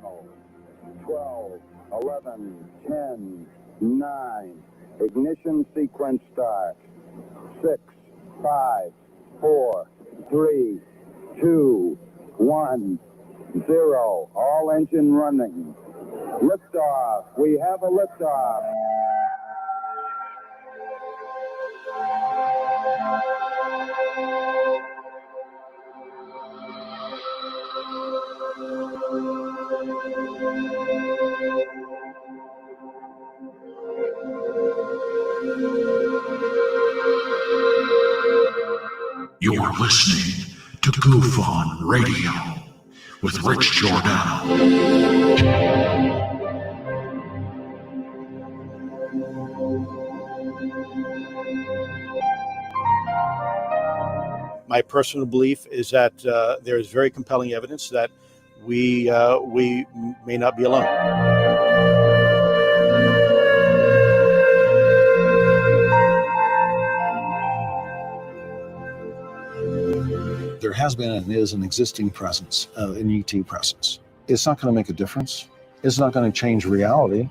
12, 11, 10, 9. Ignition sequence start. 6, 5, 4, 3, 2, 1, 0. All engine running. Liftoff. We have a liftoff. You're listening to Goof On Radio with Rich Giordano. My personal belief is that there is very compelling evidence that we may not be alone. There has been and is an existing presence, an ET presence. It's not going to make a difference. It's not going to change reality.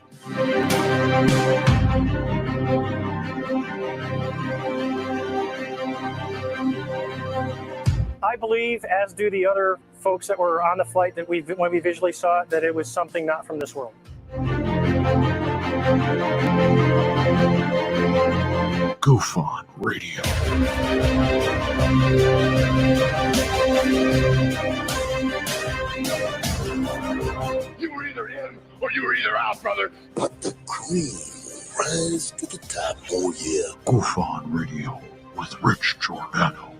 I believe, as do the other folks that were on the flight, that when we visually saw it, that it was something not from this world. Goof On Radio. You were either in or you were either out, brother. But the cream rise to the top. Oh, yeah. Goof On Radio with Rich Giordano.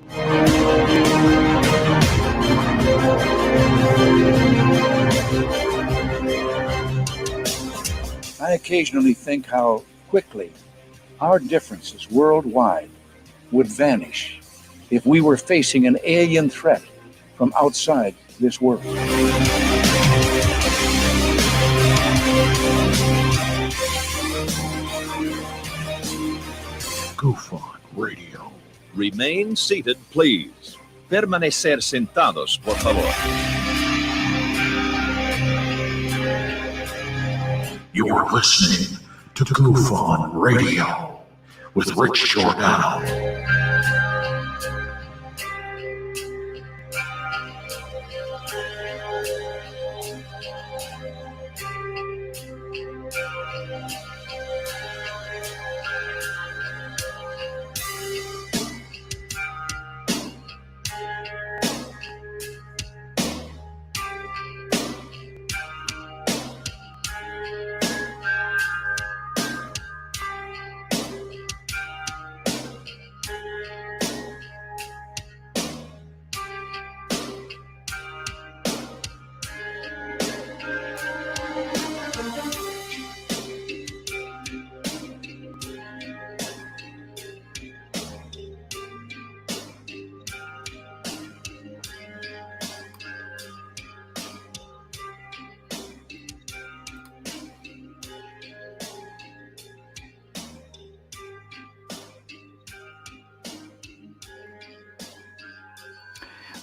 I occasionally think how quickly our differences worldwide would vanish if we were facing an alien threat from outside this world. Goof On Radio. Remain seated, please. Permanecer sentados, por favor. You're listening to Goof On Radio with Rich Giordano.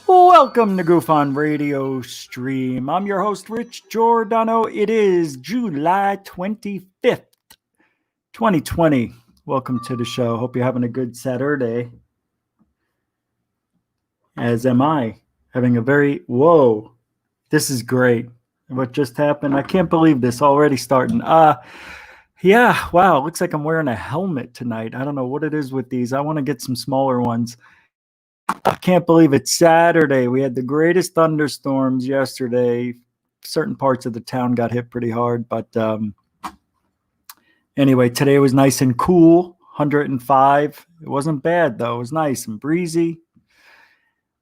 Welcome to Goof On Radio Stream. I'm your host, Rich Giordano. It is July 25th, 2020. Welcome to the show. Hope you're having a good Saturday. As am I. Having a very, whoa, this is great. What just happened? I can't believe this already starting. Yeah, wow, looks like I'm wearing a helmet tonight. I don't know what it is with these. I want to get some smaller ones. I can't believe it's Saturday. We had the greatest thunderstorms yesterday. Certain parts of the town got hit pretty hard. But anyway, today was nice and cool, 105. It wasn't bad, though. It was nice and breezy.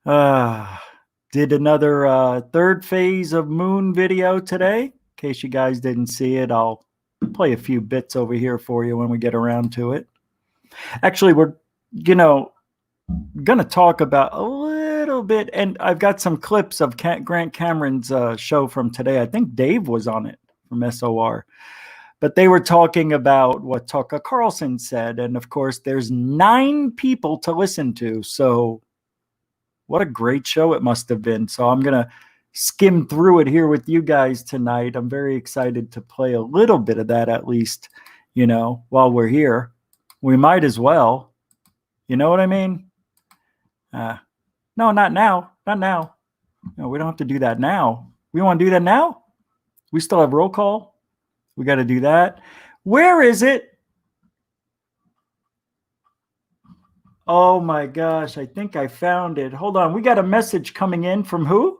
Did another third phase of moon video today. In case you guys didn't see it, I'll play a few bits over here for you when we get around to it. Actually, we're, going to talk about a little bit, and I've got some clips of Grant Cameron's show from today. I think Dave was on it from SOR, but they were talking about what Tucker Carlson said, and of course there's 9 people to listen to, so what a great show it must have been. So I'm going to skim through it here with you guys tonight. I'm very excited to play a little bit of that at least, while we're here. We might as well. You know what I mean? No, not now. Not now. No, we don't have to do that now. We want to do that now? We still have roll call. We got to do that. Where is it? Oh my gosh, I think I found it. Hold on. We got a message coming in from who?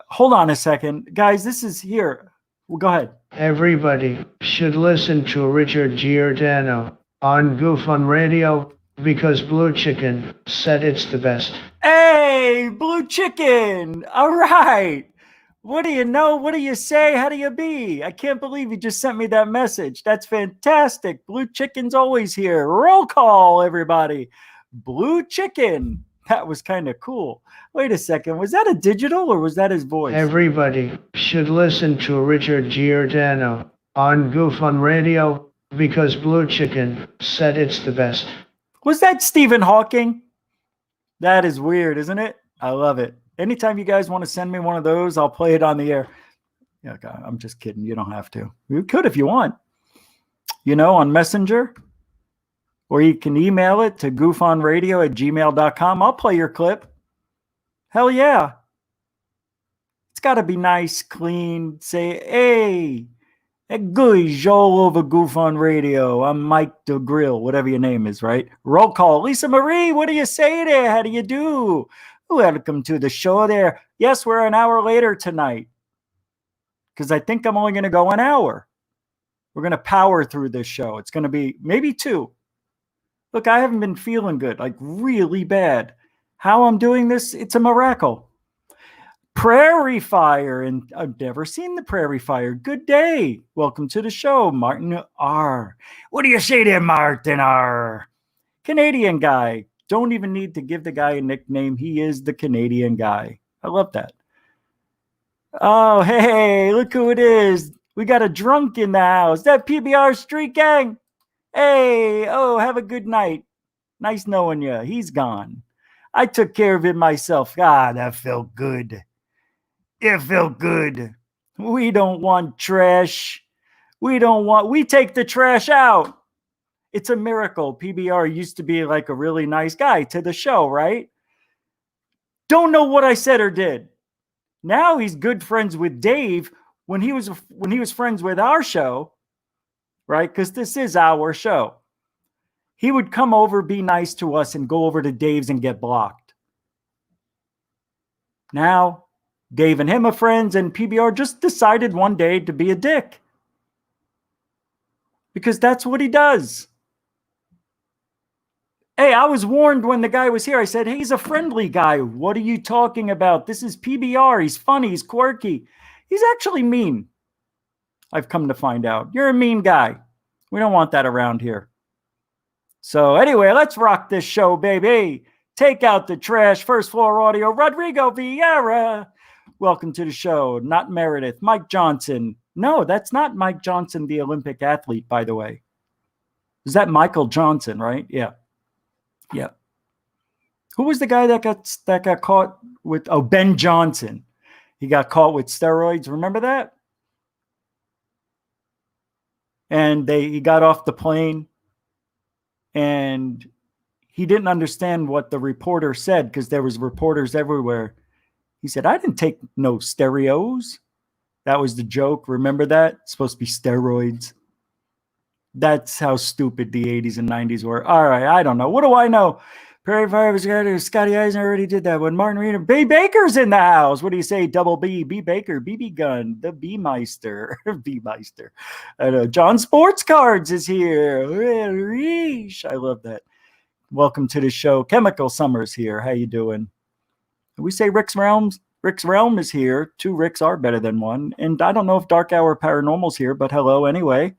Hold on a second. Guys, this is here. Well, go ahead. Everybody should listen to Richard Giordano on Goof on Radio because Blue Chicken said it's the best. Hey, Blue Chicken. All right. What do you know? What do you say? How do you be? I can't believe you just sent me that message. That's fantastic. Blue Chicken's always here. Roll call, everybody. Blue Chicken. That was kind of cool. Wait a second. Was that a digital or was that his voice? Everybody should listen to Richard Giordano on Goof on Radio because Blue Chicken said it's the best. Was that Stephen Hawking? That is weird, isn't it? I love it. Anytime you guys want to send me one of those, I'll play it on the air. Yeah, I'm just kidding. You don't have to. You could if you want. On Messenger. Or you can email it to goofonradio@gmail.com. I'll play your clip. Hell yeah. It's got to be nice, clean. Say, hey, good Joel over Goof on Radio. I'm Mike the Grill, whatever your name is, right? Roll call. Lisa Marie, what do you say there? How do you do? Welcome to the show there. Yes, we're an hour later tonight because I think I'm only going to go an hour. We're going to power through this show. It's going to be maybe 2. Look, I haven't been feeling good, like really bad. How I'm doing this, it's a miracle. Prairie Fire, and I've never seen the Prairie Fire. Good day. Welcome to the show, Martin R. What do you say there, Martin R? Canadian guy. Don't even need to give the guy a nickname. He is the Canadian guy. I love that. Oh, hey, look who it is. We got a drunk in the house. That PBR Street Gang. Hey, have a good night. Nice knowing you. He's gone. I took care of it myself. That felt good. It felt good. We don't want trash. We take the trash out. It's a miracle. PBR used to be like a really nice guy to the show, right? Don't know what I said or did. Now he's good friends with Dave when he was friends with our show, right? Because this is our show. He would come over, be nice to us, and go over to Dave's and get blocked. Now, Dave and him are friends, and PBR just decided one day to be a dick. Because that's what he does. Hey, I was warned when the guy was here. I said, hey, he's a friendly guy. What are you talking about? This is PBR. He's funny. He's quirky. He's actually mean. I've come to find out. You're a mean guy. We don't want that around here. So anyway, let's rock this show, baby. Take out the trash. First Floor Audio. Rodrigo Vieira. Welcome to the show. Not Meredith. Mike Johnson. No, that's not Mike Johnson, the Olympic athlete, by the way. Is that Michael Johnson, right? Yeah. Yeah. Who was the guy that got caught with? Oh, Ben Johnson. He got caught with steroids. Remember that? And he got off the plane and he didn't understand what the reporter said because there was reporters everywhere. He said, I didn't take no stereos. That was the joke. Remember that? It's supposed to be steroids. That's how stupid the 80s and 90s were. All right, I don't know. What do I know? Prairie Fire was good. Scotty Eisner already did that. When Martin Reeder, B. Baker's in the house. What do you say? Double B, B. Baker, BB Gun, the B Meister, B Meister. I know. John Sports Cards is here. I love that. Welcome to the show. Chemical Summers here. How you doing? We say Rick's Realms. Rick's Realm is here. 2 Ricks are better than one. And I don't know if Dark Hour Paranormal's here, but hello anyway.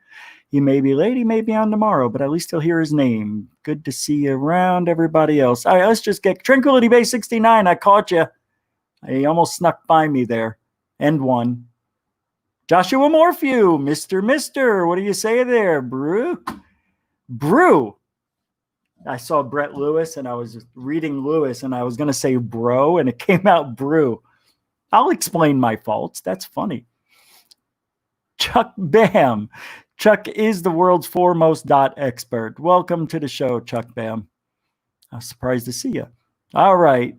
He may be late, he may be on tomorrow, but at least he'll hear his name. Good to see you around, everybody else. All right, let's just get Tranquility Bay 69. I caught you. He almost snuck by me there. End one. Joshua Morphew, Mr. What do you say there, Brew? I saw Brett Lewis, and I was reading Lewis, and I was going to say bro, and it came out Brew. I'll explain my faults. That's funny. Chuck Bam. Chuck is the world's foremost dot expert. Welcome to the show, Chuck Bam. I'm surprised to see you. All right.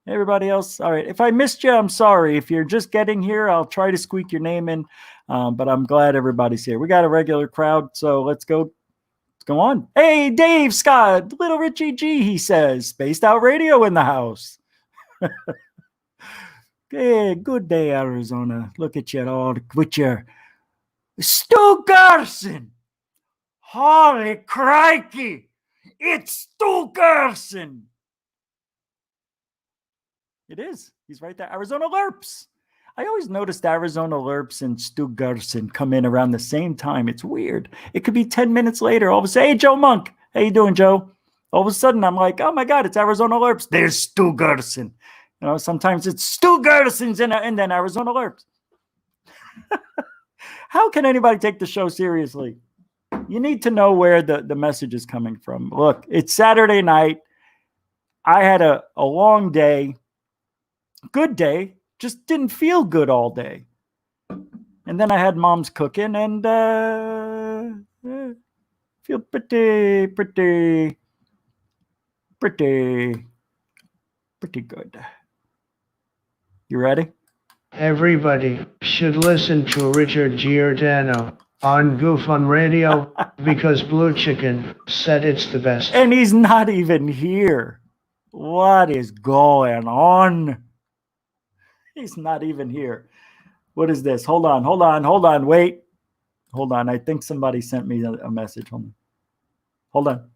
Everybody else? All right. If I missed you, I'm sorry. If you're just getting here, I'll try to squeak your name in. But I'm glad everybody's here. We got a regular crowd, so let's go. Let's go on. Hey, Dave Scott, Little Richie G, he says. Spaced Out Radio in the house. Hey, good day, Arizona. Look at you all with your Stu Garson. Holy crikey. It's Stu Garson. It is. He's right there. Arizona Lerps. I always noticed Arizona Lerps and Stu Garson come in around the same time. It's weird. It could be 10 minutes later. All of a sudden, hey, Joe Monk. How you doing, Joe? All of a sudden, I'm like, oh, my God, it's Arizona Lerps. There's Stu Garson. You know, sometimes it's Stu Garson's and then Arizona Lerps. How can anybody take the show seriously? You need to know where the message is coming from. Look, it's Saturday night. I had a long day. Good day. Just didn't feel good all day. And then I had mom's cooking and feel pretty good. You ready? Everybody should listen to Richard Giordano on Goof on Radio because Blue Chicken said it's the best. And he's not even here. What is going on? He's not even here. What is this? Hold on. Wait. Hold on. I think somebody sent me a message. Hold on.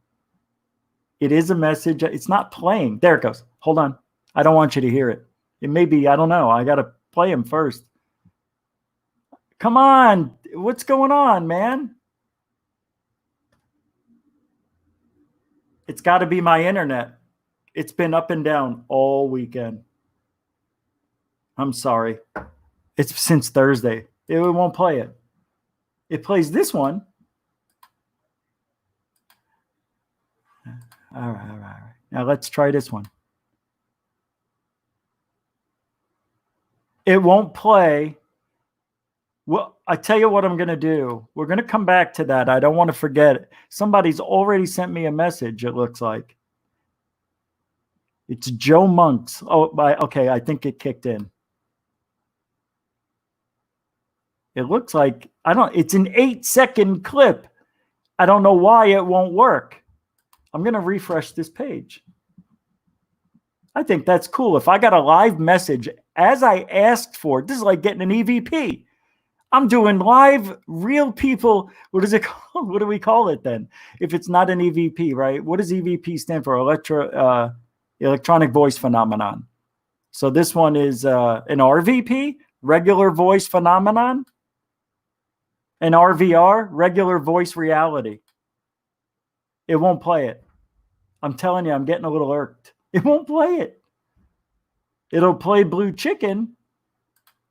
It is a message. It's not playing. There it goes. Hold on. I don't want you to hear it. It may be, I don't know. I got to play him first. Come on. What's going on, man? It's got to be my internet. It's been up and down all weekend. I'm sorry. It's since Thursday. It won't play it. It plays this one. All right. Now let's try this one. It won't play. Well, I tell you what I'm going to do. We're going to come back to that. I don't want to forget it. Somebody's already sent me a message, it looks like. It's Joe Monks. Oh, okay. I think it kicked in. It looks like, it's an 8-second clip. I don't know why it won't work. I'm going to refresh this page. I think that's cool. If I got a live message as I asked for, this is like getting an EVP. I'm doing live, real people. What is it called? What do we call it then? If it's not an EVP, right? What does EVP stand for? Electronic voice phenomenon. So this one is an RVP, regular voice phenomenon. An RVR, regular voice reality. It won't play it. I'm telling you, I'm getting a little irked. It won't play it. It'll play Blue Chicken,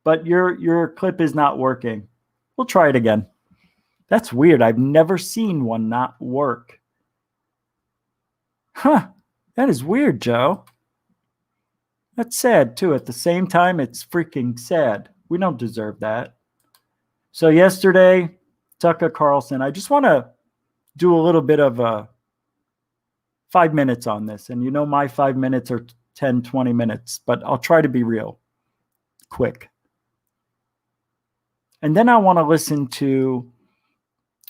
but your clip is not working. We'll try it again. That's weird. I've never seen one not work. Huh. That is weird, Joe. That's sad, too. At the same time, it's freaking sad. We don't deserve that. So yesterday, Tucker Carlson, I just want to do a little bit of 5 minutes on this. And you know my 5 minutes are 10, 20 minutes, but I'll try to be real quick. And then I want to listen to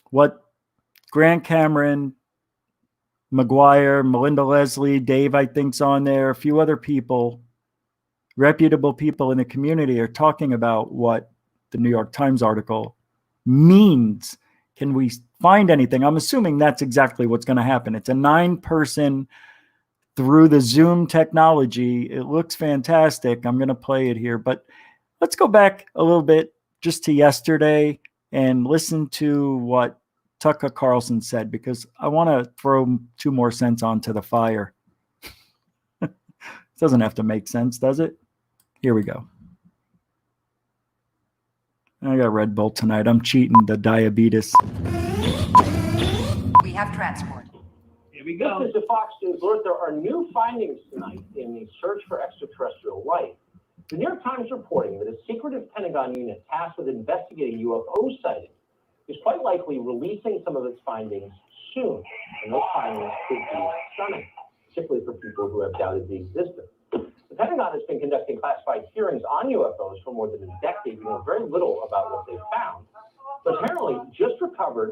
what Grant Cameron, McGuire, Melinda Leslie, Dave, I think's on there, a few other people, reputable people in the community are talking about what the New York Times article means. Can we find anything? I'm assuming that's exactly what's going to happen. It's a 9-person through the Zoom technology. It looks fantastic. I'm going to play it here, but let's go back a little bit just to yesterday and listen to what Tucker Carlson said, because I want to throw 2 more cents onto the fire. It doesn't have to make sense, does it? Here we go. I got Red Bull tonight. I'm cheating the diabetes. We have transport. Here we go. This is the Fox News Alert. There are new findings tonight in the search for extraterrestrial life. The New York Times reporting that a secretive Pentagon unit tasked with investigating UFO sightings is quite likely releasing some of its findings soon, and those findings could be stunning, particularly for people who have doubted the existence. The Pentagon has been conducting classified hearings on UFOs for more than a decade. We know very little about what they found, but apparently just recovered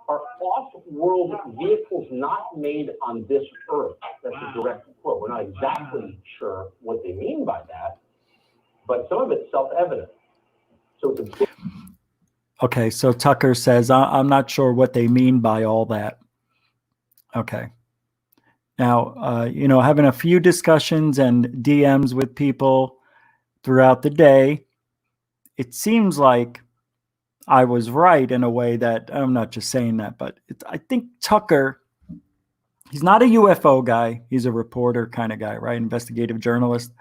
are off-world vehicles not made on this Earth. That's a direct quote. We're not exactly sure what they mean by that, but some of it's self-evident. So it's a big... Okay, so Tucker says, I'm not sure what they mean by all that. Okay. Now, having a few discussions and DMs with people throughout the day, it seems like I was right in a way that, I'm not just saying that, but I think Tucker, he's not a UFO guy. He's a reporter kind of guy, right? Investigative journalist.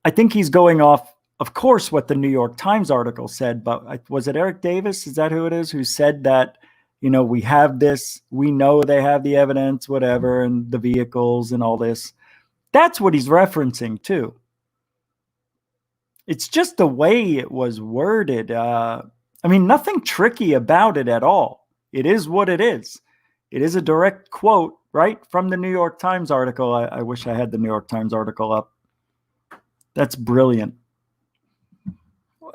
I think he's going off, of course, what the New York Times article said, but was it Eric Davis? Is that who it is? Who said that, we have this, we know they have the evidence, whatever, and the vehicles and all this. That's what he's referencing too. It's just the way it was worded. Nothing tricky about it at all. It is what it is. It is a direct quote, right, from the New York Times article. I wish I had the New York Times article up. That's brilliant.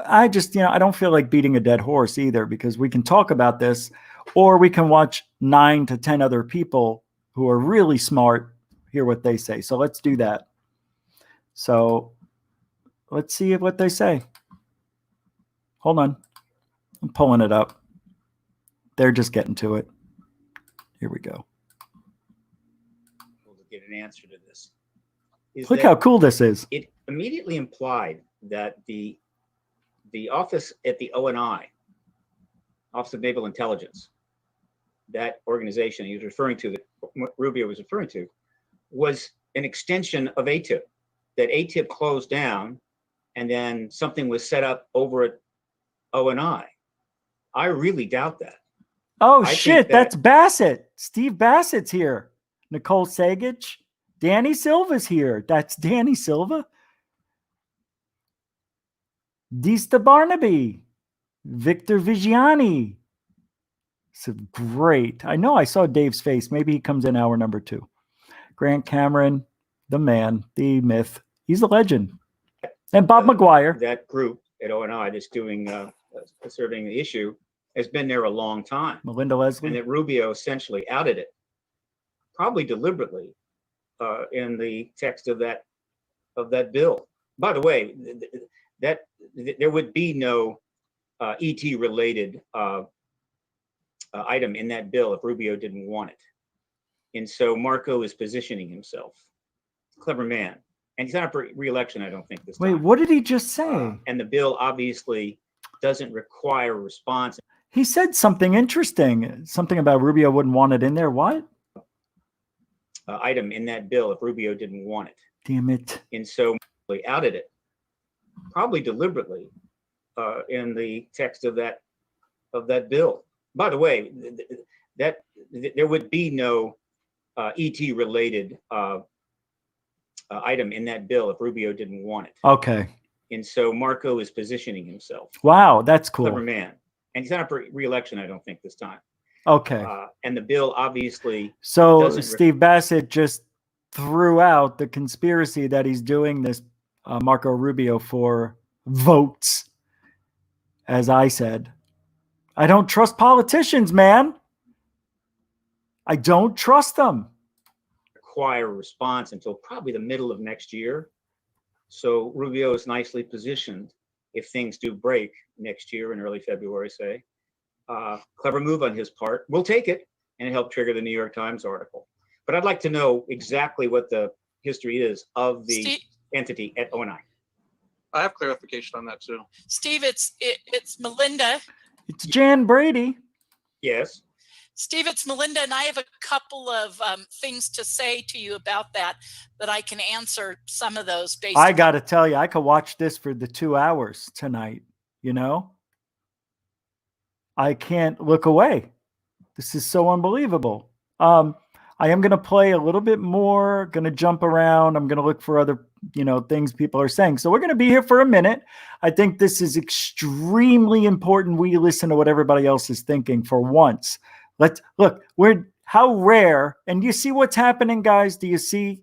I just, I don't feel like beating a dead horse either, because we can talk about this, or we can watch 9 to 10 other people who are really smart, hear what they say. So let's do that. So let's see what they say. Hold on. I'm pulling it up. They're just getting to it. Here we go. To get an answer to this. Look how cool this is. It immediately implied that the office at the ONI, Office of Naval Intelligence, that organization he was referring to, that Rubio was referring to, was an extension of ATIP. That ATIP closed down, and then something was set up over at ONI. I really doubt that. Oh, shit, that's Bassett. Steve Bassett's here. Nicole Sagich. Danny Silva's here. That's Danny Silva. Dista Barnaby. Victor Vigiani. It's great. I know I saw Dave's face. Maybe he comes in hour number 2. Grant Cameron, the man, the myth. He's a legend. And Bob McGuire. That group at ONI that's doing serving the issue has been there a long time. Melinda Leslie. And that Rubio essentially outed it, probably deliberately, in the text of that bill. By the way, that there would be no ET related item in that bill if Rubio didn't want it. And so Marco is positioning himself. Clever man. And he's not up for re-election, I don't think, this time. Wait, what did he just say? And the bill obviously doesn't require a response. He said something interesting. Something about Rubio wouldn't want it in there. What? Item in that bill if Rubio didn't want it. Damn it. And so he outed it, probably deliberately, in the text of that bill. By the way, that there would be no ET related item in that bill if Rubio didn't want it. Okay. And so Marco is positioning himself. Wow, that's cool. Clever man. And he's not up for re-election, I don't think, this time. Okay. And the bill obviously. So Steve Bassett just threw out the conspiracy that he's doing this Marco Rubio for votes. As I said, I don't trust politicians, man. I don't trust them. Require a response until probably the middle of next year. So Rubio is nicely positioned if things do break next year in early February, say. Clever move on his part. We'll take it, and it helped trigger the New York Times article. But I'd like to know exactly what the history is of the entity at ONI. I have clarification on that too. Steve, it's Melinda. It's Jan Brady. Yes. Steve, it's Melinda, and I have a couple of things to say to you about that I can answer some of those based I got to tell you, I could watch this for the 2 hours tonight, I can't look away. This is so unbelievable. I am going to play a little bit more, going to jump around. I'm going to look for other, things people are saying. So we're going to be here for a minute. I think this is extremely important. We listen to what everybody else is thinking for once. Let's look, how rare, and you see what's happening, guys? Do you see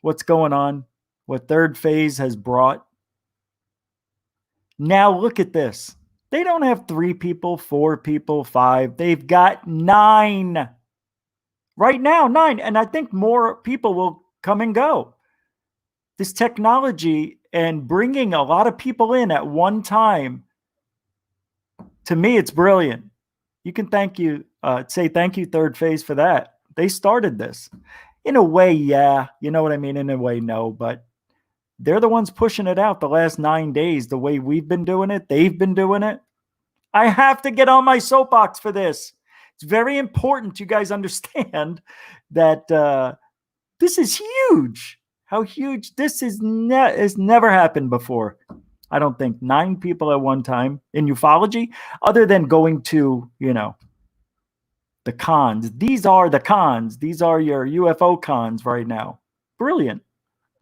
what's going on? What third phase has brought? Now look at this. They don't have 3 people, 4 people, 5. They've got 9. Right now, 9. And I think more people will come and go. This technology and bringing a lot of people in at one time, to me, it's brilliant. You can say thank you, third phase, for that. They started this. In a way, yeah. You know what I mean? In a way, no. But they're the ones pushing it out the last 9 days. The way we've been doing it, they've been doing it. I have to get on my soapbox for this. It's very important you guys understand that this is huge. How huge this is has never happened before. I don't think 9 people at one time in ufology, other than going to, the cons. These are the cons. These are your UFO cons right now. Brilliant.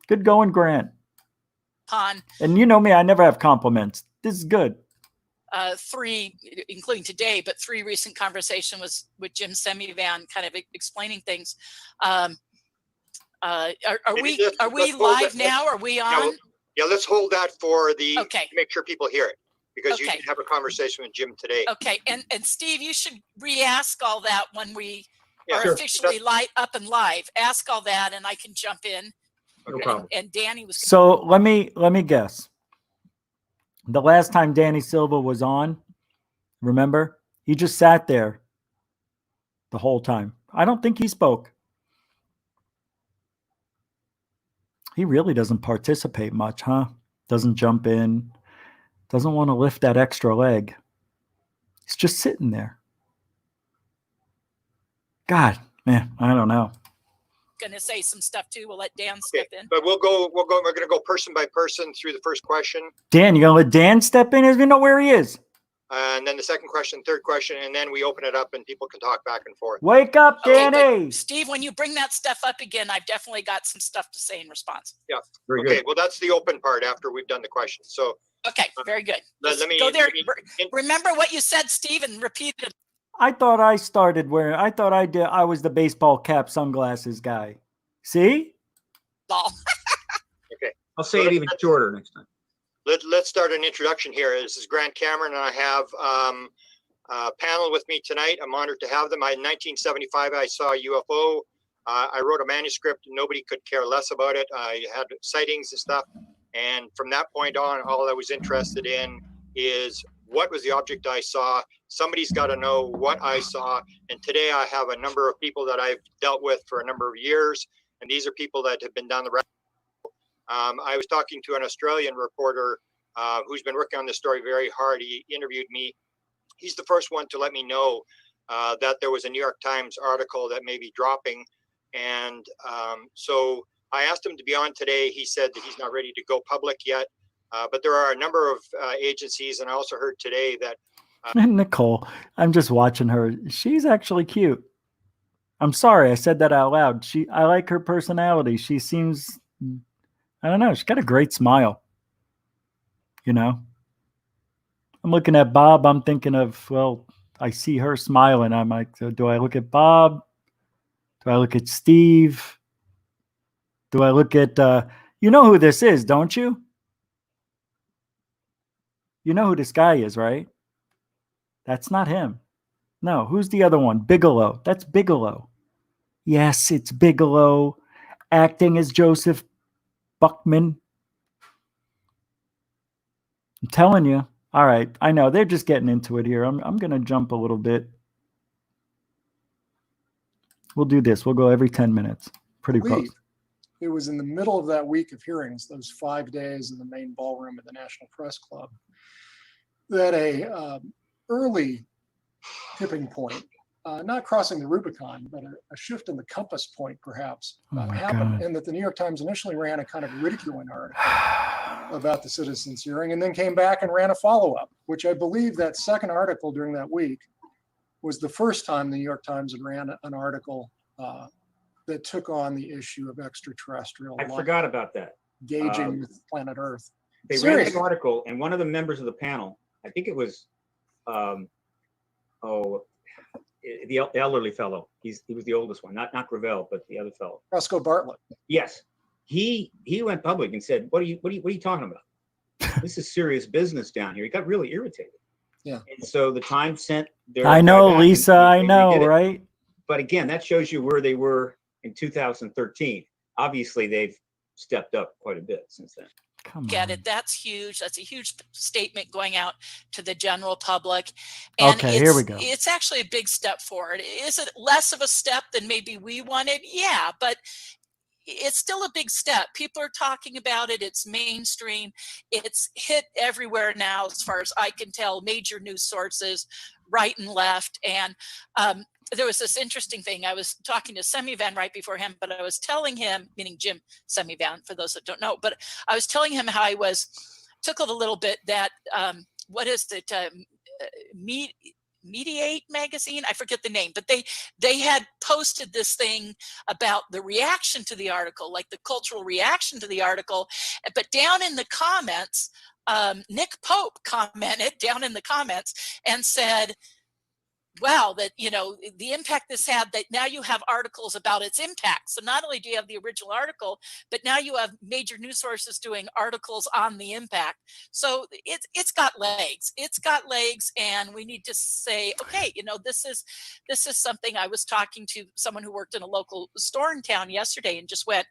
Good going, Grant. Con. And you know me, I never have compliments. This is good. 3, including today, but 3 recent conversation was with Jim Semivan, kind of explaining things. Are we live now? Are we on? Yeah, let's hold that for the okay. Make sure people hear it, because you did have a conversation with Jim today. Okay, and Steve, you should re-ask all that when we are sure. officially up and live. Ask all that, and I can jump in. No problem. And Danny was. So let me guess. The last time Danny Silva was on, remember, he just sat there the whole time. I don't think he spoke. He really doesn't participate much, huh? Doesn't jump in. Doesn't want to lift that extra leg. He's just sitting there. God, man, I don't know. Going to say some stuff too. We'll let Dan step in. But we're going to go person by person through the first question. Dan, you going to let Dan step in? As we know where he is. And then the second question, third question, and then we open it up and people can talk back and forth. Wake up, Danny. Okay, Steve, when you bring that stuff up again, I've definitely got some stuff to say in response. Yeah. Very good. Well, that's the open part after we've done the questions. So. Okay, very good. Let me go there. Remember what you said, Steve, and repeat it. I thought I started wearing. I thought I was the baseball cap sunglasses guy. See? Okay. I'll say it even shorter next time. Let's start an introduction here. This is Grant Cameron, and I have a panel with me tonight. I'm honored to have them. In 1975, I saw a UFO. I wrote a manuscript. Nobody could care less about it. I had sightings and stuff. And from that point on, all I was interested in is what was the object I saw. Somebody's got to know what I saw. And today I have a number of people that I've dealt with for a number of years. And these are people that have been down the road. I was talking to an Australian reporter who's been working on this story very hard. He interviewed me. He's the first one to let me know that there was a New York Times article that may be dropping. And so I asked him to be on today. He said that he's not ready to go public yet. But there are a number of agencies, and I also heard today that Nicole, I'm just watching her. She's actually cute. I'm sorry I said that out loud. I like her personality. She seems, I don't know, she's got a great smile. I'm looking at Bob. I'm thinking of, well, I see her smiling. I'm like, so do I look at Bob? Do I look at Steve? Do I look at, you know who this is, don't you? You know who this guy is, right? That's not him. No, who's the other one? Bigelow. That's Bigelow. Yes, it's Bigelow acting as Joseph Buckman. I'm telling you. All right, I know they're just getting into it here. I'm going to jump a little bit. We'll do this. We'll go every 10 minutes. Pretty close. It was in the middle of that week of hearings, those 5 days in the main ballroom at the National Press Club, that a early tipping point, not crossing the Rubicon, but a shift in the compass point perhaps happened, and that the New York Times initially ran a kind of ridiculing article about the citizens' hearing, and then came back and ran a follow-up, which I believe that second article during that week was the first time the New York Times had ran an article that took on the issue of extraterrestrial I life forgot about that. engaging with planet Earth. They read an article, and one of the members of the panel, I think it was, the elderly fellow. He was the oldest one, not Gravel, but the other fellow. Roscoe Bartlett. Yes, he went public and said, "What are you talking about? This is serious business down here." He got really irritated. Yeah. And so the Times sent their. I know, guy back Lisa. and I they know, redid it. right? But again, that shows you where they were in 2013. Obviously, they've stepped up quite a bit since then. Get it. That's huge. That's a huge statement going out to the general public. And Okay, here we go. It's actually a big step forward. Is it less of a step than maybe we wanted? Yeah, but it's still a big step. People are talking about it. It's mainstream. It's hit everywhere now, as far as I can tell, major news sources, right and left. And there was this interesting thing. I was talking to Semivan right before him, but I was telling him, meaning Jim Semivan, for those that don't know, but I was telling him how I was tickled a little bit that, what is it, Mediate magazine, I forget the name, but they had posted this thing about the reaction to the article, like the cultural reaction to the article. But down in the comments, Nick Pope commented down in the comments and said, wow, that, the impact this had, that now you have articles about its impact. So not only do you have the original article, but now you have major news sources doing articles on the impact. So it's got legs. It's got legs, and we need to say, okay, this is something. I was talking to someone who worked in a local store in town yesterday and just went,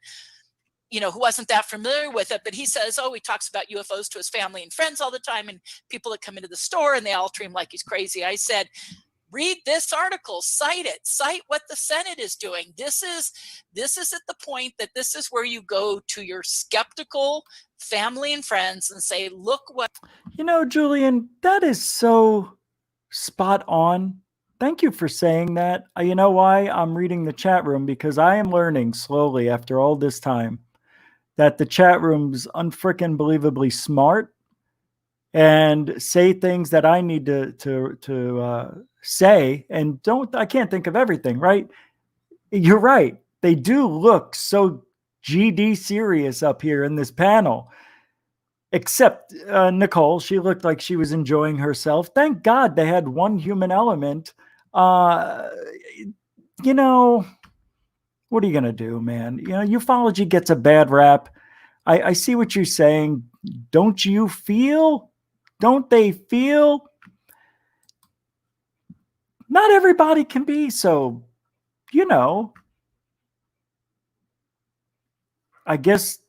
who wasn't that familiar with it, but he says, he talks about UFOs to his family and friends all the time, and people that come into the store and they all treat him like he's crazy. I said, read this article, cite it, cite what the Senate is doing. This is at the point that this is where you go to your skeptical family and friends and say, look what. Julian, that is so spot on. Thank you for saying that. You know why I'm reading the chat room? Because I am learning slowly after all this time that the chat room's unfrickin' believably smart and say things that I need to say, and I can't think of everything, right? You're right. They do look so GD serious up here in this panel, except Nicole. She looked like she was enjoying herself. Thank God they had one human element. What are you going to do, man? Ufology gets a bad rap. I see what you're saying. Don't they feel? Not everybody can be so, I guess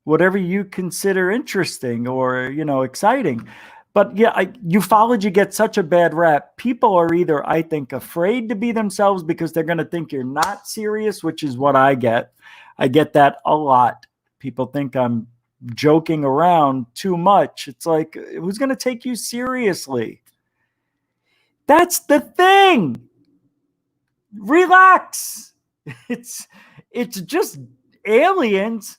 whatever you consider interesting or, exciting. But yeah, ufology gets such a bad rap. People are either, I think, afraid to be themselves because they're going to think you're not serious, which is what I get. I get that a lot. People think I'm joking around too much. It's like, who's going to take you seriously? That's the thing. Relax. It's just aliens.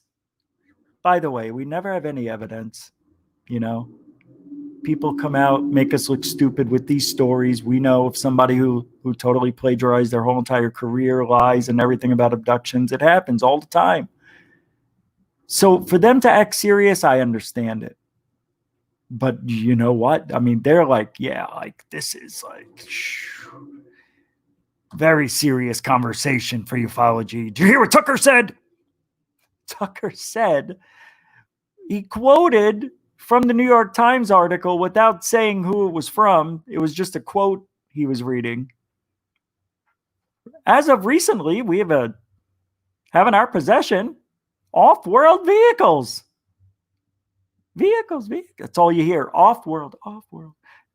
By the way, we never have any evidence. People come out, make us look stupid with these stories. We know of somebody who totally plagiarized their whole entire career, lies and everything about abductions. It happens all the time. So for them to act serious, I understand it. But you know what? I mean, they're like, yeah, like this is like very serious conversation for ufology. Did you hear what Tucker said? Tucker said, he quoted from the New York Times article without saying who it was from. It was just a quote he was reading. As of recently, we have in our possession off-world vehicles. Vehicles. That's all you hear. Off-world.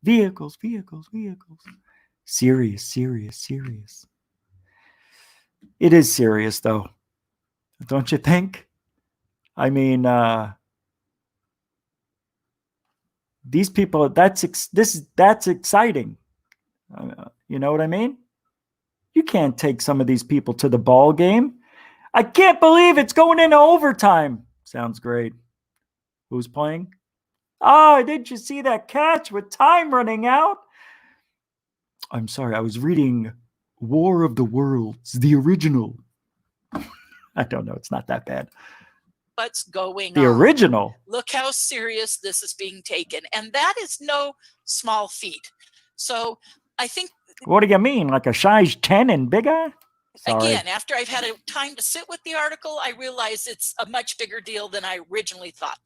Vehicles. Serious. It is serious, though. Don't you think? I mean, these people, that's exciting. You know what I mean? You can't take some of these people to the ball game. I can't believe it's going into overtime. Sounds great. Who's playing? Oh, did you see that catch with time running out? I'm sorry, I was reading War of the Worlds, the original. I don't know. It's not that bad. What's going The on? original. Look how serious this is being taken. And that is no small feat. So I think, What do you mean? Like a size 10 and bigger? Sorry. again, after I've had a time to sit with the article, I realize it's a much bigger deal than I originally thought.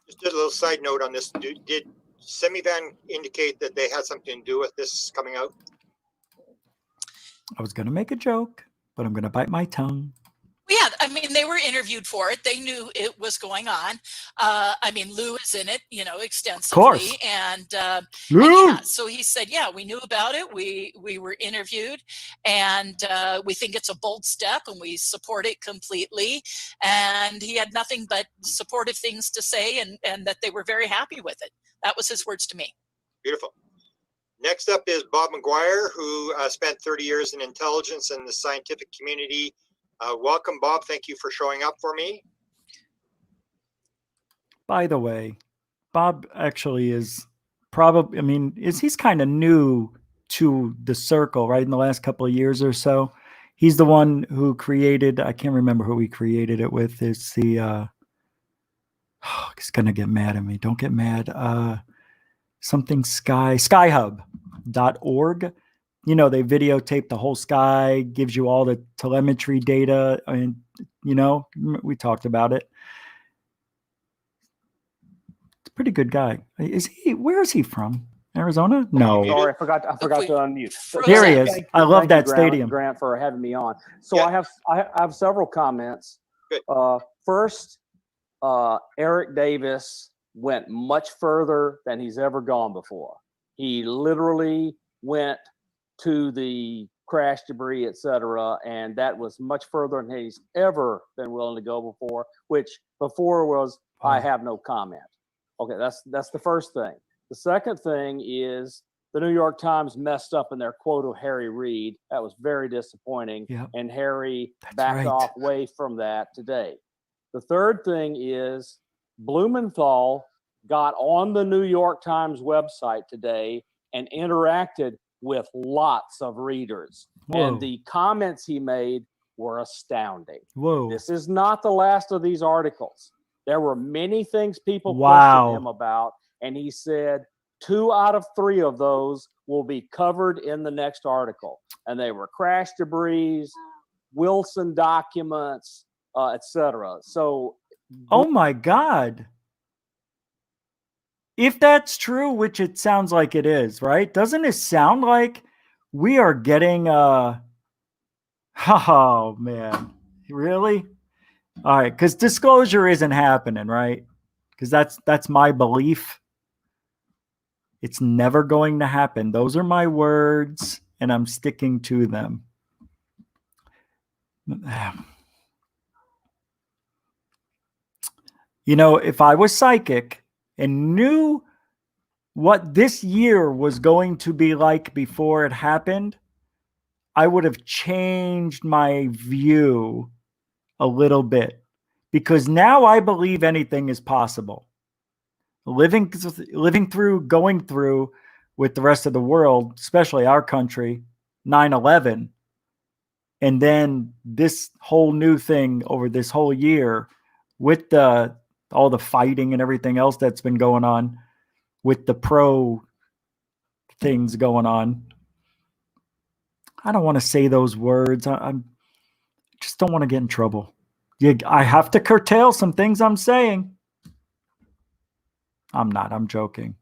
Just a little side note on this. Did Semivan indicate that they had something to do with this coming out? I was going to make a joke, but I'm going to bite my tongue. Yeah, I mean, they were interviewed for it. They knew it was going on. I mean, Lou is in it, you know, extensively. Of course. And Lou! yeah, so he said, yeah, we knew about it. We were interviewed, and we think it's a bold step, and we support it completely. And he had nothing but supportive things to say, and that they were very happy with it. That was his words to me. Beautiful. Next up is Bob McGuire, who spent 30 years in intelligence and the scientific community. Welcome, Bob. Thank you for showing up for me. By the way, Bob actually is probably, I mean, he's kind of new to the circle, right? In the last couple of years or so. He's the one who created, I can't remember who he created it with. It's the, he's going to get mad at me. Don't get mad. Something skyhub.org. You know, they videotape the whole sky, gives you all the telemetry data. And, you know, we talked about it. It's a pretty good guy. Where is he from? Arizona? No. Sorry, I forgot to unmute. There he is. I love that Grant, stadium. Grant, for having me on. So I have several comments. First, Eric Davis went much further than he's ever gone before. He literally went to the crash debris, etc., and that was much further than he's ever been willing to go before, which before was I have no comment. Okay, that's the first thing. The second thing is the New York Times messed up in their quote of Harry Reid. That was very disappointing, and Harry backed off way from that today. The third thing is Blumenthal got on the New York Times website today and interacted with lots of readers. Whoa. And the comments he made were astounding. Whoa. This is not the last of these articles. There were many things people Wow. questioned him about, and he said 2 out of 3 of those will be covered in the next article. And they were crash debris, Wilson documents, etc. So, oh my God. If that's true, which it sounds like it is, right? Doesn't it sound like we are getting oh man, really? All right, because disclosure isn't happening, right? Because that's my belief. It's never going to happen. Those are my words, and I'm sticking to them. You know, if I was psychic and knew what this year was going to be like before it happened, I would have changed my view a little bit, because now I believe anything is possible. Going through with the rest of the world, especially our country, 9/11, and then this whole new thing over this whole year with all the fighting and everything else that's been going on, with the pro things going on. I don't want to say those words. I just don't want to get in trouble. I have to curtail some things I'm saying. I'm not. I'm joking.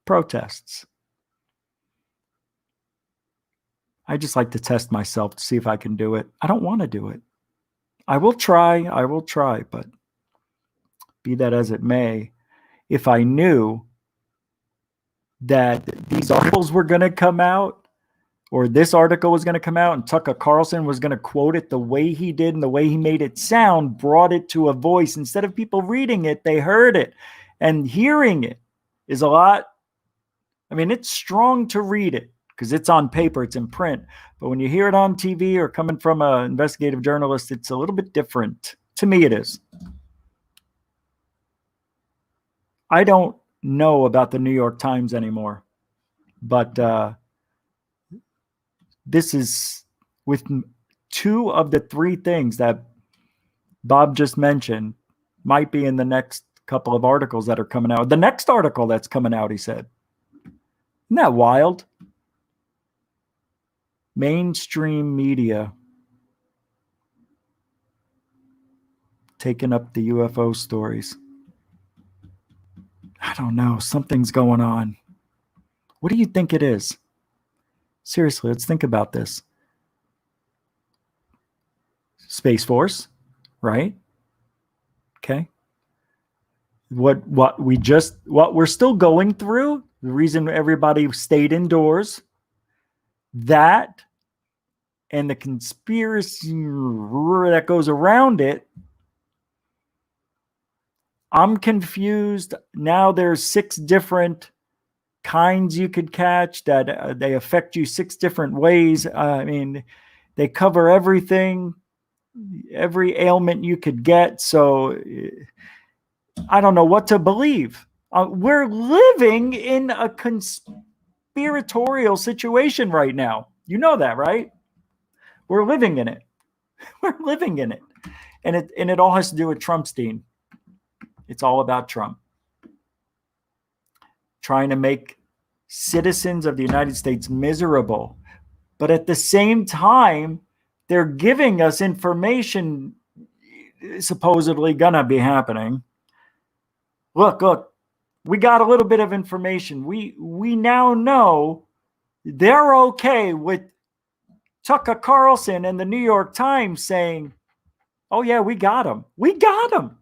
Protests. I just like to test myself to see if I can do it. I don't want to do it. I will try, but be that as it may, if I knew that these articles were going to come out, or this article was going to come out, and Tucker Carlson was going to quote it the way he did and the way he made it sound, brought it to a voice. Instead of people reading it, they heard it. And hearing it is a lot. I mean, it's strong to read it because it's on paper, it's in print. But when you hear it on TV or coming from an investigative journalist, it's a little bit different. To me, it is. I don't know about the New York Times anymore, but this is with 2 of the 3 things that Bob just mentioned might be in the next couple of articles that are coming out. The next article that's coming out, he said. Isn't that wild? Mainstream media taking up the UFO stories. I don't know. Something's going on. What do you think it is? Seriously, let's think about this. Space Force, right? Okay. What we're still going through, the reason everybody stayed indoors, that and the conspiracy that goes around it. I'm confused. Now there's 6 different kinds you could catch that they affect you 6 different ways. I mean, they cover everything, every ailment you could get. So I don't know what to believe. We're living in a conspiratorial situation right now. You know that, right? We're living in it. We're living in it. And it all has to do with Trumpstein. It's all about Trump. Trying to make citizens of the United States miserable. But at the same time, they're giving us information supposedly gonna be happening. Look, we got a little bit of information. We now know they're okay with Tucker Carlson and the New York Times saying, oh yeah, we got him. We got him.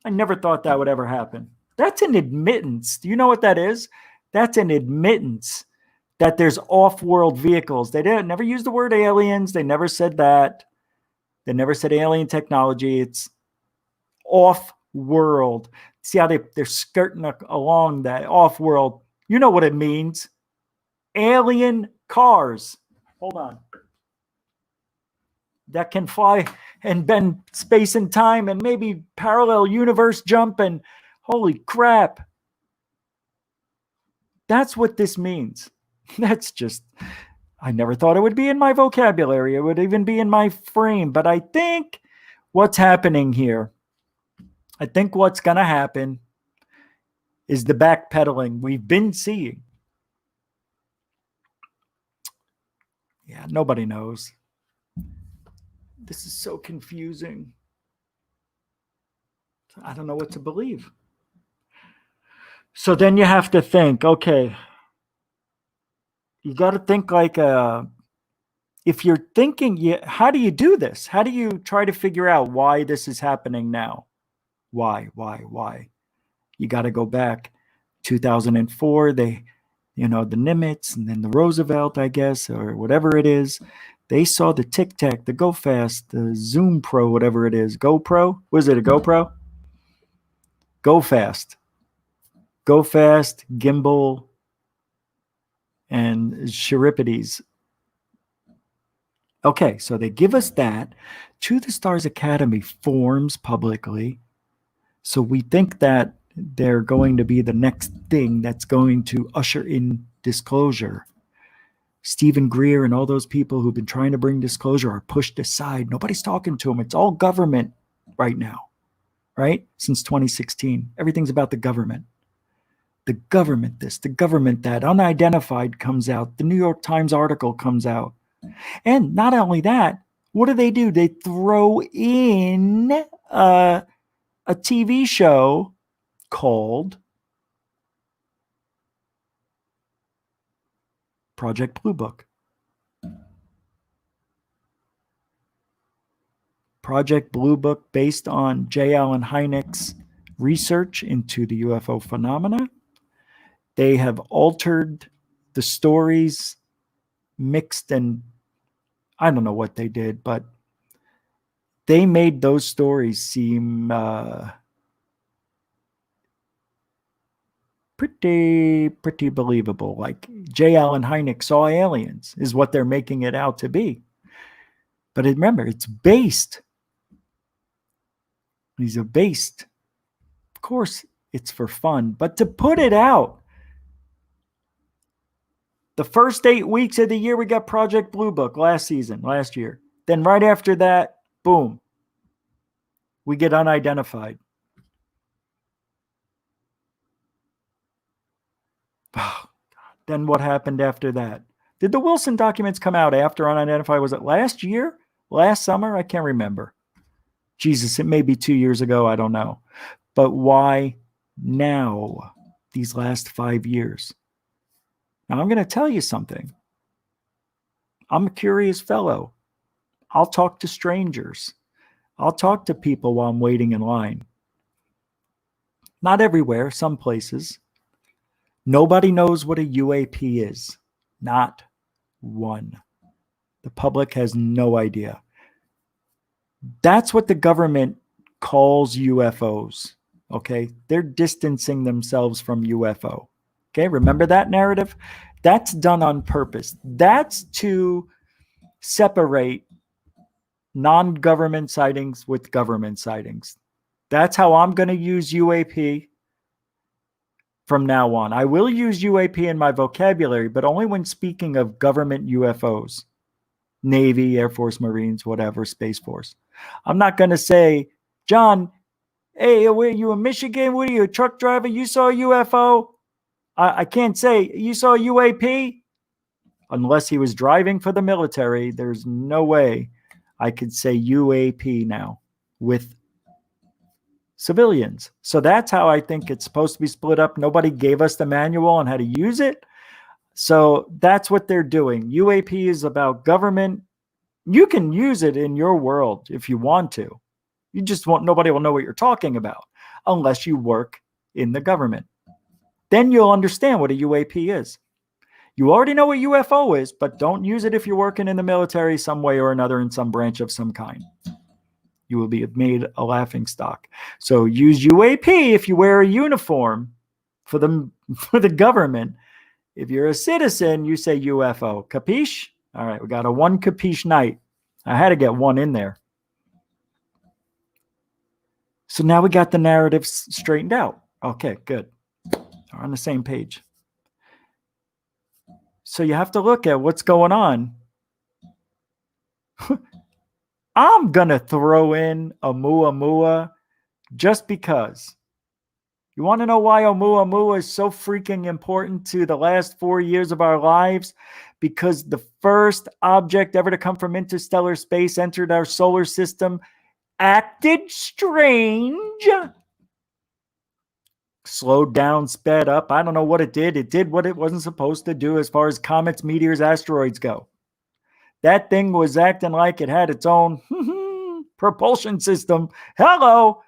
I never thought that would ever happen. That's an admittance. Do you know what that is? That's an admittance that there's off-world vehicles. They never used the word aliens. They never said that. They never said alien technology. It's off-world. See how they're skirting along that off-world. You know what it means. Alien cars. Hold on. That can fly and bend space and time and maybe parallel universe jump and holy crap. That's what this means. That's just, I never thought it would be in my vocabulary. It would even be in my frame. But I think what's happening here, I think what's going to happen is the backpedaling we've been seeing. Yeah, nobody knows. This is so confusing. I don't know what to believe. So then you have to think, okay, you got to think like if you're thinking, how do you do this? How do you try to figure out why this is happening now? Why? You got to go back 2004, the Nimitz and then the Roosevelt, I guess, or whatever it is. They saw the Tic Tac, the Go Fast, the Zoom Pro, whatever it is. GoPro? Was it a GoPro? Go Fast. Go Fast, Gimbal, and Chiripides. Okay, so they give us that. To the Stars Academy forms publicly. So we think that they're going to be the next thing that's going to usher in disclosure. Stephen Greer and all those people who've been trying to bring disclosure are pushed aside. Nobody's talking to them. It's all government right now, right? Since 2016, everything's about the government. The government this, the government that. Unidentified comes out. The New York Times article comes out. And not only that, what do? They throw in a TV show called Project Blue Book. Project Blue Book, based on J. Allen Hynek's research into the UFO phenomena. They have altered the stories, mixed, and I don't know what they did, but they made those stories seem pretty believable. Like J. Allen Hynek saw aliens is what they're making it out to be. But remember, it's based. These are based. Of course, it's for fun, but to put it out, The first 8 weeks of the year, we got Project Blue Book last year. Then right after that, boom, we get unidentified. Oh, God. Then what happened after that? Did the Wilson documents come out after unidentified? Was it last year? Last summer? I can't remember. Jesus, it may be 2 years ago. I don't know. But why now, these last 5 years? Now, I'm going to tell you something. I'm a curious fellow. I'll talk to strangers. I'll talk to people while I'm waiting in line. Not everywhere, some places. Nobody knows what a UAP is. Not one. The public has no idea. That's what the government calls UFOs. Okay? They're distancing themselves from UFO. Okay? Remember that narrative? That's done on purpose. That's to separate non-government sightings with government sightings. That's how I'm going to use UAP from now on. I will use UAP in my vocabulary, but only when speaking of government UFOs. Navy, Air Force, Marines, whatever, Space Force. I'm not going to say, John, hey, were you in Michigan? What are you, a truck driver? You saw a UFO? I can't say, you saw a UAP? Unless he was driving for the military, there's no way I could say UAP now with civilians. So that's how I think it's supposed to be split up. Nobody gave us the manual on how to use it. So that's what they're doing. UAP is about government. You can use it in your world if you want to. You just want, nobody will know what you're talking about unless you work in the government. Then you'll understand what a UAP is. You already know what UFO is, but don't use it if you're working in the military some way or another in some branch of some kind. You will be made a laughingstock. So use UAP if you wear a uniform for the government. If you're a citizen, you say UFO. Capiche? All right, we got a one capiche night. I had to get one in there. So now we got the narratives straightened out. Okay, good. We're on the same page. So you have to look at what's going on. I'm going to throw in Oumuamua just because. You want to know why Oumuamua is so freaking important to the last 4 years of our lives? Because the first object ever to come from interstellar space entered our solar system, acted strange, slowed down, sped up. I don't know what it did. It did what it wasn't supposed to do as far as comets, meteors, asteroids go. That thing was acting like it had its own propulsion system. Hello.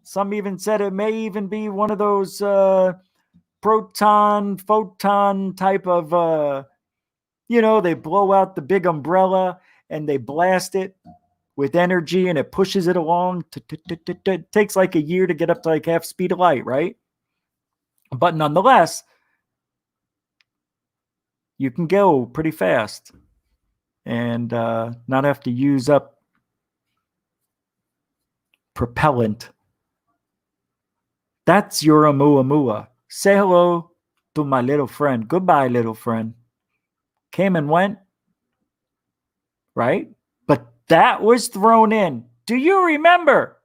Some even said it may even be one of those proton, photon type of, they blow out the big umbrella and they blast it with energy and it pushes it along. It takes like a year to get up to like half speed of light, right? But nonetheless, you can go pretty fast and not have to use up propellant. That's your Oumuamua. Say hello to my little friend. Goodbye, little friend. Came and went, right? But that was thrown in. Do you remember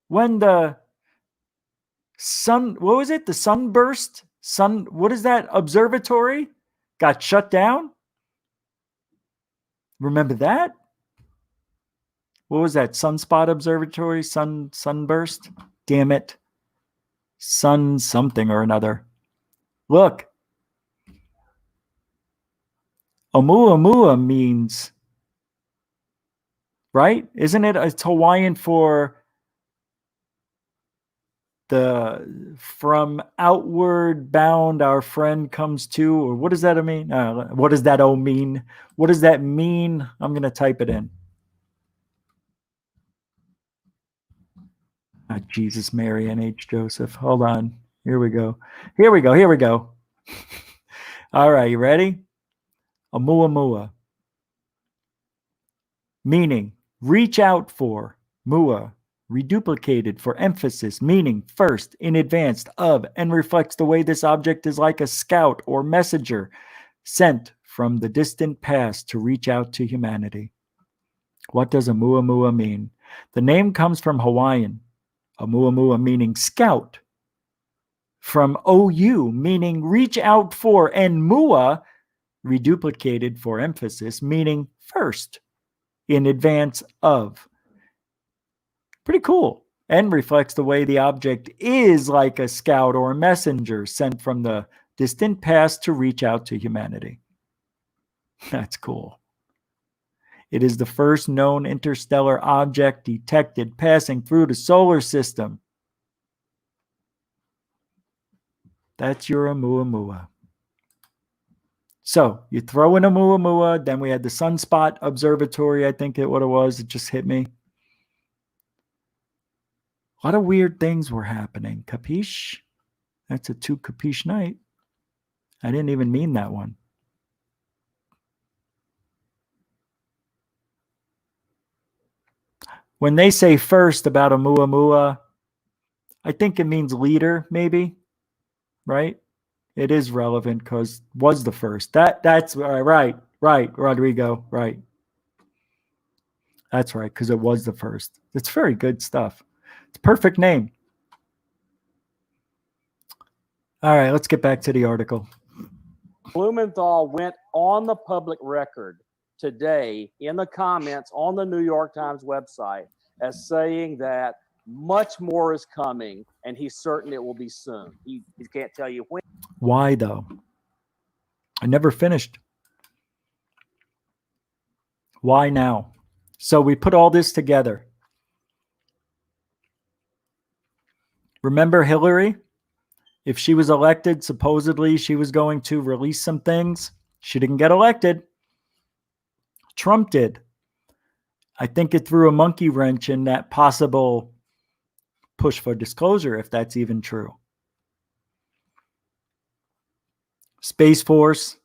when the sun, what was it? The sunburst? What is that? Observatory got shut down? Remember that? What was that? Sunspot Observatory? Sunburst? Damn it. Sun something or another. Look. Oumuamua means, right? Isn't it? It's Hawaiian for from outward bound our friend comes to, or what does that mean? What does that mean? What does that mean? I'm going to type it in. Jesus, Mary, and H. Joseph. Hold on. Here we go. All right, you ready? Oumuamua. Meaning, reach out for. Mua, reduplicated for emphasis, meaning first, in advance of, and reflects the way this object is like a scout or messenger sent from the distant past to reach out to humanity. What does Oumuamua mean? The name comes from Hawaiian, Oumuamua meaning scout, from OU meaning reach out for, and Mua reduplicated for emphasis, meaning first, in advance of. Pretty cool. And reflects the way the object is like a scout or a messenger sent from the distant past to reach out to humanity. That's cool. It is the first known interstellar object detected passing through the solar system. That's your Oumuamua. So you throw in Oumuamua, then we had the Sunspot Observatory, I think what it was. It just hit me. A lot of weird things were happening. Capiche? That's a 2 capiche night. I didn't even mean that one. When they say first about Oumuamua, I think it means leader, maybe, right? It is relevant because was the first. That's right, Rodrigo, right. That's right, because it was the first. It's very good stuff. It's a perfect name. All right, let's get back to the article. Blumenthal went on the public record today in the comments on the New York Times website as saying that much more is coming, and he's certain it will be soon. He can't tell you when. Why, though? I never finished. Why now? So we put all this together. Remember Hillary? If she was elected, supposedly she was going to release some things. She didn't get elected. Trump did. I think it threw a monkey wrench in that possible push for disclosure, if that's even true. Space Force,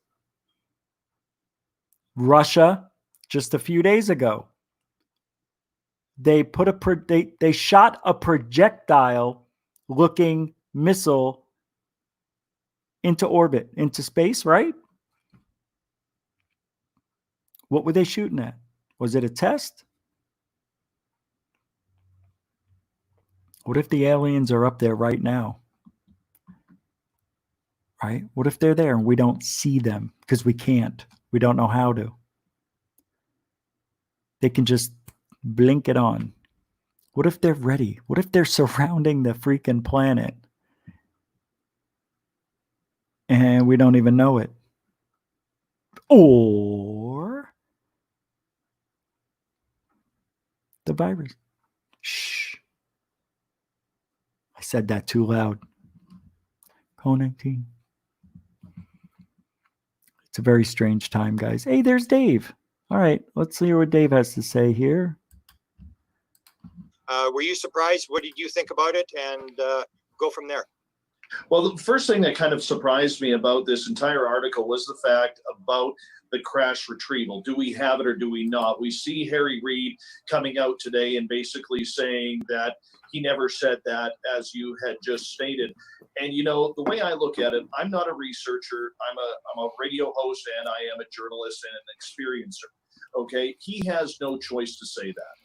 Russia, just a few days ago, they shot a projectile-looking missile into orbit, into space, right? What were they shooting at? Was it a test? What if the aliens are up there right now? Right? What if they're there and we don't see them because we can't? We don't know how to. They can just blink it on. What if they're ready? What if they're surrounding the freaking planet and we don't even know it? Or the virus. Shh. I said that too loud. Connecting. It's a very strange time, guys. Hey, there's Dave. All right, let's see what Dave has to say here. Were you surprised? What did you think about it? And go from there. Well, the first thing that kind of surprised me about this entire article was the fact about the crash retrieval. Do we have it or do we not? We see Harry Reid coming out today and basically saying that he never said that, as you had just stated. And, you know, the way I look at it, I'm not a researcher. I'm a radio host, and I am a journalist and an experiencer. Okay? He has no choice to say that.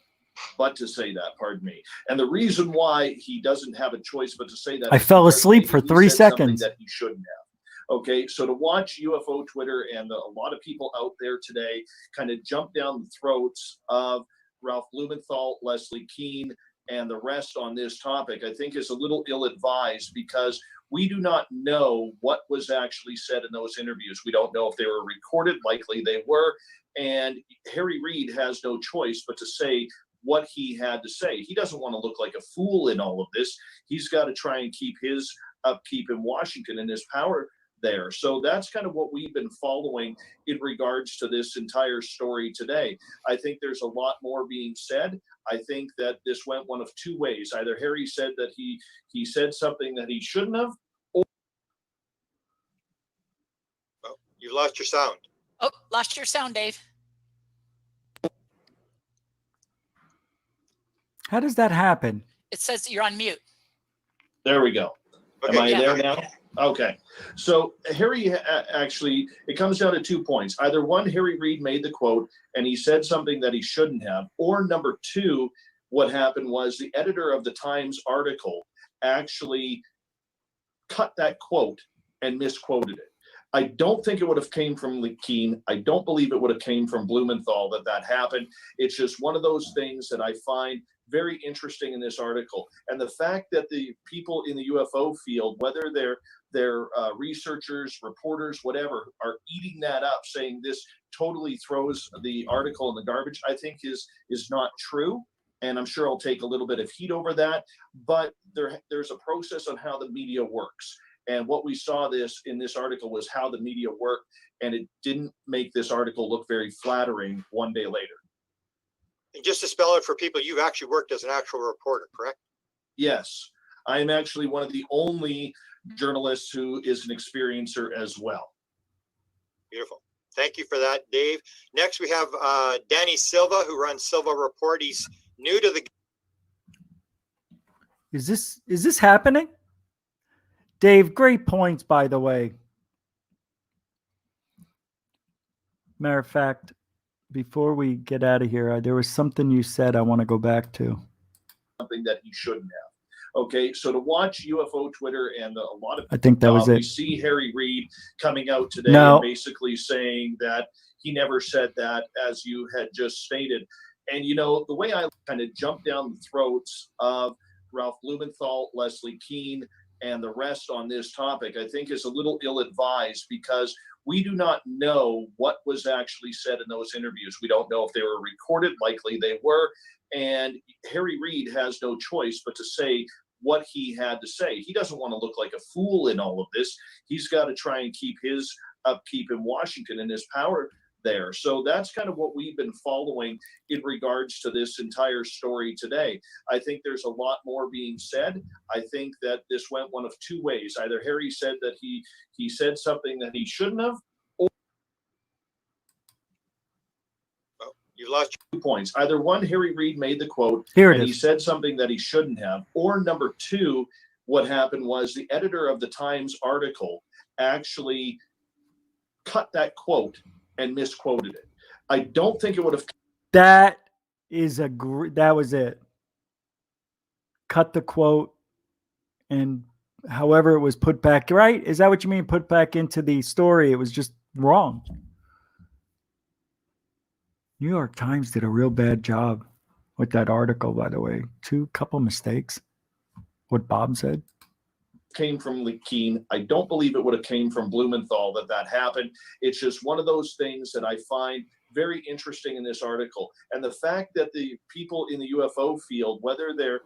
But to say that, pardon me. And the reason why he doesn't have a choice but to say that, I fell asleep for 3 seconds. That he shouldn't have. Okay, so to watch UFO Twitter and a lot of people out there today kind of jump down the throats of Ralph Blumenthal, Leslie Kean, and the rest on this topic, I think is a little ill-advised, because we do not know what was actually said in those interviews. We don't know if they were recorded. Likely they were. And Harry Reid has no choice but to say what he had to say. He doesn't want to look like a fool in all of this. He's got to try and keep his upkeep in Washington and his power there. So that's kind of what we've been following in regards to this entire story today. I think there's a lot more being said. I think that this went one of two ways. Either Harry said that he said something that he shouldn't have, or you lost your sound. Oh, lost your sound, Dave. How does that happen? It says that you're on mute. There we go. Okay. Am I Yeah. there now? Okay. So Harry actually, it comes down to 2 points. Either one, Harry Reid made the quote and he said something that he shouldn't have, or number two, what happened was the editor of the Times article actually cut that quote and misquoted it. I don't think it would have came from Keene. I don't believe it would have came from Blumenthal that happened. It's just one of those things that I find very interesting in this article. And the fact that the people in the UFO field, whether they're researchers, reporters, whatever, are eating that up, saying this totally throws the article in the garbage, I think is not true. And I'm sure I'll take a little bit of heat over that. But there's a process on how the media works. And what we saw in this article was how the media worked, and it didn't make this article look very flattering one day later. And just to spell it for people, you've actually worked as an actual reporter, correct? Yes, I am actually one of the only journalists who is an experiencer as well. Beautiful. Thank you for that, Dave. Next, we have Danny Silva, who runs Silva Report. He's new to the... Is this happening? Dave, great points, by the way. Matter of fact, before we get out of here, there was something you said I want to go back to. Something that he shouldn't have. Okay, so to watch UFO Twitter and a lot of I think that was we it. see Harry Reid coming out today No. and basically saying that he never said that, as you had just stated. And you know, the way I kind of jumped down the throats of Ralph Blumenthal, Leslie Keene, and the rest on this topic, I think is a little ill-advised, because we do not know what was actually said in those interviews. We don't know if they were recorded. Likely they were. And Harry Reid has no choice but to say what he had to say. He doesn't want to look like a fool in all of this. He's got to try and keep his upkeep in Washington and his power there. So that's kind of what we've been following in regards to this entire story today. I think there's a lot more being said. I think that this went one of two ways. Either Harry said that he said something that he shouldn't have, or you lost 2 points. Either one, Harry Reid made the quote Here it and is. he said something that he shouldn't have, or number two, what happened was the editor of the Times article actually cut that quote and misquoted it. I don't think it would have. That was it. Cut the quote, and however it was put back, right? Is that what you mean? Put back into the story? It was just wrong. New York Times did a real bad job with that article, by the way. Couple mistakes. What Bob said. Came from Keene. I don't believe it would have came from Blumenthal that happened. It's just one of those things that I find very interesting in this article. And the fact that the people in the UFO field, whether they're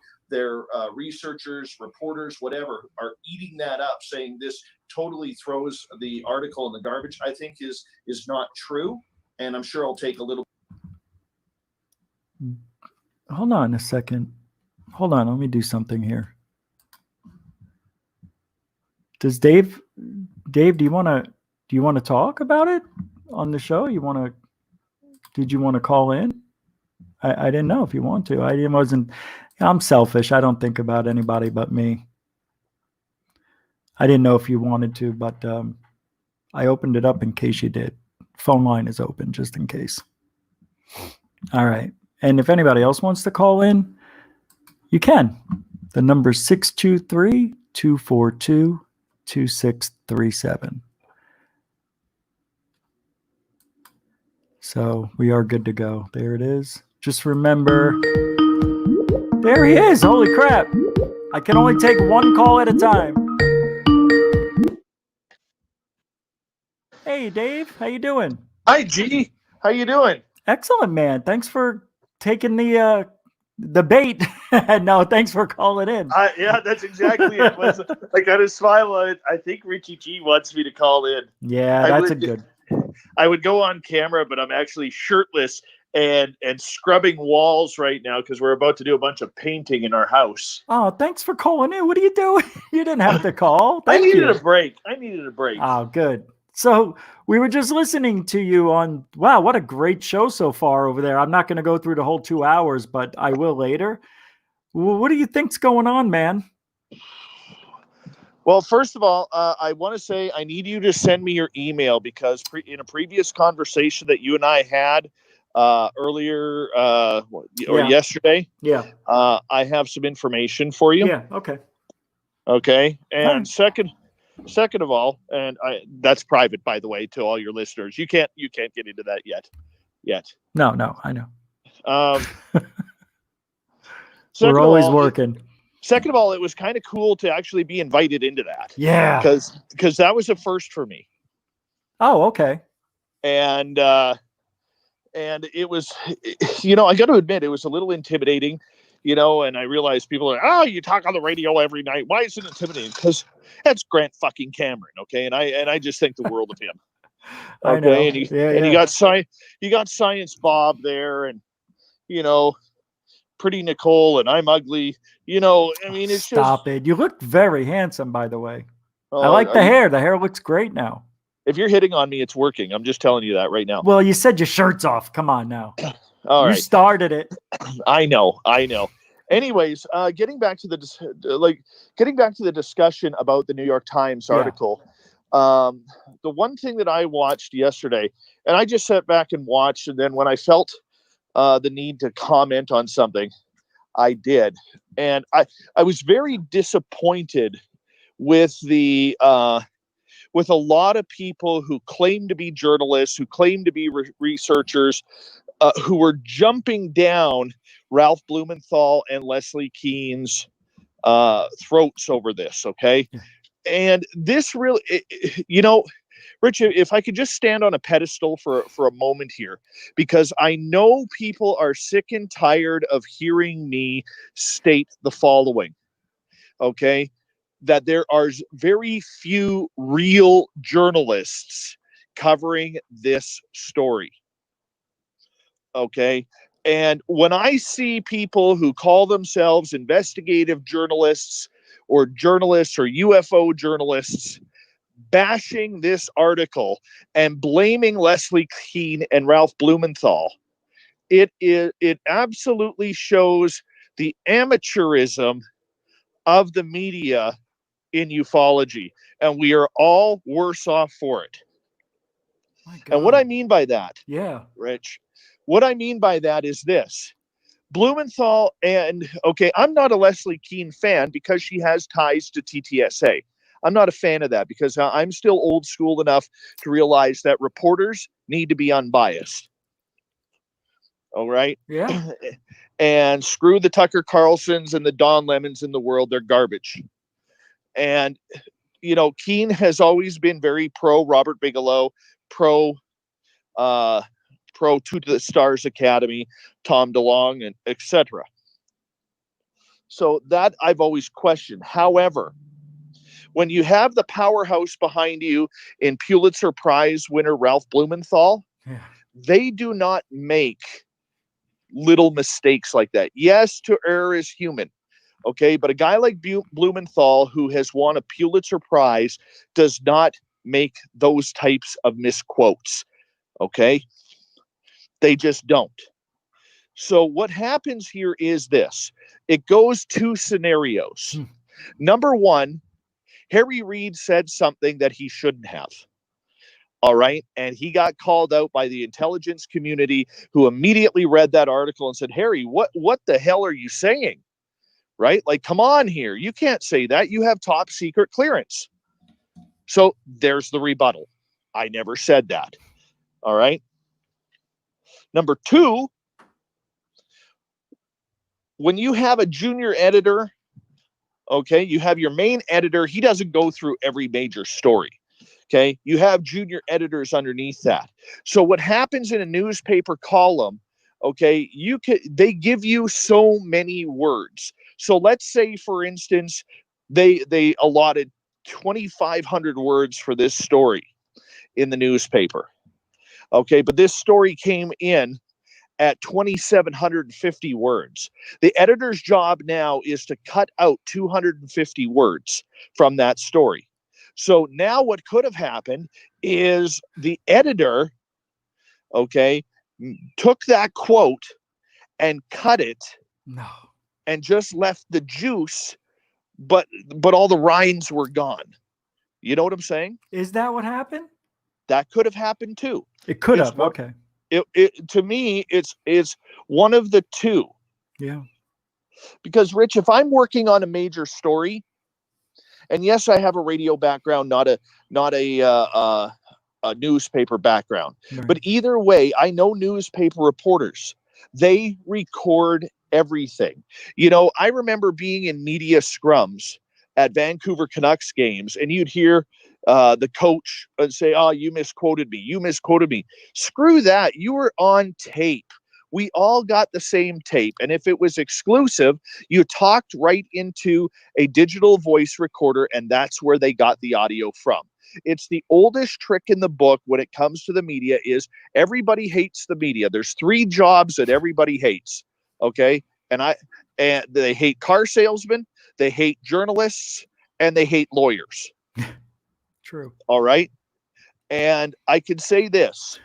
researchers, reporters, whatever, are eating that up, saying this totally throws the article in the garbage, I think is not true. And I'm sure I'll take a little. Hold on a second. Hold on. Let me do something here. Does Dave, do you want to talk about it on the show? Did you want to call in? I didn't know if you want to. I'm selfish. I don't think about anybody but me. I didn't know if you wanted to, but I opened it up in case you did. Phone line is open just in case. All right. And if anybody else wants to call in, you can. The number is 623-242-2637. So we are good to go. There it is. Just remember, there he is. Holy crap. I can only take one call at a time. Hey, Dave. How you doing? Hi, G. How you doing? Excellent, man. Thanks for taking the bait. No, thanks for calling in. Yeah, that's exactly it. I got a smile on it. I think Richie G wants me to call in. Yeah, that's a good. I would go on camera, but I'm actually shirtless and scrubbing walls right now because we're about to do a bunch of painting in our house. Oh, thanks for calling in. What are you doing? You didn't have to call. I needed a break. Oh, good. So we were just listening to you on, wow, what a great show so far over there. I'm not going to go through the whole 2 hours, but I will later. What do you think's going on, man? Well, first of all, I want to say I need you to send me your email because in a previous conversation that you and I had earlier or yesterday, I have some information for you. Yeah. Okay. Okay. And second of all, and that's private, by the way, to all your listeners. You can't get into that yet. No, I know. We're always working. Second of all, it was kind of cool to actually be invited into that. Yeah. Because that was a first for me. Oh, okay. And it was, I got to admit, it was a little intimidating, and I realized people are, oh, you talk on the radio every night. Why is it intimidating? Because that's Grant fucking Cameron. Okay. And I just think the world of him. Okay. I know. And you got Science Bob there and, Pretty Nicole and I'm ugly, I mean, it's Stop it. You look very handsome, by the way. I like the hair. The hair looks great now. If you're hitting on me, it's working. I'm just telling you that right now. Well, you said your shirt's off. Come on now. All right. You started it. I know. Anyways, getting back to the discussion about the New York Times article. The one thing that I watched yesterday, and I just sat back and watched, and then when I felt the need to comment on something, I did. And I was very disappointed with with a lot of people who claim to be journalists, who claim to be researchers, who were jumping down Ralph Blumenthal and Leslie Kean's throats over this. Okay. And this really, Rich, if I could just stand on a pedestal for a moment here, because I know people are sick and tired of hearing me state the following, okay, that there are very few real journalists covering this story, okay? And when I see people who call themselves investigative journalists or UFO journalists bashing this article and blaming Leslie Kean and Ralph Blumenthal, it absolutely shows the amateurism of the media in ufology, and we are all worse off for it. And what I mean by that, Rich, what I mean by that is this. Blumenthal I'm not a Leslie Kean fan because she has ties to TTSA. I'm not a fan of that because I'm still old school enough to realize that reporters need to be unbiased. All right? Yeah. And screw the Tucker Carlsons and the Don Lemons in the world. They're garbage. And, Kean has always been very pro Robert Bigelow, pro To the Stars Academy, Tom DeLonge, and etc. So that I've always questioned. However, when you have the powerhouse behind you in Pulitzer Prize winner Ralph Blumenthal, they do not make little mistakes like that. Yes, to err is human. Okay, but a guy like Blumenthal, who has won a Pulitzer Prize, does not make those types of misquotes. Okay, they just don't. So what happens here is this. It goes two scenarios. Number one, Harry Reid said something that he shouldn't have. All right. And he got called out by the intelligence community, who immediately read that article and said, Harry, what the hell are you saying? Right? Like, come on here. You can't say that. You have top secret clearance. So there's the rebuttal. I never said that. All right. Number two, when you have a junior editor, okay, you have your main editor. He doesn't go through every major story. Okay. You have junior editors underneath that. So what happens in a newspaper column, okay, they give you so many words. So let's say, for instance, they allotted 2,500 words for this story in the newspaper. Okay. But this story came in at 2,750 words. The editor's job now is to cut out 250 words from that story. So now what could have happened is the editor, okay, took that quote and cut it and just left the juice, but all the rinds were gone. You know what I'm saying? Is that what happened? That could have happened too. It could have. Okay. It to me, it's one of the two. Yeah. Because Rich, if I'm working on a major story, and yes, I have a radio background, not a newspaper background, Right. but either way, I know newspaper reporters. They record everything. You know, I remember being in media scrums at Vancouver Canucks games, and you'd hear the coach say, "Oh, you misquoted me. You misquoted me." Screw that. You were on tape. We all got the same tape. And if it was exclusive, you talked right into a digital voice recorder, and that's where they got the audio from. It's the oldest trick in the book when it comes to the media is everybody hates the media. There's 3 jobs that everybody hates. Okay. And they hate car salesmen, they hate journalists, and they hate lawyers. True. All right. And I can say this,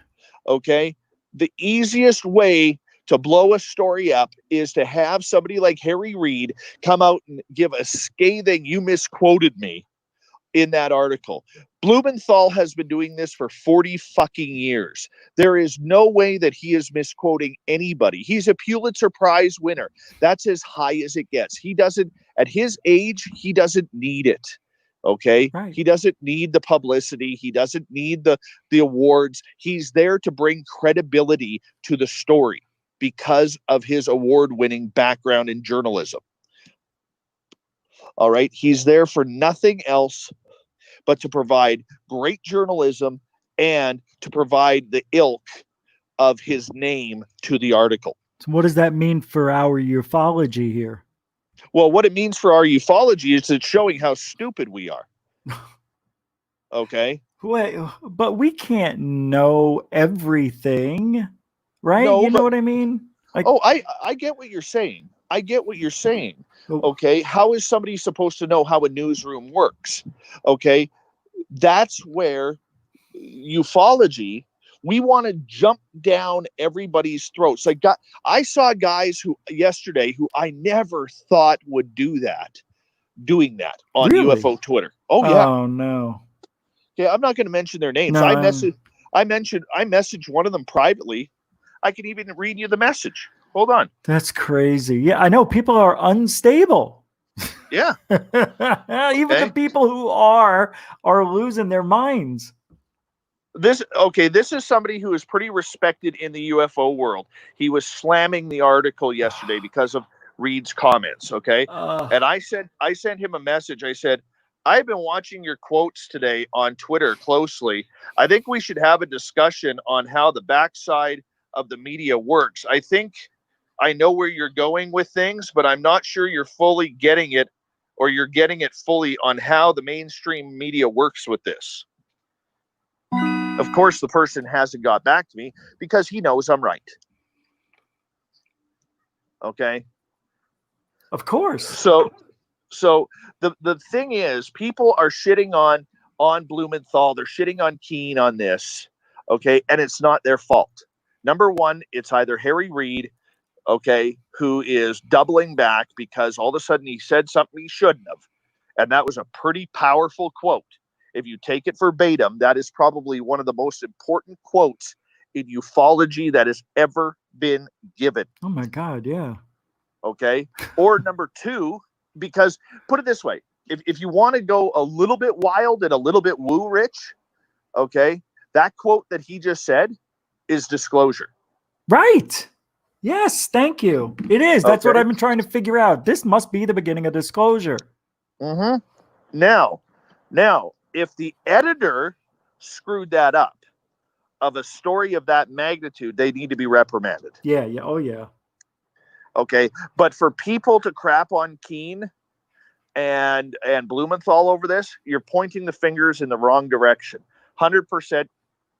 okay? The easiest way to blow a story up is to have somebody like Harry Reid come out and give a scathing, "You misquoted me," in that article. Blumenthal has been doing this for 40 fucking years. There is no way that he is misquoting anybody. He's a Pulitzer Prize winner. That's as high as it gets. He doesn't, at his age, he doesn't need it. Okay. Right. He doesn't need the publicity. He doesn't need the awards. He's there to bring credibility to the story because of his award-winning background in journalism. All right. He's there for nothing else but to provide great journalism and to provide the ilk of his name to the article. So what does that mean for our ufology here? Well, what it means for our ufology is it's showing how stupid we are. Okay. Wait, but we can't know everything, right? No, you know what I mean? Like, oh, I get what you're saying. I get what you're saying. Okay. How is somebody supposed to know how a newsroom works? Okay. That's where ufology, we want to jump down everybody's throats. Like, I saw guys yesterday who I never thought would doing that on really? UFO Twitter. Oh yeah. Oh no. Yeah, I'm not going to mention their names. No, I messaged one of them privately. I can even read you the message. Hold on. That's crazy. Yeah, I know people are unstable. Yeah. Even the people who are losing their minds. This is somebody who is pretty respected in the UFO world. He was slamming the article yesterday because of Reed's comments. Okay. And I sent him a message. I said, "I've been watching your quotes today on Twitter closely. I think we should have a discussion on how the backside of the media works. I think I know where you're going with things, but I'm not sure you're fully getting it, or you're getting it fully on how the mainstream media works with this." Of course, the person hasn't got back to me because he knows I'm right. Okay. Of course. So the thing is, people are shitting on Blumenthal. They're shitting on Keene on this. Okay. And it's not their fault. Number one, it's either Harry Reid, okay, who is doubling back because all of a sudden he said something he shouldn't have. And that was a pretty powerful quote. If you take it verbatim, that is probably one of the most important quotes in ufology that has ever been given. Oh my God, yeah. Okay. Or number two, because put it this way, if you want to go a little bit wild and a little bit woo rich, okay, that quote that he just said is disclosure. Right. Yes, thank you. It is. That's what I've been trying to figure out. This must be the beginning of disclosure. Mm-hmm. Now, if the editor screwed that up of a story of that magnitude, they need to be reprimanded. Yeah. Oh, yeah. Okay. But for people to crap on Keene and Blumenthal over this, you're pointing the fingers in the wrong direction. 100%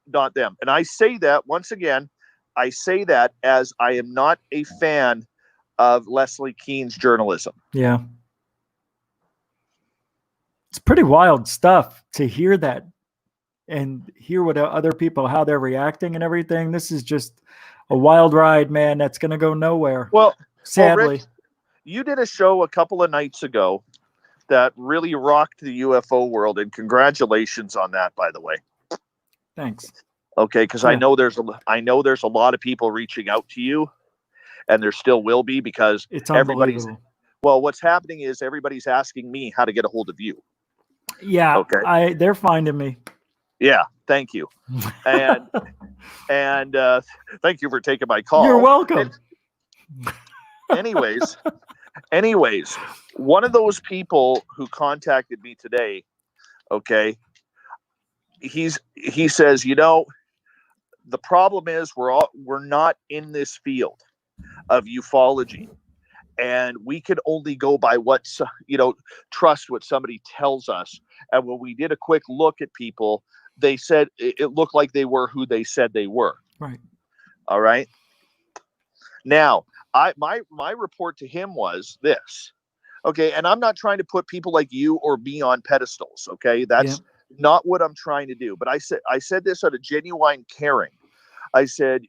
not them. And I say that, once again, I say that as I am not a fan of Leslie Keene's journalism. Yeah. It's pretty wild stuff to hear that and hear what other people, how they're reacting and everything. This is just a wild ride, man. That's going to go nowhere. Well, sadly. you did a show a couple of nights ago that really rocked the UFO world, and congratulations on that, by the way. Thanks. Okay, because I know there's a lot of people reaching out to you, and there still will be, because It's everybody's, unbelievable. well, what's happening is everybody's asking me how to get a hold of you. Yeah, Okay. they're finding me. Yeah, thank you. And thank you for taking my call. You're welcome. Anyways, one of those people who contacted me today, okay, he says, the problem is we're not in this field of ufology, and we can only go by what's, trust what somebody tells us. And when we did a quick look at people, they said it looked like they were who they said they were. Right. All right. Now, my report to him was this. Okay, and I'm not trying to put people like you or me on pedestals. Okay, that's not what I'm trying to do. But I said this out of genuine caring. I said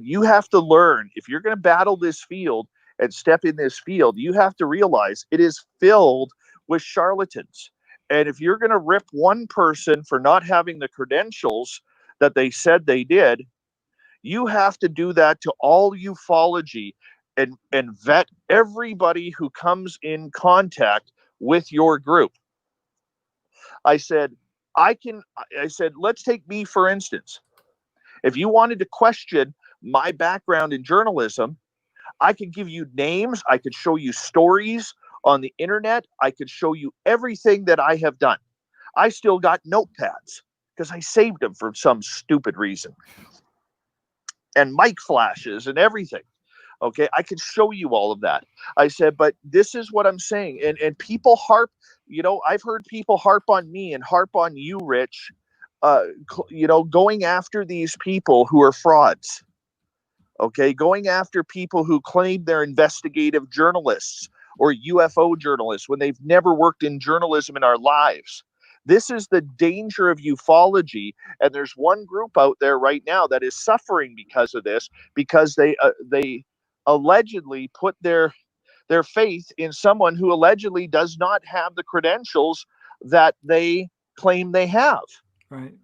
you have to learn, if you're going to battle this field and step in this field, you have to realize it is filled with charlatans. And if you're going to rip one person for not having the credentials that they said they did, you have to do that to all ufology and vet everybody who comes in contact with your group. I said, let's take me, for instance. If you wanted to question my background in journalism, I could give you names. I could show you stories on the internet. I could show you everything that I have done. I still got notepads because I saved them for some stupid reason. And mic flashes and everything. Okay, I could show you all of that. I said, but this is what I'm saying. And people harp, I've heard people harp on me and harp on you, Rich, going after these people who are frauds. Okay, going after people who claim they're investigative journalists or UFO journalists when they've never worked in journalism in our lives. This is the danger of ufology, and there's one group out there right now that is suffering because of this, because they allegedly put their faith in someone who allegedly does not have the credentials that they claim they have. Right.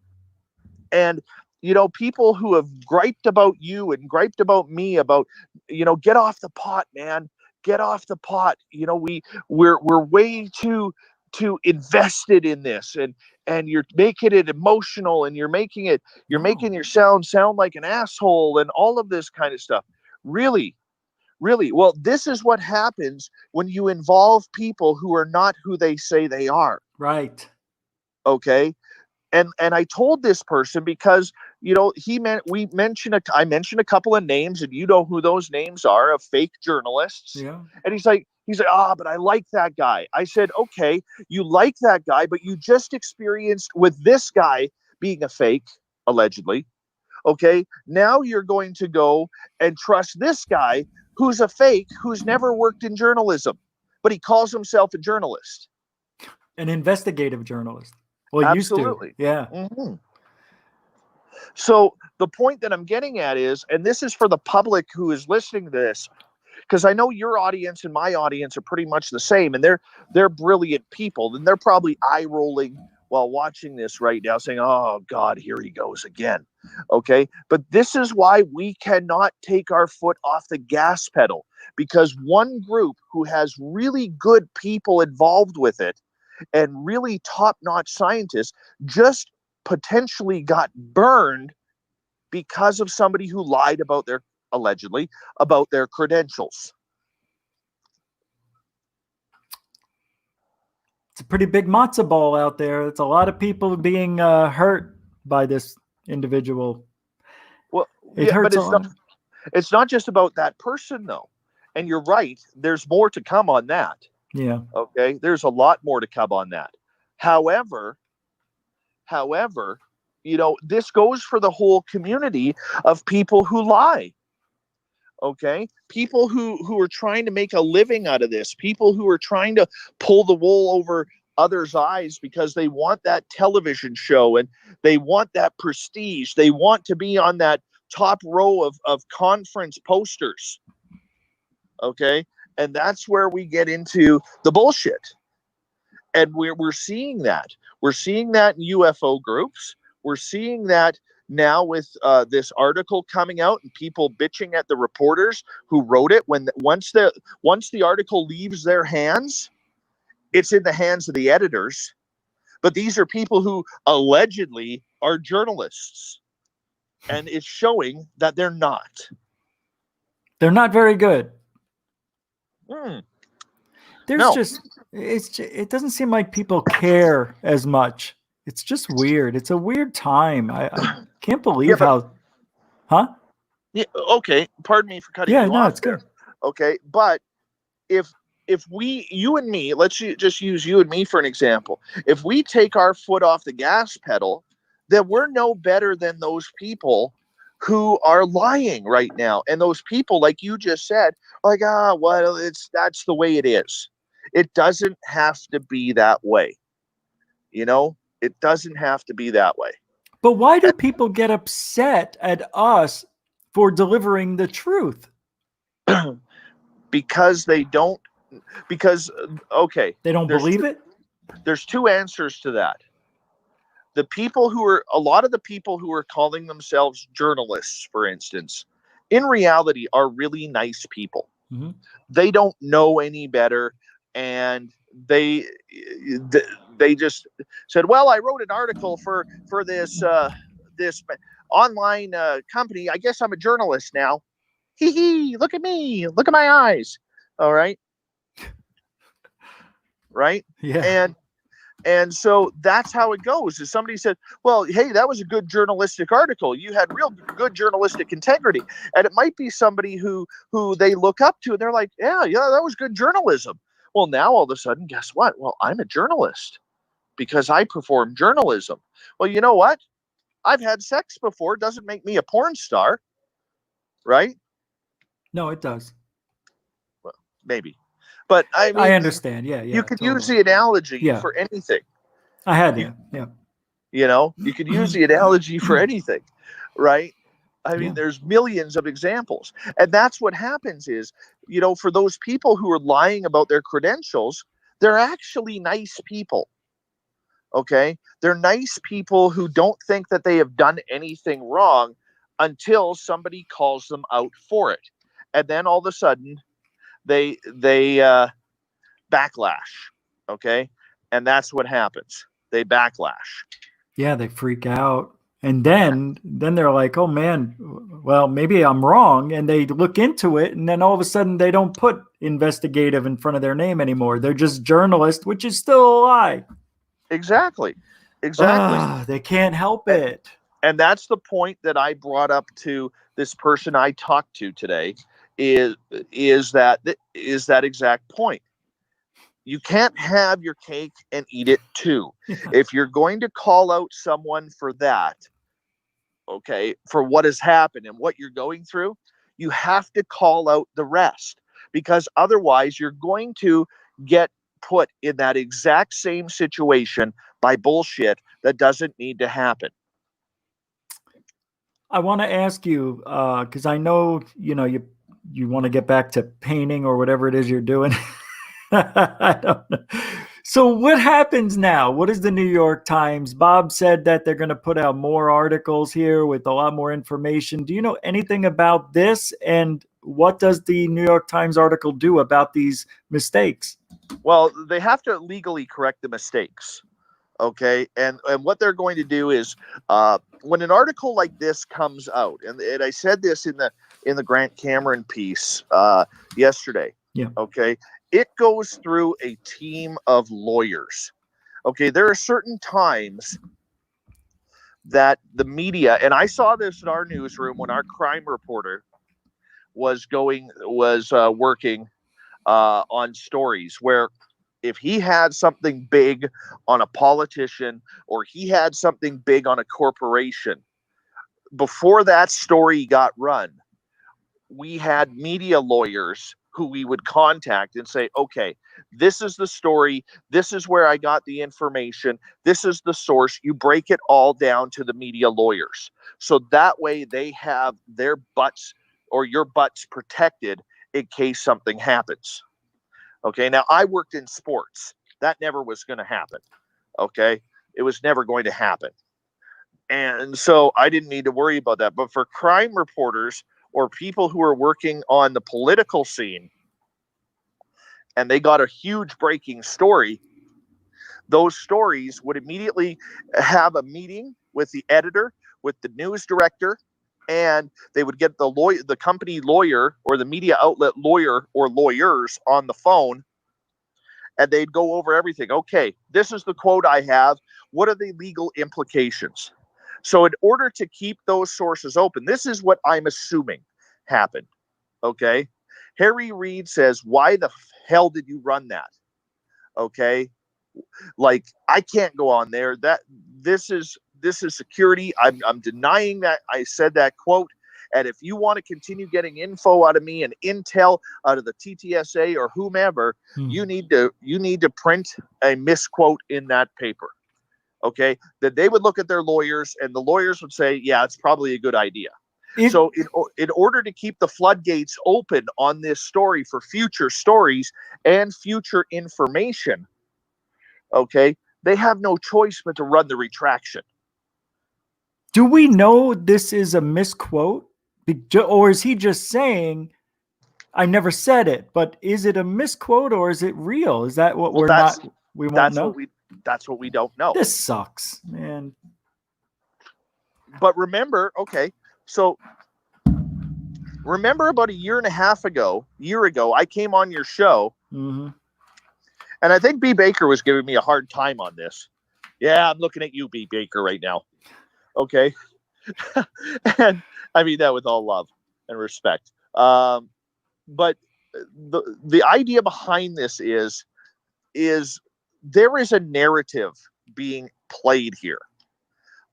And people who have griped about you and griped about me about, get off the pot, man, get off the pot. We're way too invested in this, and you're making it emotional, and you're making your sound like an asshole and all of this kind of stuff. Really, well, this is what happens when you involve people who are not who they say they are. Right. Okay. And I told this person because, I mentioned a couple of names, and you know who those names are, of fake journalists. Yeah. And he's like, but I like that guy. I said, okay, you like that guy, but you just experienced with this guy being a fake, allegedly. Okay. Now you're going to go and trust this guy who's a fake, who's never worked in journalism, but he calls himself a journalist. An investigative journalist. Well, Absolutely. Used to. Yeah. Mm-hmm. So the point that I'm getting at is, and this is for the public who is listening to this, because I know your audience and my audience are pretty much the same, and they're brilliant people, and they're probably eye rolling while watching this right now, saying, "Oh God, here he goes again." Okay, but this is why we cannot take our foot off the gas pedal, because one group who has really good people involved with it and really top-notch scientists just potentially got burned because of somebody who lied about allegedly about their credentials. It's a pretty big matzo ball out there. It's a lot of people being hurt by this individual. Well, it hurts a lot. It's not just about that person, though. And you're right. There's more to come on that. Yeah. Okay. There's a lot more to come on that. However, this goes for the whole community of people who lie. Okay, people who are trying to make a living out of this, people who are trying to pull the wool over others' eyes because they want that television show and they want that prestige. They want to be on that top row of conference posters. Okay, And that's where we get into the bullshit. And we're seeing that. We're seeing that in UFO groups. We're seeing that now with this article coming out and people bitching at the reporters who wrote it. Once the article leaves their hands, it's in the hands of the editors. But these are people who allegedly are journalists. And it's showing that they're not. They're not very good. No. It doesn't seem like people care as much. It's just weird. It's a weird time. I can't believe how, huh? Yeah, okay. Pardon me for cutting you no, off it's there. good. Okay. But if you and me, let's just use you and me for an example. If we take our foot off the gas pedal, then we're no better than those people who are lying right now. And those people, like you just said, like, well, that's the way it is. It doesn't have to be that way. You know, it doesn't have to be that way. But why do people get upset at us for delivering the truth? Because they don't, okay. They don't believe it? There's two answers to that. A lot of the people who are calling themselves journalists, for instance, in reality are really nice people. Mm-hmm. They don't know any better. And they just said, well, I wrote an article for this online company. I guess I'm a journalist now. Hee hee, look at me. Look at my eyes. All right. Right. Yeah. And so that's how it goes. Is somebody said, well, hey, that was a good journalistic article. You had real good journalistic integrity. And it might be somebody who they look up to and they're like, yeah, that was good journalism. Well, now all of a sudden, guess what? Well, I'm a journalist because I perform journalism. Well, you know what? I've had sex before. Doesn't make me a porn star. Right? No, it does. Well, maybe. But I mean, I understand. Yeah. You could totally. use the analogy for anything. I had to. Yeah. You know, you could use the analogy for anything, right? I mean, there's millions of examples. And that's what happens is, you know, for those people who are lying about their credentials, they're actually nice people. Okay? They're nice people who don't think that they have done anything wrong until somebody calls them out for it. And then all of a sudden they backlash. Okay? And that's what happens. They backlash. Yeah, they freak out. And then they're like, oh man, well, maybe I'm wrong. And they look into it. And then all of a sudden they don't put investigative in front of their name anymore. They're just journalist, which is still a lie. Exactly. They can't help it. And that's the point that I brought up to this person I talked to today is that exact point. You can't have your cake and eat it too. If you're going to call out someone for that, okay, for what has happened and what you're going through, you have to call out the rest, because otherwise you're going to get put in that exact same situation by bullshit that doesn't need to happen. I want to ask you, because I know, you want to get back to painting or whatever it is you're doing. I don't know. So what happens now? What is the New York Times? Bob said that they're going to put out more articles here with a lot more information. Do you know anything about this? And what does the New York Times article do about these mistakes? Well, they have to legally correct the mistakes. Okay. And what they're going to do is when an article like this comes out, and I said this in the Grant Cameron piece yesterday. Yeah. Okay. It goes through a team of lawyers. Okay. There are certain times that the media, and I saw this in our newsroom when our crime reporter was working on stories where if he had something big on a politician or he had something big on a corporation, before that story got run, we had media lawyers who we would contact and say, okay, this is the story. This is where I got the information. This is the source. You break it all down to the media lawyers. So that way they have their butts or your butts protected in case something happens. Okay, now I worked in sports. That never was going to happen. Okay, it was never going to happen. And so I didn't need to worry about that. But for crime reporters or people who are working on the political scene and they got a huge breaking story, those stories would immediately have a meeting with the editor, with the news director, and they would get the company lawyer or the media outlet lawyer or lawyers on the phone, and they'd go over everything. Okay, this is the quote I have. What are the legal implications? So in order to keep those sources open, this is what I'm assuming happened. Okay, Harry Reid says, why the hell did you run that? Okay, like, I can't go on there. This is security. I'm denying that I said that quote. And if you want to continue getting info out of me and intel out of the TTSA or whomever, you need to print a misquote in that paper. Okay, that they would look at their lawyers and the lawyers would say, yeah, it's probably a good idea. So in order to keep the floodgates open on this story for future stories and future information, okay, they have no choice but to run the retraction. Do we know this is a misquote? Or is he just saying, I never said it, but is it a misquote or is it real? Is that what we won't know? That's what we don't know. This sucks, man. But remember, okay, so remember about a year ago, I came on your show, and I think B. Baker was giving me a hard time on this. Yeah, I'm looking at you, B. Baker, right now. Okay. And I mean that with all love and respect. But the idea behind this is there is a narrative being played here.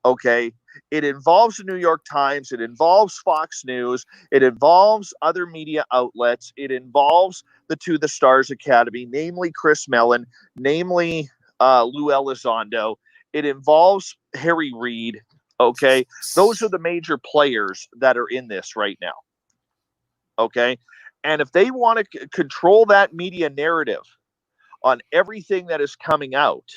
Okay. It involves the New York Times. It involves Fox News. It involves other media outlets. It involves the Stars Academy, namely Chris Mellon, namely Lou Elizondo. It involves Harry Reid. Okay. Those are the major players that are in this right now. Okay. And if they want to control that media narrative on everything that is coming out,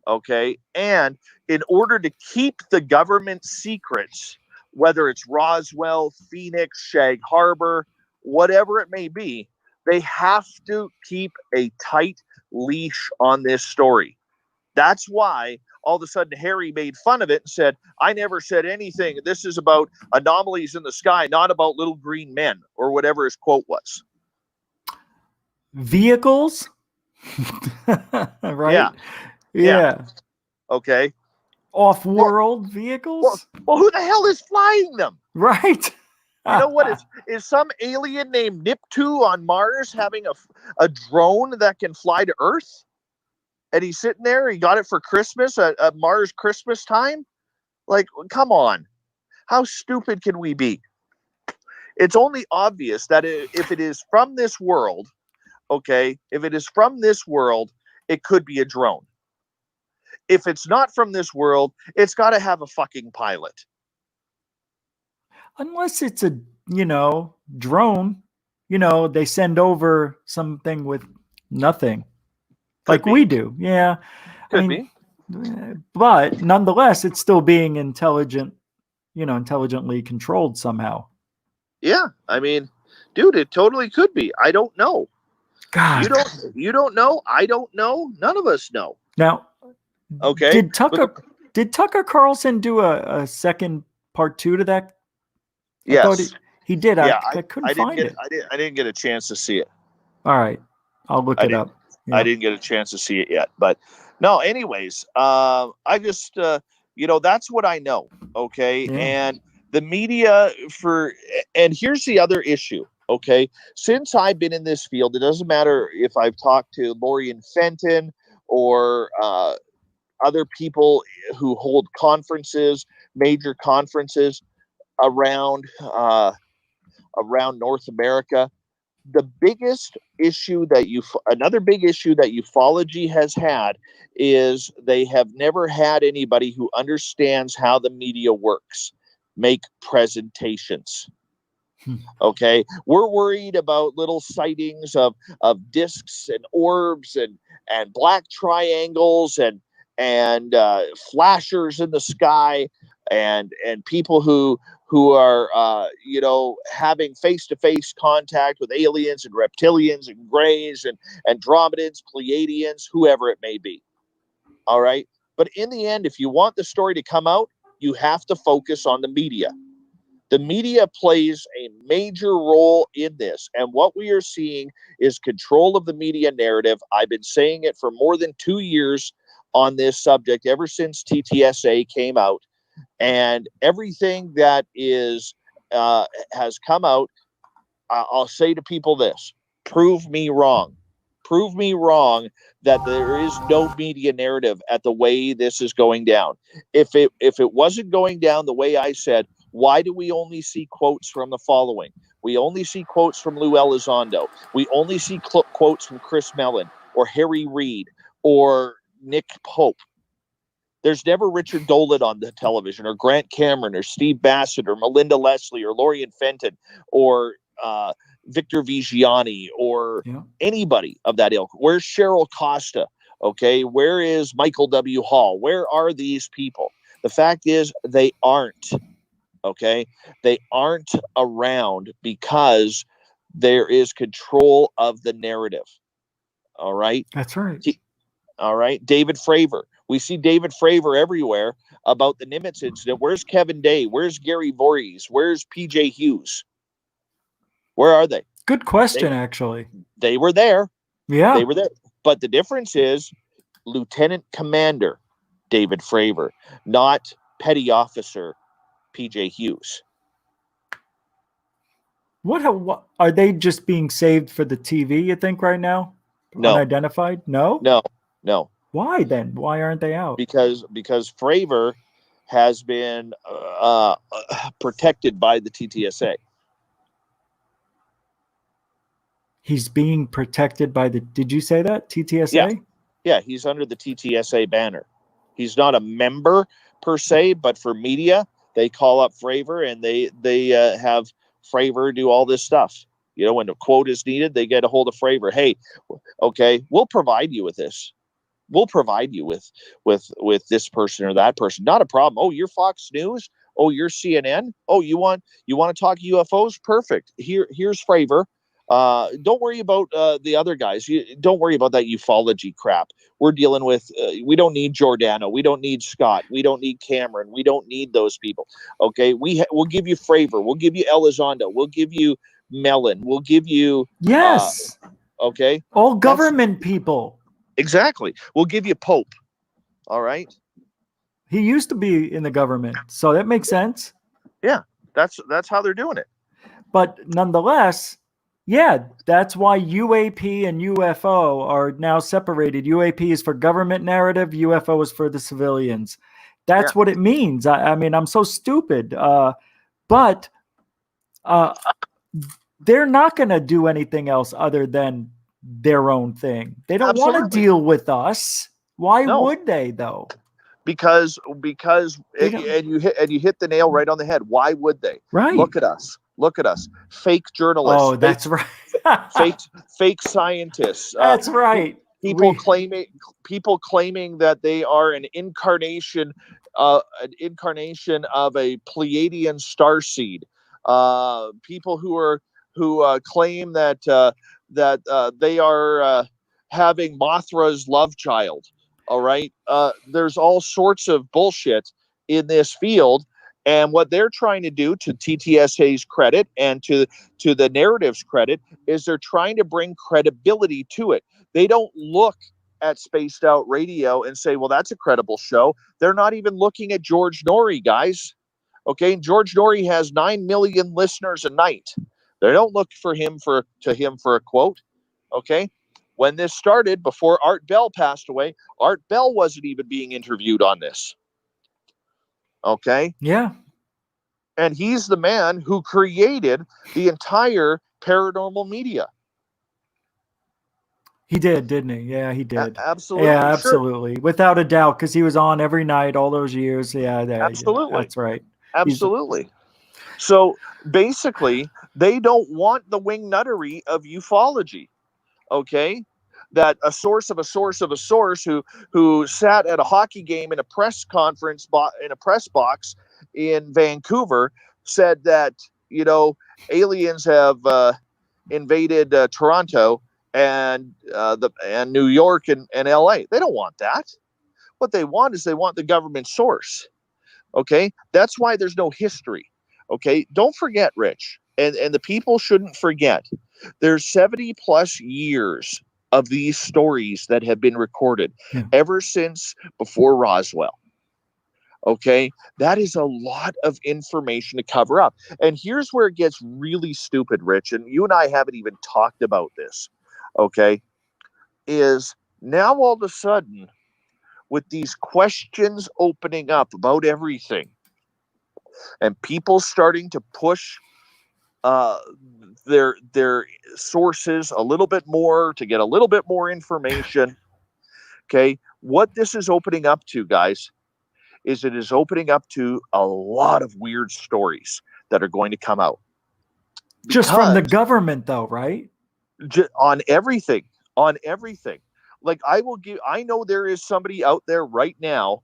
okay, and in order to keep the government secrets, whether it's Roswell, Phoenix, Shag Harbor, whatever it may be, they have to keep a tight leash on this story. That's why all of a sudden Harry made fun of it and said, I never said anything. This is about anomalies in the sky, not about little green men, or whatever his quote was. Vehicles? Right? Yeah. Okay. Off-world vehicles? Well, who the hell is flying them? Right. You know what? Is some alien named Niptu on Mars having a drone that can fly to Earth? And he's sitting there. He got it for Christmas at Mars Christmas time. Like, come on. How stupid can we be? It's only obvious that if it is from this world, okay, if it is from this world, it could be a drone. If it's not from this world, it's got to have a fucking pilot. Unless it's a, drone, they send over something with nothing. Like we do. Yeah. Could be. But nonetheless, it's still being intelligently controlled somehow. Yeah. I mean, dude, it totally could be. I don't know. God. You don't know. I don't know. None of us know. Now, okay. Did Tucker Carlson do a second part 2 to that? Yes. I thought he did. Yeah, I couldn't find it. I didn't get a chance to see it. All right. I'll look it up. Yeah. I didn't get a chance to see it yet, but no, anyways, I just, that's what I know. Okay. Yeah. And the media and here's the other issue. Okay. Since I've been in this field, it doesn't matter if I've talked to Lorian Fenton or, other people who hold major conferences around North America. The biggest issue another big issue that ufology has had is they have never had anybody who understands how the media works make presentations. Okay, we're worried about little sightings of discs and orbs and black triangles and flashers in the sky and people who are having face-to-face contact with aliens and reptilians and greys and Andromedans, Pleiadians, whoever it may be. All right, but in the end, if you want the story to come out, you have to focus on the media. The media plays a major role in this. And what we are seeing is control of the media narrative. I've been saying it for more than 2 years on this subject, ever since TTSA came out. And everything that has come out, I'll say to people this: prove me wrong. Prove me wrong that there is no media narrative at the way this is going down. If it wasn't going down the way I said, why do we only see quotes from the following? We only see quotes from Lou Elizondo. We only see quotes from Chris Mellon or Harry Reid or Nick Pope. There's never Richard Dolan on the television, or Grant Cameron, or Steve Bassett, or Melinda Leslie, or Lorian Fenton, or Victor Vigiani, or anybody of that ilk. Where's Cheryl Costa? Okay, where is Michael W. Hall? Where are these people? The fact is, they aren't. Okay, they aren't around because there is control of the narrative. All right, that's right. All right, David Fravor. We see David Fravor everywhere about the Nimitz incident. Where's Kevin Day? Where's Gary Voorhees? Where's PJ Hughes? Where are they? Good question, actually. They were there. Yeah. They were there. But the difference is Lieutenant Commander David Fravor, not Petty Officer PJ Hughes. What are they just being saved for the TV, you think, right now? No. Unidentified? No? No. Why then? Why aren't they out? Because Fravor has been protected by the TTSA. He's being protected by the, did you say that? TTSA? Yeah, he's under the TTSA banner. He's not a member per se, but for media, they call up Fravor and they have Fravor do all this stuff. You know, when a quote is needed, they get a hold of Fravor. Hey, okay, we'll provide you with this. We'll provide you with this person or that person. Not a problem. Oh, you're Fox News. Oh, you're CNN. Oh, you want to talk UFOs? Perfect. Here's Fravor. Don't worry about the other guys. Don't worry about that ufology crap. We're dealing with. We don't need Giordano. We don't need Scott. We don't need Cameron. We don't need those people. Okay, we'll give you Fravor. We'll give you Elizondo. We'll give you Mellon. We'll give you. Yes. Okay. All government people. Exactly. We'll give you Pope. All right. He used to be in the government, so that makes sense. Yeah, that's how they're doing it. But nonetheless, yeah, that's why UAP and UFO are now separated. UAP is for government narrative. UFO is for the civilians. That's what it means. I mean, I'm so stupid. But they're not going to do anything else other than their own thing. They don't want to deal with us. Why would they, though? Because and you hit the nail right on the head. Why would they? Right. Look at us. Fake journalists. Oh, that's right. fake scientists. That's right. People claiming that they are an incarnation of a Pleiadian starseed. People who claim that they are having Mothra's love child. All right. There's all sorts of bullshit in this field. And what they're trying to do, to TTSA's credit and to the narrative's credit, is they're trying to bring credibility to it. They don't look at Spaced Out Radio and say, well, that's a credible show. They're not even looking at George Norrie, guys. Okay. George Norrie has 9 million listeners a night. They don't look for him for a quote. Okay. When this started, before Art Bell passed away, Art Bell wasn't even being interviewed on this. Okay. Yeah. And he's the man who created the entire paranormal media. He did, didn't he? Yeah, he did. Absolutely. Yeah, absolutely. Sure. Without a doubt, because he was on every night all those years. Yeah, absolutely. That's right. Absolutely. So basically, they don't want the wing nuttery of ufology. Okay, that a source of a source of a source who sat at a hockey game in a press conference in a press box in Vancouver said that, you know, aliens have invaded Toronto and New York and LA. They don't want that. What they want is they want the government source. Okay, that's why there's no history. Okay, don't forget, Rich, and the people shouldn't forget. There's 70 plus years of these stories that have been recorded ever since before Roswell. Okay, that is a lot of information to cover up. And here's where it gets really stupid, Rich, and you and I haven't even talked about this. Okay, is now all of a sudden, with these questions opening up about everything and people starting to push their sources a little bit more to get a little bit more information. Okay, what this is opening up to, guys, is it is opening up to a lot of weird stories that are going to come out. Just from the government, though, right? On everything. Like I know there is somebody out there right now,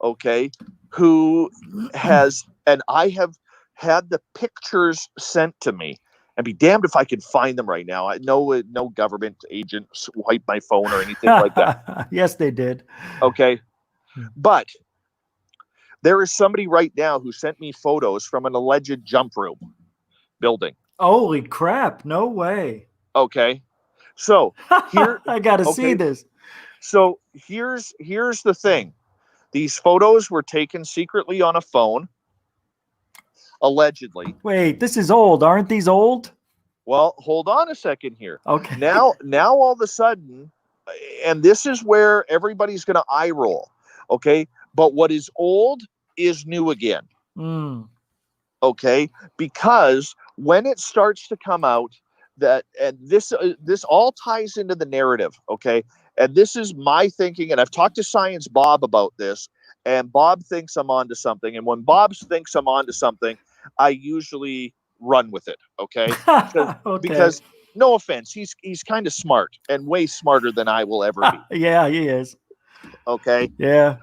okay, who has, and I have had the pictures sent to me, and be damned if I can find them right now. I know no government agents wiped my phone or anything like that. Yes, they did. Okay. But there is somebody right now who sent me photos from an alleged jump room building. Holy crap. No way. Okay. So here I got to see this. So here's the thing. These photos were taken secretly on a phone, allegedly. Wait, this is old. Aren't these old? Well, hold on a second here. Okay. Now all of a sudden, and this is where everybody's going to eye roll. Okay. But what is old is new again. Okay. Because when it starts to come out that, and this all ties into the narrative. Okay. And this is my thinking. And I've talked to Science Bob about this, and Bob thinks I'm onto something. And when Bob thinks I'm onto something, I usually run with it. Okay. Because no offense, he's kind of smart and way smarter than I will ever be. Yeah, he is. Okay. Yeah.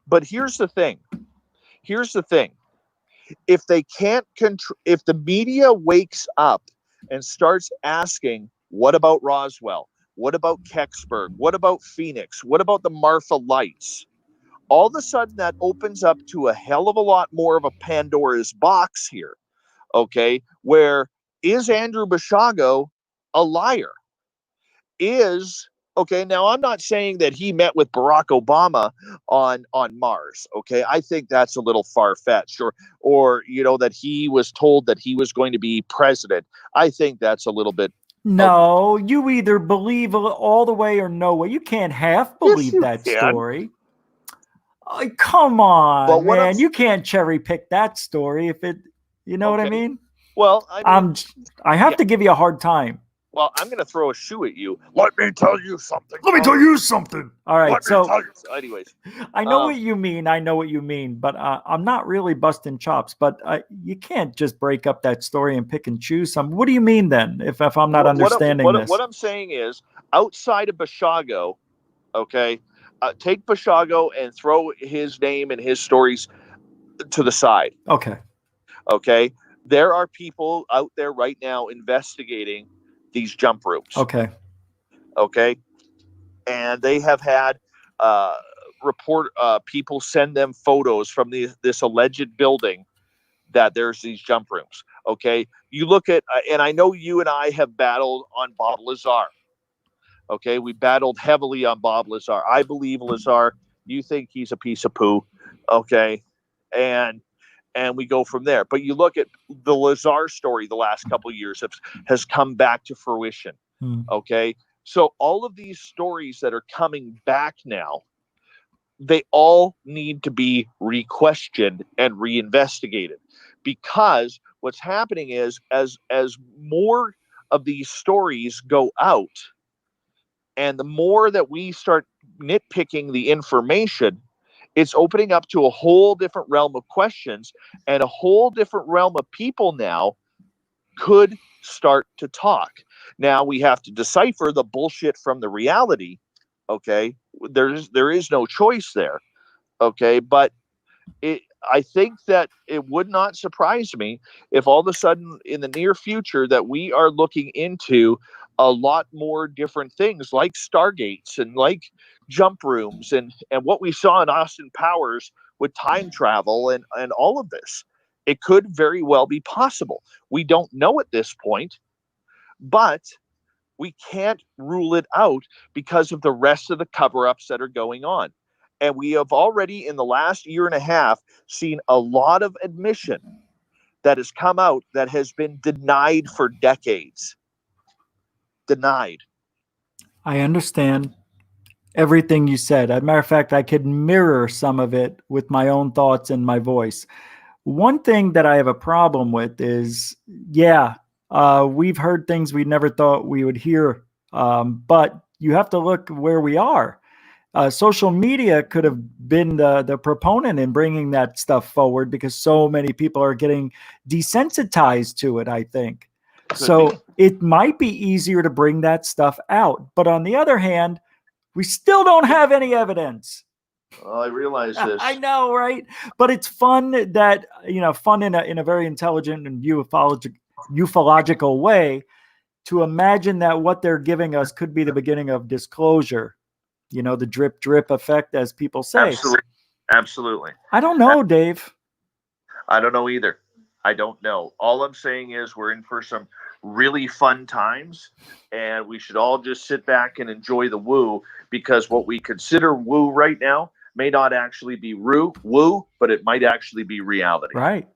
But here's the thing. If they can't control, if the media wakes up and starts asking, what about Roswell? What about Kecksburg? What about Phoenix? What about the Marfa Lights? All of a sudden that opens up to a hell of a lot more of a Pandora's box here. Okay. Where is Andrew Bashago a liar? Okay, now I'm not saying that he met with Barack Obama on Mars. Okay, I think that's a little far-fetched, or you know, that he was told that he was going to be president. I think that's a little bit. No, you either believe all the way or no way. You can't half believe that story. Oh, come on, man. You can't cherry pick that story if it, you know what I mean? Well, I have to give you a hard time. Well, I'm going to throw a shoe at you. Let me tell you something. All right. Anyways, I know what you mean. But I'm not really busting chops. But you can't just break up that story and pick and choose some. What do you mean then? If I'm not understanding this, what I'm saying is, outside of Bashago, okay, take Bashago and throw his name and his stories to the side. Okay. Okay. There are people out there right now investigating these jump rooms. Okay. And they have had people send them photos from this alleged building that there's these jump rooms. Okay. You look at, and I know you and I have battled on Bob Lazar. Okay. We battled heavily on Bob Lazar. I believe Lazar, you think he's a piece of poo. Okay. And we go from there. But you look at the Lazar story the last couple of years has come back to fruition. Okay. So all of these stories that are coming back now, they all need to be re-questioned and reinvestigated, because what's happening is as more of these stories go out, and the more that we start nitpicking the information, It's opening up to a whole different realm of questions, and a whole different realm of people now could start to talk. Now we have to decipher the bullshit from the reality. Okay, there is no choice there. Okay, but I think that it would not surprise me if all of a sudden in the near future that we are looking into a lot more different things like Stargates and like jump rooms and what we saw in Austin Powers with time travel and all of this. It could very well be possible. We don't know at this point, but we can't rule it out because of the rest of the cover-ups that are going on. And we have already, in the last year and a half, seen a lot of admission that has come out that has been denied for decades. Denied. I understand everything you said. As a matter of fact, I could mirror some of it with my own thoughts and my voice. One thing that I have a problem with is, we've heard things we never thought we would hear, but you have to look where we are. Social media could have been the proponent in bringing that stuff forward because so many people are getting desensitized to it, I think. It might be easier to bring that stuff out. But on the other hand, we still don't have any evidence. Well, I realize this. I know, right? But it's fun that, fun in a very intelligent and ufological way to imagine that what they're giving us could be the beginning of disclosure. The drip drip effect, as people say. Absolutely. I don't know, Dave. I don't know either. I don't know. All I'm saying is we're in for some really fun times, and we should all just sit back and enjoy the woo, because what we consider woo right now may not actually be woo, but it might actually be reality. Right.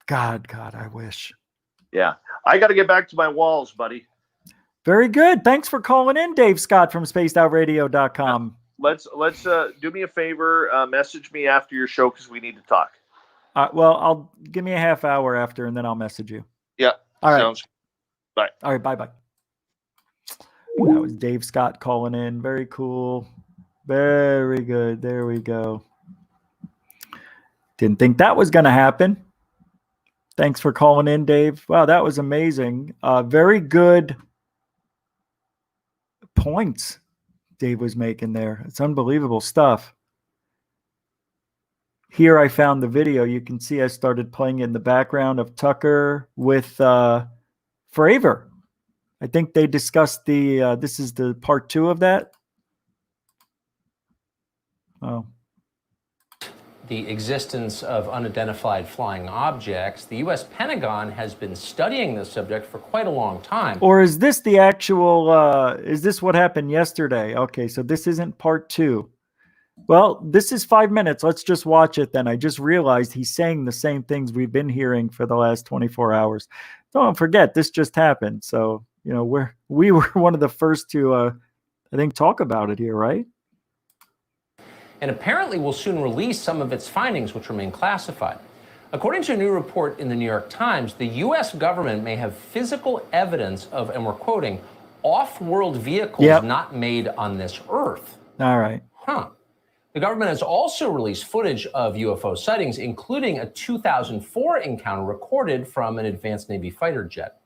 God, I wish. Yeah. I got to get back to my walls, buddy. Very good. Thanks for calling in, Dave Scott from spacedoutradio.com. Let's do me a favor. Message me after your show because we need to talk. I'll give me a half hour after, and then I'll message you. Yeah. All right. Sounds. Bye. All right. Bye. That was Dave Scott calling in. Very cool. Very good. There we go. Didn't think that was going to happen. Thanks for calling in, Dave. Wow, that was amazing. Very good points Dave was making there. It's unbelievable stuff. Here I found the video. You can see I started playing it in the background of Tucker with Fravor. I think they discussed this is the part 2 of that. Oh. The existence of unidentified flying objects. The U.S. Pentagon has been studying this subject for quite a long time. Or is this the actual, is this what happened yesterday? Okay, so this isn't part 2. Well, this is 5 minutes. Let's just watch it then. I just realized he's saying the same things we've been hearing for the last 24 hours. Don't forget, this just happened. So, we were one of the first to, I think, talk about it here, right? And apparently will soon release some of its findings, which remain classified. According to a new report in the New York Times, the U.S. government may have physical evidence of, and we're quoting, off-world vehicles not made on this Earth. All right. The government has also released footage of UFO sightings, including a 2004 encounter recorded from an advanced Navy fighter jet.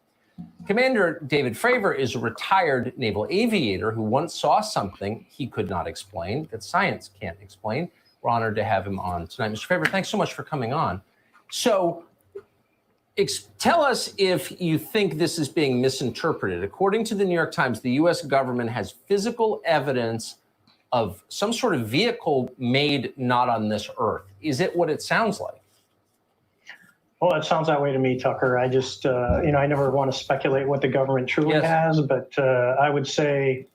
Commander David Fravor is a retired naval aviator who once saw something he could not explain, that science can't explain. We're honored to have him on tonight. Mr. Fravor, thanks so much for coming on. So tell us if you think this is being misinterpreted. According to the New York Times, the U.S. government has physical evidence of some sort of vehicle made not on this Earth. Is it what it sounds like? Well, it sounds that way to me, Tucker. I just, I never want to speculate what the government truly has, but I would say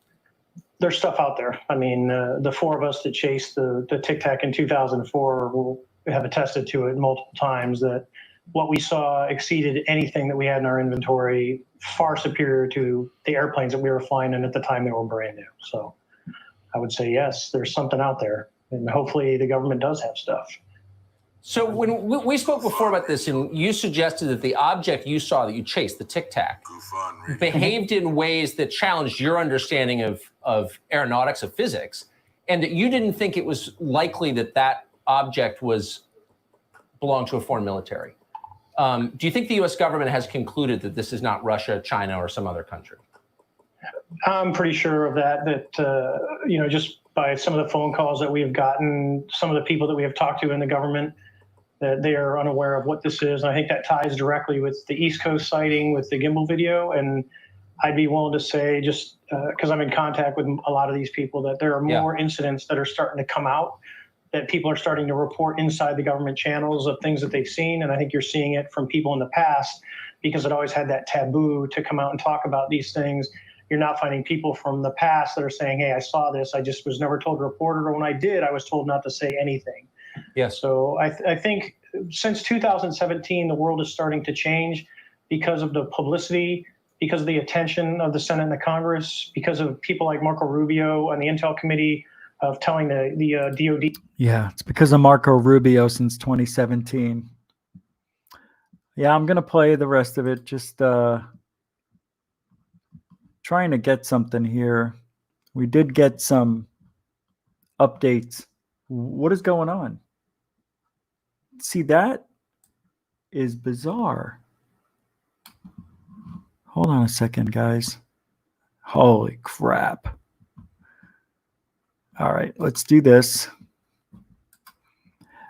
there's stuff out there. I mean, the 4 of us that chased the Tic Tac in 2004 will have attested to it multiple times that what we saw exceeded anything that we had in our inventory, far superior to the airplanes that we were flying in at the time they were brand new. So I would say, yes, there's something out there, and hopefully the government does have stuff. So when we spoke before about this, and you suggested that the object you saw that you chased, the Tic Tac, behaved in ways that challenged your understanding of aeronautics, of physics. And you didn't think it was likely that that object belonged to a foreign military. Do you think the U.S. government has concluded that this is not Russia, China, or some other country? I'm pretty sure of that, just by some of the phone calls that we have gotten, some of the people that we have talked to in the government, that they are unaware of what this is. And I think that ties directly with the East Coast sighting with the gimbal video. And I'd be willing to say, just because I'm in contact with a lot of these people, that there are more incidents that are starting to come out, that people are starting to report inside the government channels of things that they've seen. And I think you're seeing it from people in the past, because it always had that taboo to come out and talk about these things. You're not finding people from the past that are saying, hey, I saw this, I just was never told to report it, or when I did, I was told not to say anything. Yes. So I think since 2017, the world is starting to change because of the publicity, because of the attention of the Senate and the Congress, because of people like Marco Rubio and the Intel Committee of telling the DOD. Yeah, it's because of Marco Rubio since 2017. Yeah, I'm going to play the rest of it. Just trying to get something here. We did get some updates. What is going on? See, that is bizarre. Hold on a second, guys. Holy crap. All right, let's do this.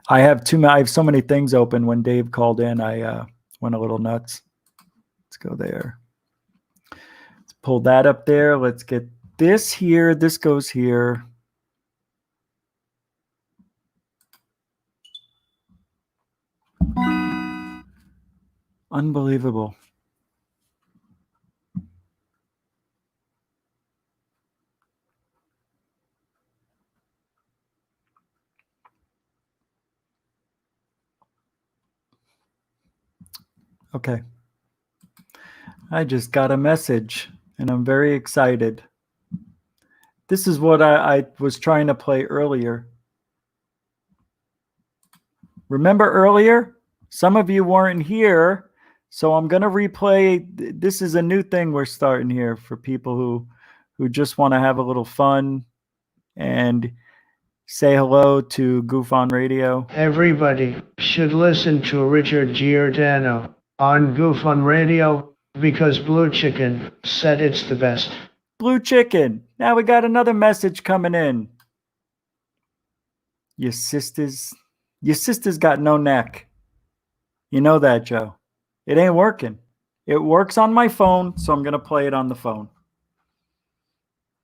I have so many things open. When Dave called in, I went a little nuts. Let's go there. Let's pull that up there. Let's get this here. This goes here. Unbelievable. Okay. I just got a message and I'm very excited. This is what I was trying to play earlier. Remember earlier? Some of you weren't here, so I'm going to replay. This is a new thing we're starting here for people who just want to have a little fun and say hello to Goof on Radio. Everybody should listen to Richard Giordano on Goof on Radio because Blue Chicken said it's the best. Blue Chicken. Now we got another message coming in. Your sister's got no neck. You know that, Joe. It ain't working. It works on my phone, so I'm going to play it on the phone.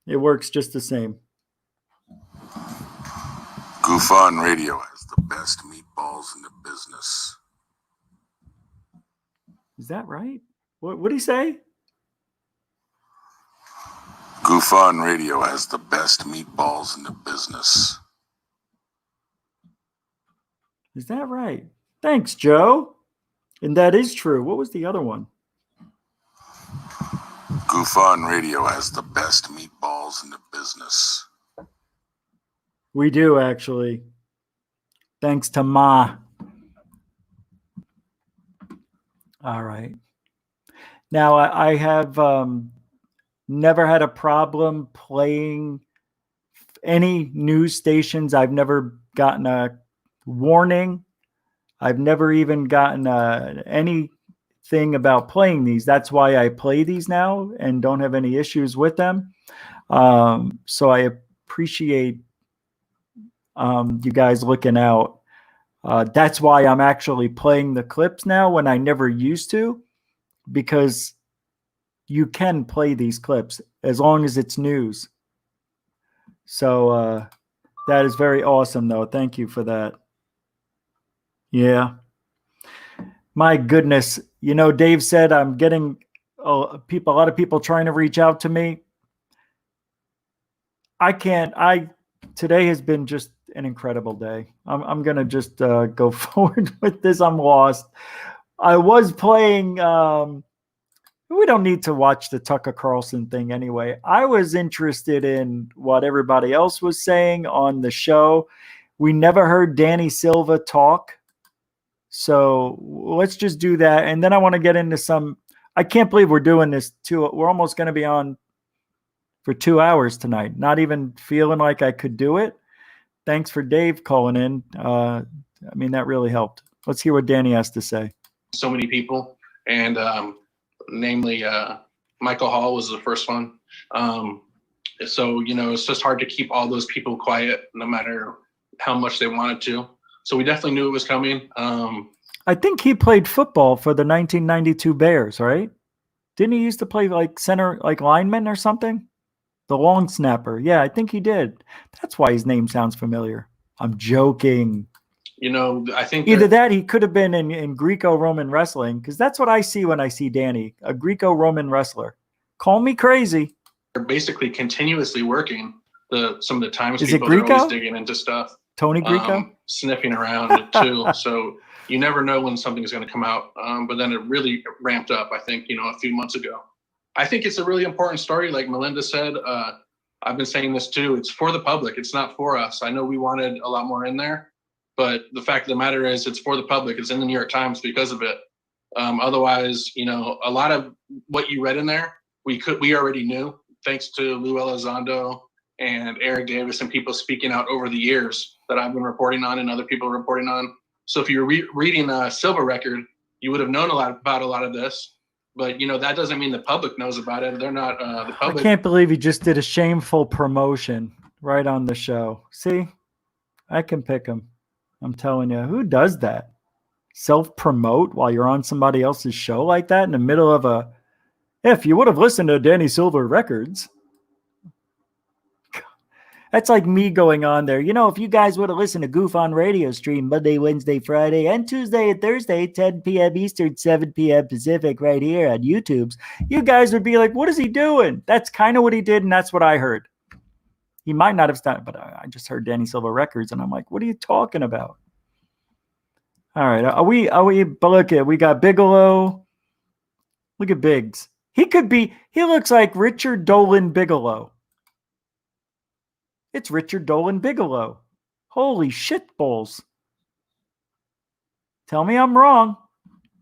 It works just the same. Goof on Radio has the best meatballs in the business. Is that right? What did he say? Goof on Radio has the best meatballs in the business. Is that right? Thanks, Joe. And that is true. What was the other one? Goof on Radio has the best meatballs in the business. We do, actually. Thanks to Ma. All right. Now, I have never had a problem playing any news stations. I've never gotten a warning. I've never even gotten anything about playing these. That's why I play these now and don't have any issues with them. So I appreciate you guys looking out. That's why I'm actually playing the clips now when I never used to, because you can play these clips as long as it's news. So that is very awesome, though. Thank you for that. Yeah. My goodness. You know, Dave said I'm getting a lot of people trying to reach out to me. Today has been just an incredible day. I'm going to just go forward with this. I'm lost. I was playing, we don't need to watch the Tucker Carlson thing anyway. I was interested in what everybody else was saying on the show. We never heard Danny Silva talk. So let's just do that. And then I want to get into I can't believe we're doing this too. We're almost going to be on for 2 hours tonight, not even feeling like I could do it. Thanks for Dave calling in. I mean, that really helped. Let's hear what Danny has to say. So many people, and namely Michael Hall was the first one. So, you know, it's just hard to keep all those people quiet no matter how much they wanted to. So we definitely knew it was coming. I think he played football for the 1992 Bears, right? Didn't he used to play like center, like lineman or something? The long snapper. Yeah, I think he did. That's why his name sounds familiar. I'm joking. You know, I think Either that he could have been in Greco-Roman wrestling, because that's what I see when I see Danny, a Greco-Roman wrestler. Call me crazy. they're basically continuously working. Some of the times Is it people are Greco? always digging into stuff. Tony Greco? Sniffing around too. So you never know when something's going to come out. But then it really ramped up, I think, you know, a few months ago. I think it's a really important story. Like Melinda said, I've been saying this too. It's for the public. It's not for us. I know we wanted a lot more in there, but the fact of the matter is it's for the public. It's in the New York Times because of it. Otherwise, you know, a lot of what you read in there, we already knew, thanks to Lou Elizondo and Eric Davis and people speaking out over the years that I've been reporting on and other people are reporting on. So if you're reading Silver Record, you would have known about a lot of this. But, you know, that doesn't mean the public knows about it. They're not the I public. can't believe he just did a shameful promotion right on the show. See, I can pick him. I'm telling you, who does that? Self-promote while you're on somebody else's show like that in the middle of a... If you would have listened to Danny Silver Records... That's like me going on there. You know, if you guys would have listened to Goof on Radio stream Monday, Wednesday, Friday, and Tuesday and Thursday, 10 p.m. Eastern, 7 p.m. Pacific, right here on YouTube's, you guys would be like, what is he doing? That's kind of what he did, and that's what I heard. He might not have done it, but I just heard Danny Silver Records, and I'm like, what are you talking about? All right, but look at, we got Bigelow. Look at Biggs. He looks like Richard Dolan Bigelow. It's Richard Dolan Bigelow. Holy shit balls. Tell me I'm wrong.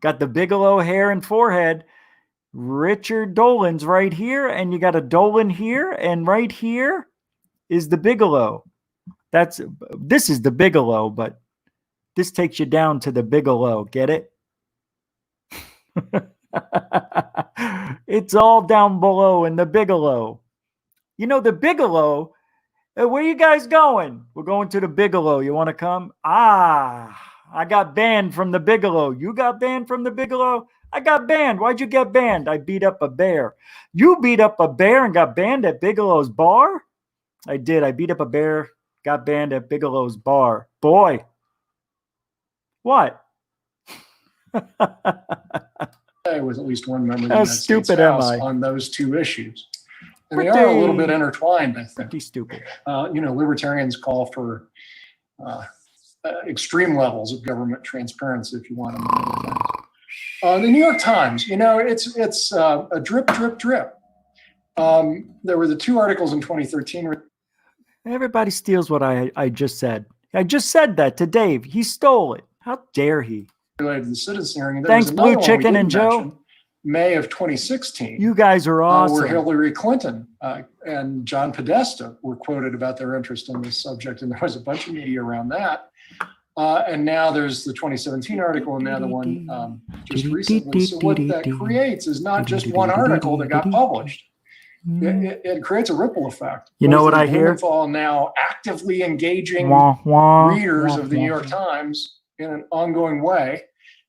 Got the Bigelow hair and forehead. Richard Dolan's right here, and you got a Dolan here, and right here is the Bigelow. This is the Bigelow, but this takes you down to the Bigelow. Get it? It's all down below in the Bigelow. You know, the Bigelow... Where you guys going? We're going to the Bigelow. You want to come? I got banned from the Bigelow. You got banned from the Bigelow? I got banned. Why'd you get banned? I beat up a bear. You beat up a bear and got banned at Bigelow's bar? I did. I beat up a bear, got banned at Bigelow's bar. Boy. What? There was at least one member of the How United States stupid am House I? on those two issues. And they are a little bit intertwined, I think. Pretty stupid. You know, libertarians call for extreme levels of government transparency, if you want to. The New York Times, you know, it's a drip, drip, drip. There were the two articles in 2013. Everybody steals what I just said. I just said that to Dave. He stole it. How dare he? Related to the citizen hearing. There Thanks, was another Blue one we Chicken didn't and Joe. mention, May of 2016. You guys are awesome. Where Hillary Clinton and John Podesta were quoted about their interest in this subject, and there was a bunch of media around that. And now there's the 2017 article, and now the one just recently. So what that creates is not just one article that got published. It creates a ripple effect. You know what I hear? Blumenthal now actively engaging readers of the New York Times in an ongoing way.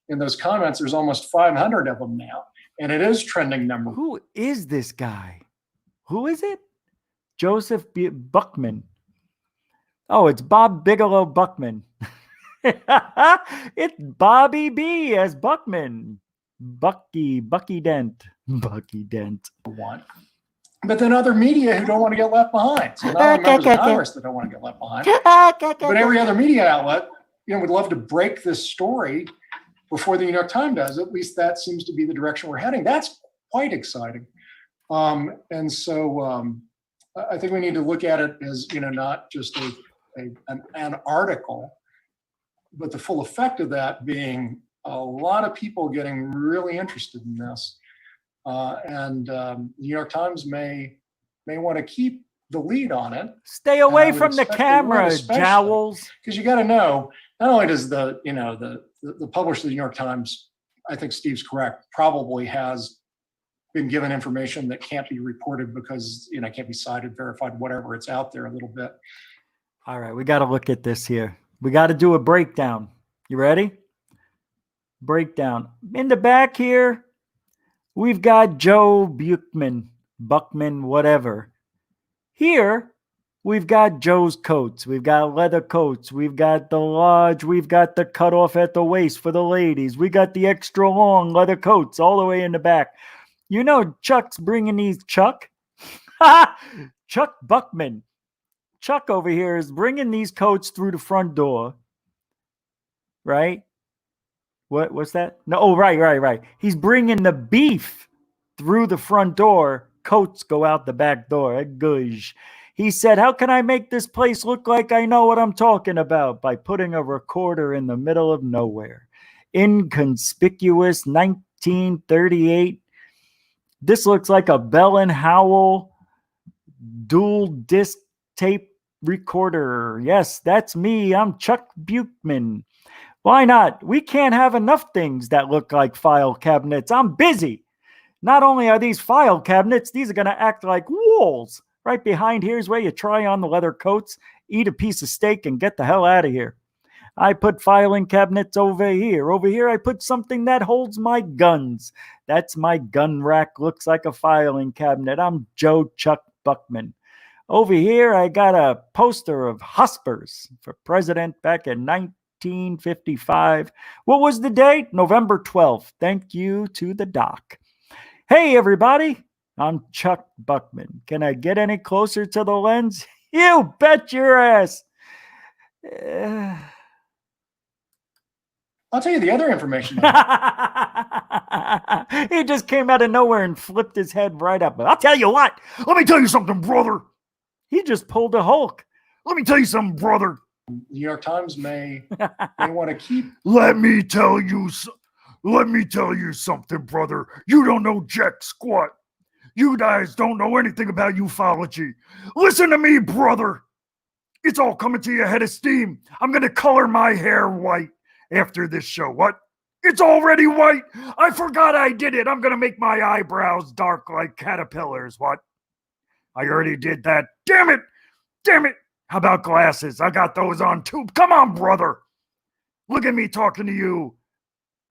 In those comments, there's almost 500 of them now. And it is trending number. Who is this guy? Who is it? Joseph Buckman. Oh, it's Bob Bigelow Buckman. It's Bobby B as Buckman. Bucky Dent. Bucky Dent. One. But then other media who don't want to get left behind. So not only members of Congress that don't want to get left behind, but every other media outlet, you know, would love to break this story before the New York Times does. At least that seems to be the direction we're heading. That's quite exciting. And so I think we need to look at it as, you know, not just an article, but the full effect of that being a lot of people getting really interested in this. And the New York Times may may want to keep the lead on it. Stay away from the camera, Jowls. Because you got to know, not only does the publisher of the New York Times, I think Steve's correct, probably has been given information that can't be reported because, can't be cited, verified, whatever, it's out there a little bit. All right, we got to look at this here. We got to do a breakdown. You ready? Breakdown. In the back here, we've got Joe Buckman, whatever. Here, we've got Joe's coats. We've got leather coats. We've got the large. We've got the cutoff at the waist for the ladies. We got the extra long leather coats all the way in the back. You know Chuck's bringing these, Chuck Buckman. Chuck over here is bringing these coats through the front door. Right? What's that? No, oh, right. He's bringing the beef through the front door. Coats go out the back door. Gush. He said, how can I make this place look like I know what I'm talking about? By putting a recorder in the middle of nowhere. Inconspicuous 1938. This looks like a Bell and Howell dual disc tape recorder. Yes, that's me. I'm Chuck Buchman. Why not? We can't have enough things that look like file cabinets. I'm busy. Not only are these file cabinets, these are going to act like walls. Right behind here is where you try on the leather coats, eat a piece of steak, and get the hell out of here. I put filing cabinets over here. Over here, I put something that holds my guns. That's my gun rack. Looks like a filing cabinet. I'm Joe Chuck Buckman. Over here, I got a poster of Hospers for president back in 1955. What was the date? November 12th. Thank you to the doc. Hey, everybody. I'm Chuck Buckman. Can I get any closer to the lens? You bet your ass. I'll tell you the other information. He just came out of nowhere and flipped his head right up. But I'll tell you what. Let me tell you something, brother. He just pulled a Hulk. Let me tell you something, brother. The New York Times may want to keep. Let me tell you something, brother. You don't know jack squat. You guys don't know anything about ufology. Listen to me, brother. It's all coming to your head of steam. I'm going to color my hair white after this show. What? It's already white. I forgot I did it. I'm going to make my eyebrows dark like caterpillars. What? I already did that. Damn it. How about glasses? I got those on too. Come on, brother. Look at me talking to you.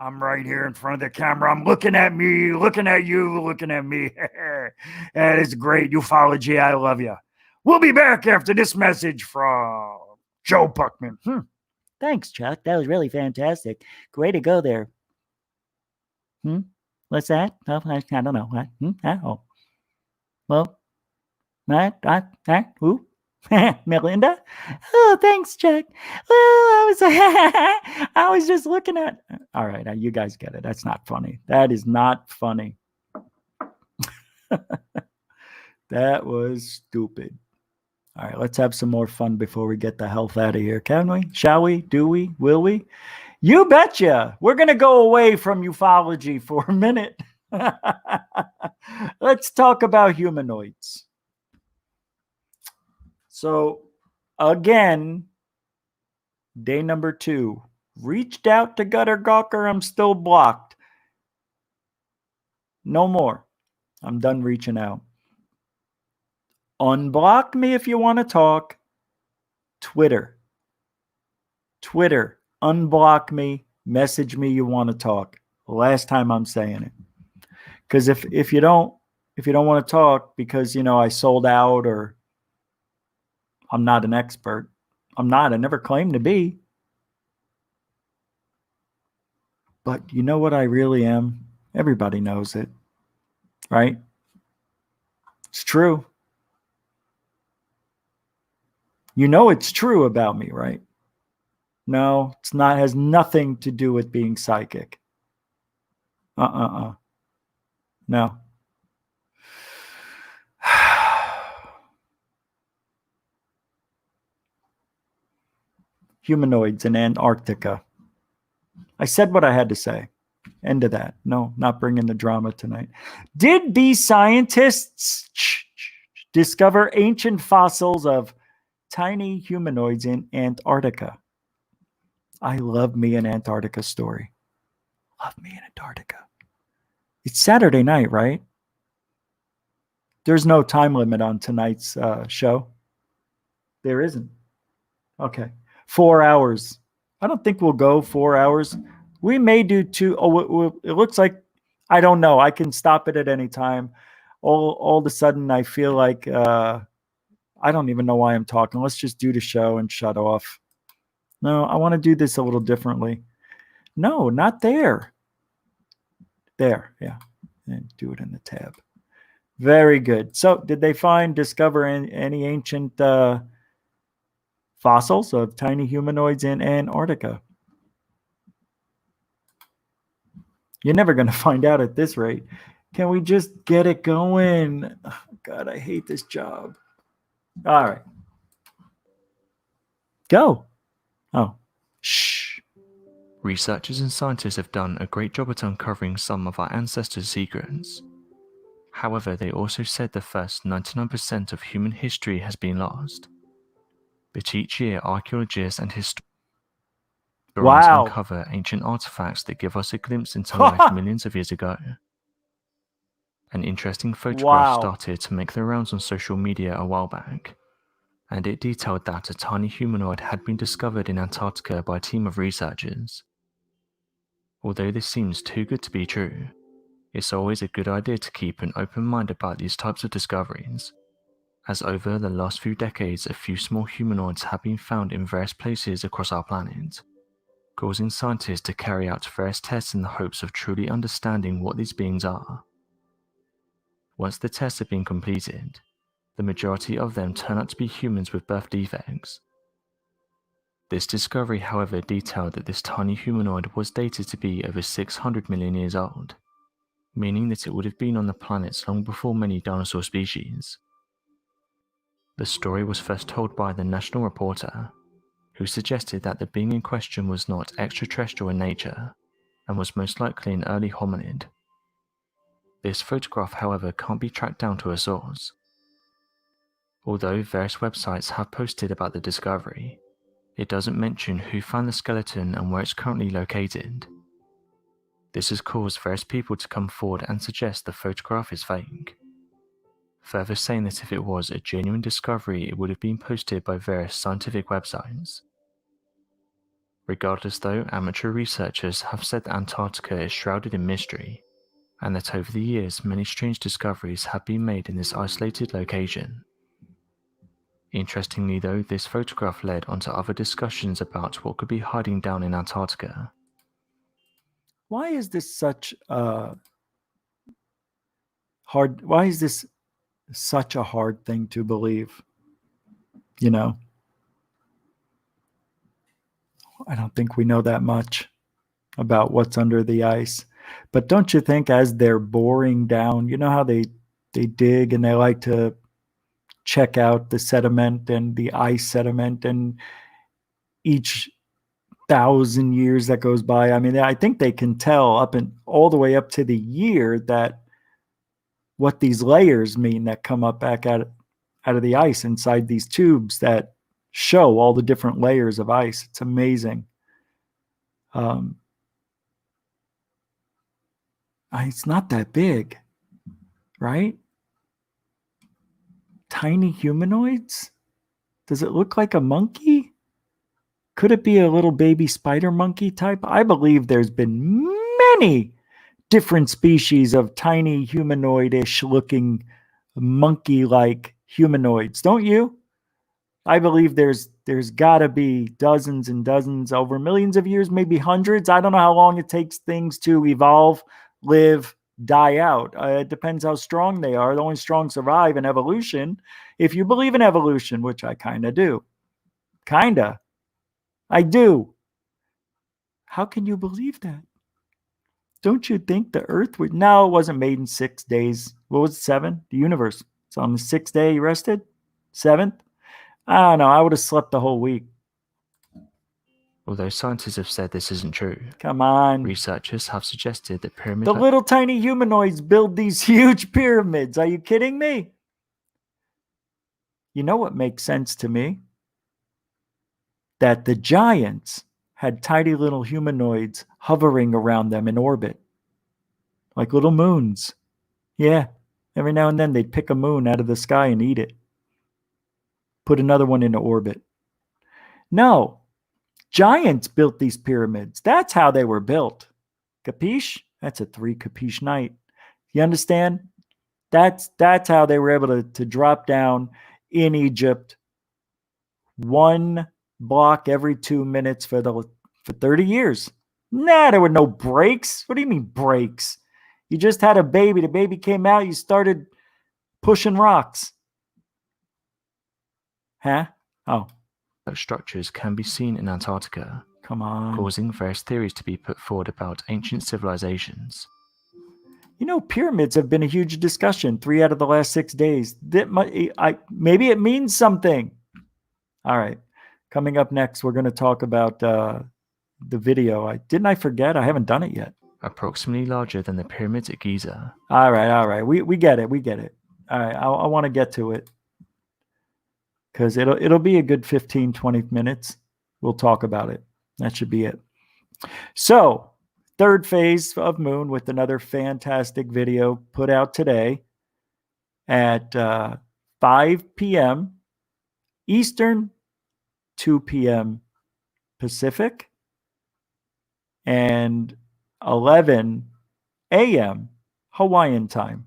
I'm right here in front of the camera. I'm looking at me, looking at you, looking at me. That is great. Ufology, I love you. We'll be back after this message from Joe Buckman. Thanks, Chuck. That was really fantastic. Way to go there. What's that? Oh, I don't know. What? Oh. Well, who? Melinda? Oh, thanks, Chuck. Well, I was just looking at. All right, you guys get it. That's not funny. That is not funny. That was stupid. All right, let's have some more fun before we get the health out of here. Can we? Shall we? Do we? Will we? You betcha. We're going to go away from ufology for a minute. Let's talk about humanoids. So, again, day number 2. Reached out to Gutter Gawker. I'm still blocked. No more. I'm done reaching out. Unblock me if you want to talk. Twitter. Unblock me. Message me you want to talk. Last time I'm saying it. Because if you don't want to talk because I sold out or I'm not an expert. I'm not. I never claimed to be. But you know what I really am? Everybody knows it. Right? It's true. You know it's true about me, right? No, it's not. It has nothing to do with being psychic. No. Humanoids in Antarctica. I said what I had to say. End of that. No, not bringing the drama tonight. Did these scientists discover ancient fossils of tiny humanoids in Antarctica. I love me an Antarctica story. Love me in Antarctica. It's Saturday night, right? There's no time limit on tonight's show. There isn't. Okay. 4 hours. I don't think we'll go 4 hours. We may do 2. Oh, it looks like, I don't know. I can stop it at any time. All of a sudden, I feel like, I don't even know why I'm talking. Let's just do the show and shut off. No, I want to do this a little differently. No, not there. There, yeah. And do it in the tab. Very good. So, did they discover any ancient fossils of tiny humanoids in Antarctica? You're never going to find out at this rate. Can we just get it going? Oh, God, I hate this job. All right. Go. Oh. Shh. Researchers and scientists have done a great job at uncovering some of our ancestors' secrets. However, they also said the first 99% of human history has been lost. But each year, archaeologists and historians uncover ancient artifacts that give us a glimpse into life millions of years ago. An interesting photograph started to make the rounds on social media a while back, and it detailed that a tiny humanoid had been discovered in Antarctica by a team of researchers. Although this seems too good to be true, it's always a good idea to keep an open mind about these types of discoveries, as over the last few decades a few small humanoids have been found in various places across our planet, causing scientists to carry out various tests in the hopes of truly understanding what these beings are. Once the tests have been completed, the majority of them turn out to be humans with birth defects. This discovery, however, detailed that this tiny humanoid was dated to be over 600 million years old, meaning that it would have been on the planet long before many dinosaur species. The story was first told by the National Reporter, who suggested that the being in question was not extraterrestrial in nature, and was most likely an early hominid. This photograph, however, can't be tracked down to a source. Although various websites have posted about the discovery, it doesn't mention who found the skeleton and where it's currently located. This has caused various people to come forward and suggest the photograph is fake, further saying that if it was a genuine discovery, it would have been posted by various scientific websites. Regardless though, amateur researchers have said that Antarctica is shrouded in mystery, and that over the years many strange discoveries have been made in this isolated location. Interestingly though, this photograph led onto other discussions about what could be hiding down in Antarctica. Why is this such hard? Why is this such a hard thing to believe? You know, I don't think we know that much about what's under the ice. But don't you think as they're boring down, you know how they dig and they like to check out the sediment and the ice sediment, and each 1,000 years that goes by, I mean, I think they can tell up and all the way up to the year that what these layers mean that come up back out of the ice inside these tubes that show all the different layers of ice. It's amazing. It's not that big, right? Tiny humanoids? Does it look like a monkey? Could it be a little baby spider monkey type? I believe there's been many different species of tiny humanoid-ish looking monkey-like humanoids, don't you? I believe there's got to be dozens and dozens over millions of years, maybe hundreds. I don't know how long it takes things to evolve, live, die out. It depends how strong they are. The only strong survive in evolution. If you believe in evolution, which I kind of do. Kinda. I do. How can you believe that? Don't you think the earth would... No, it wasn't made in 6 days. What was it, 7? The universe. So on the 6th day you rested? 7th? I don't know. I would have slept the whole week. Although scientists have said this isn't true, come on, researchers have suggested that pyramids... The little tiny humanoids build these huge pyramids. Are you kidding me? You know what makes sense to me? That the giants had tiny little humanoids hovering around them in orbit, like little moons. Yeah, every now and then they'd pick a moon out of the sky and eat it. Put another one into orbit. No, giants built these pyramids. That's how they were built. Capiche? That's a 3 capiche night. You understand? That's how they were able to drop down in Egypt 1 block every 2 minutes for 30 years. Nah, there were no breaks. What do you mean breaks? You just had a baby. The baby came out. You started pushing rocks. Huh? Oh. Such structures can be seen in Antarctica, Come on. causing various theories to be put forward about ancient civilizations. You know, pyramids have been a huge discussion 3 out of the last 6 days. Maybe it means something. All right. Coming up next, we're going to talk about the video. Didn't I forget? I haven't done it yet. Approximately larger than the pyramids at Giza. All right. We get it. We get it. All right. I want to get to it because it'll be a good 15, 20 minutes. We'll talk about it. That should be it. So, third phase of Moon with another fantastic video put out today at 5 p.m. Eastern, 2 p.m. Pacific, and 11 a.m. Hawaiian time.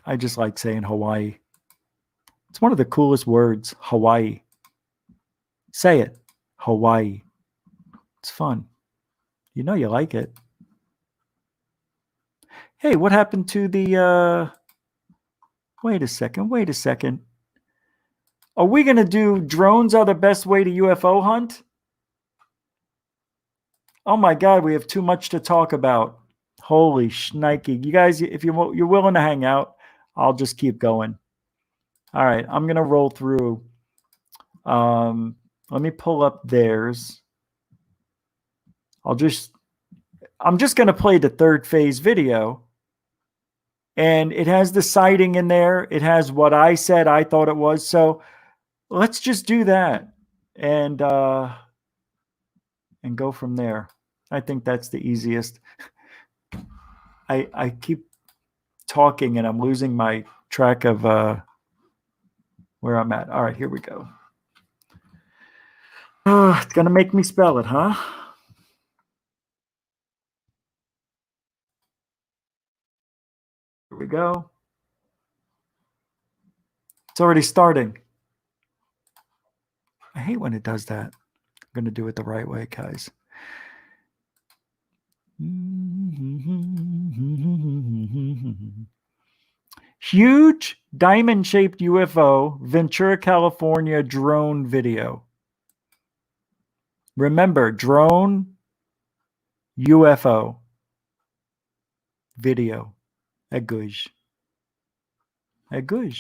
I just like saying Hawaii. It's one of the coolest words, Hawaii. Say it, Hawaii. It's fun. You know you like it. Hey, what happened to the... Wait a second. Are we going to do drones are the best way to UFO hunt? Oh my God, we have too much to talk about. Holy shnikey. You guys, if you're willing to hang out, I'll just keep going. All right, I'm going to roll through. Let me pull up theirs. I'm just going to play the third phase video. And it has the sighting in there. It has what I said I thought it was. So let's just do that and go from there. I think that's the easiest. I keep talking and I'm losing my track of where I'm at. All right, here we go. It's going to make me spell it, huh? Here we go. It's already starting. I hate when it does that. I'm going to do it the right way, guys. Huge diamond-shaped UFO, Ventura, California drone video. Remember, drone, UFO, video. É good. É good.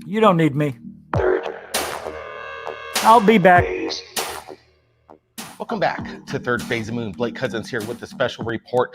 You don't need me. I'll be back. Welcome back to Third Phase of Moon. Blake Cousins here with the special report.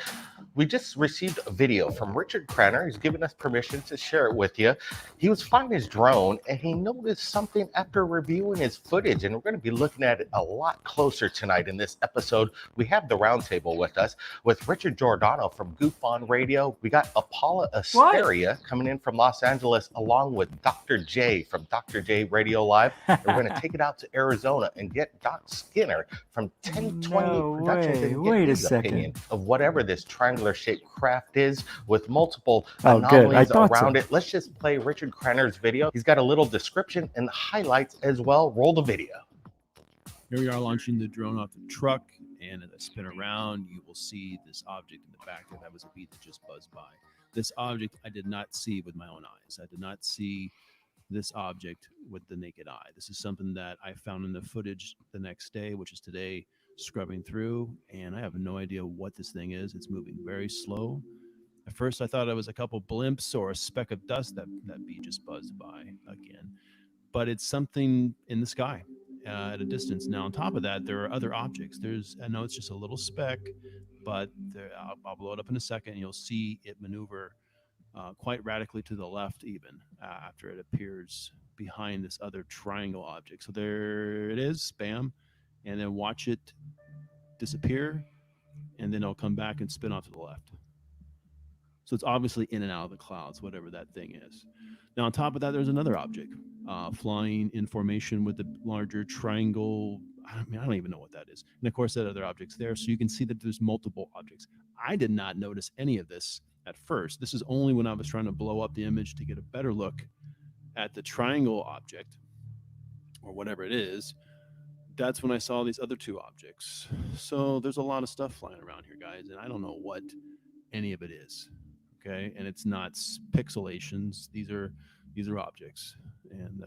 We just received a video from Richard Cranner. He's given us permission to share it with you. He was flying his drone and he noticed something after reviewing his footage, and we're going to be looking at it a lot closer tonight in this episode. We have the roundtable with us with Richard Giordano from Goof On Radio. We got Paula Asteria coming in from Los Angeles along with Dr. J from Dr. J Radio Live. And we're going to take it out to Arizona and get Doc Skinner from 1020 Productions and get his opinion of whatever this triangular shaped craft is with multiple anomalies around it. Let's just play Richard Cranner's video. He's got a little description and highlights as well. Roll the video. Here we are launching the drone off the truck, and as I spin around, you will see this object in the back there. That was a beat that just buzzed by. This object I did not see with my own eyes. I did not see this object with the naked eye. This is something that I found in the footage the next day, which is today, scrubbing through, and I have no idea what this thing is. It's moving very slow. At first I thought it was a couple blimps or a speck of dust that bee just buzzed by again, but it's something in the sky at a distance. Now on top of that, there are other objects. I know it's just a little speck, but I'll blow it up in a second. And you'll see it maneuver quite radically to the left, even after it appears behind this other triangle object. So there it is, bam, and then watch it disappear, and then it'll come back and spin off to the left. So it's obviously in and out of the clouds, whatever that thing is. Now, on top of that, there's another object flying in formation with the larger triangle. I don't even know what that is. And of course, that other object's there. So you can see that there's multiple objects. I did not notice any of this at first. This is only when I was trying to blow up the image to get a better look at the triangle object or whatever it is. That's when I saw these other two objects. So there's a lot of stuff flying around here, guys, and I don't know what any of it is. Okay, and it's not pixelations. These are objects, and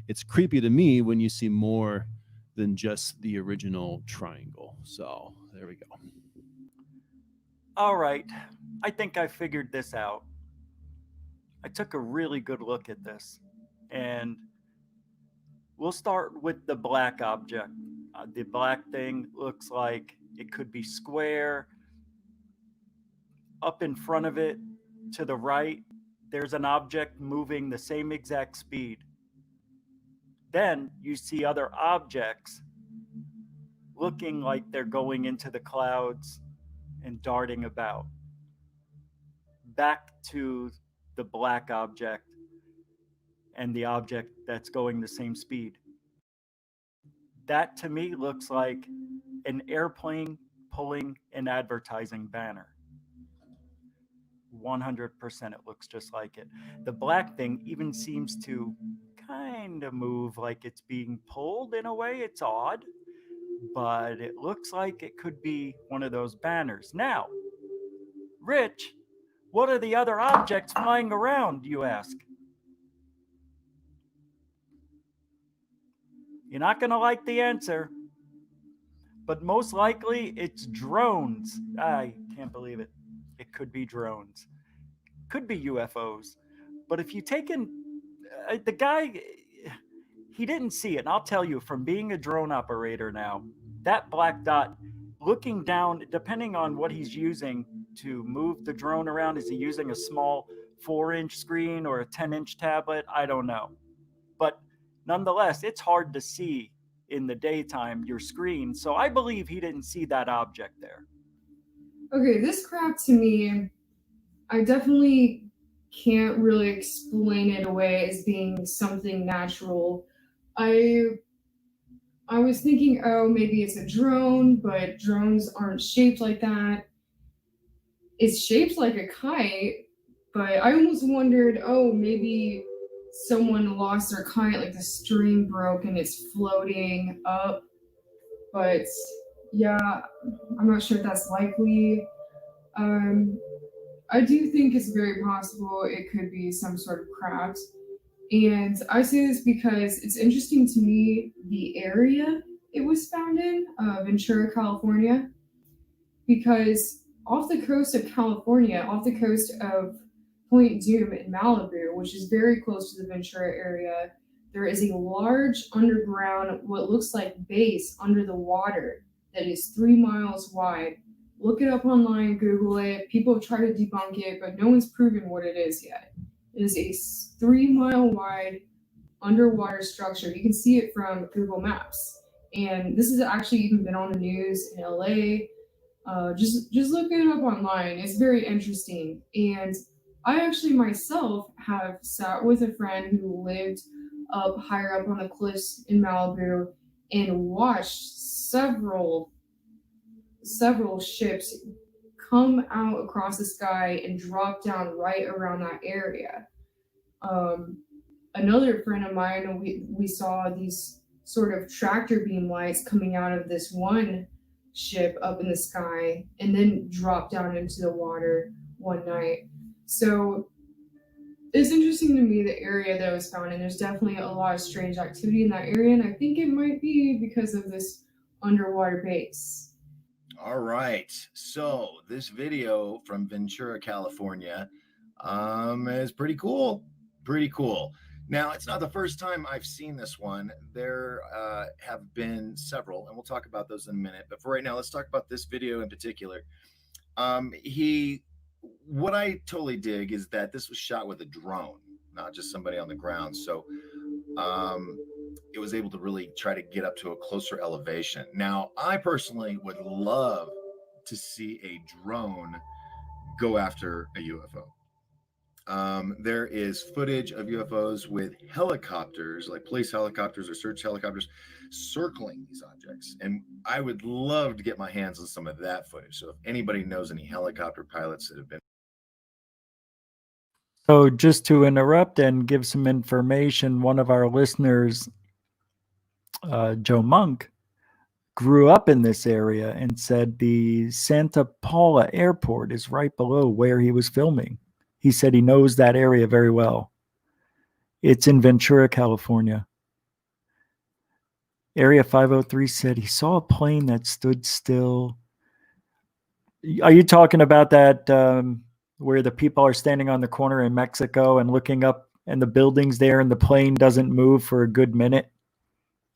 it's creepy to me when you see more than just the original triangle. So there we go. All right, I think I figured this out. I took a really good look at this, and we'll start with the black object. The black thing looks like it could be square. Up in front of it, to the right, there's an object moving the same exact speed. Then you see other objects looking like they're going into the clouds and darting about. Back to the black object and the object that's going the same speed. That to me looks like an airplane pulling an advertising banner. 100% it looks just like it. The black thing even seems to kind of move like it's being pulled in a way. It's odd, but it looks like it could be one of those banners. Now, Rich, what are the other objects flying around, you ask? You're not going to like the answer, but most likely it's drones. I can't believe it. It could be drones. Could be UFOs. But if you take in the guy, he didn't see it. And I'll tell you, from being a drone operator now, that black dot looking down, depending on what he's using to move the drone around, is he using a small 4-inch screen or a 10-inch tablet? I don't know. But nonetheless, it's hard to see in the daytime your screen. So I believe he didn't see that object there. Okay, this craft to me, I definitely can't really explain it away as being something natural. I was thinking, oh, maybe it's a drone, but drones aren't shaped like that. It's shaped like a kite, but I almost wondered, oh, maybe someone lost their kite, like the string broke and it's floating up. But yeah, I'm not sure if that's likely. I do think it's very possible it could be some sort of craft. And I say this because it's interesting to me the area it was found in, Ventura, California, because off the coast of California, off the coast of Point Dume in Malibu, which is very close to the Ventura area, there is a large underground, what looks like base under the water that is 3 miles wide. Look it up online, Google it. People have tried to debunk it, but no one's proven what it is yet. It is a 3 mile wide underwater structure. You can see it from Google Maps. And this has actually even been on the news in LA. Just look it up online. It's very interesting. And I actually myself have sat with a friend who lived up higher up on the cliffs in Malibu and watched several ships come out across the sky and drop down right around that area. Another friend of mine, we saw these sort of tractor beam lights coming out of this one ship up in the sky and then drop down into the water one night. So it's interesting to me the area that was found, and there's definitely a lot of strange activity in that area, and I think it might be because of this underwater base. All right, so this video from Ventura, California, is pretty cool. Now, it's not the first time I've seen this one. There have been several, and we'll talk about those in a minute. But for right now, let's talk about this video in particular. What I totally dig is that this was shot with a drone, not just somebody on the ground. So it was able to really try to get up to a closer elevation. Now, I personally would love to see a drone go after a UFO. There is footage of UFOs with helicopters, like police helicopters or search helicopters, circling these objects. And I would love to get my hands on some of that footage. So if anybody knows any helicopter pilots that have been. So just to interrupt and give some information, one of our listeners, Joe Monk, grew up in this area and said the Santa Paula airport is right below where he was filming. He said he knows that area very well. It's in Ventura, California. Area 503 said he saw a plane that stood still. Are you talking about that where the people are standing on the corner in Mexico and looking up and the building's there and the plane doesn't move for a good minute?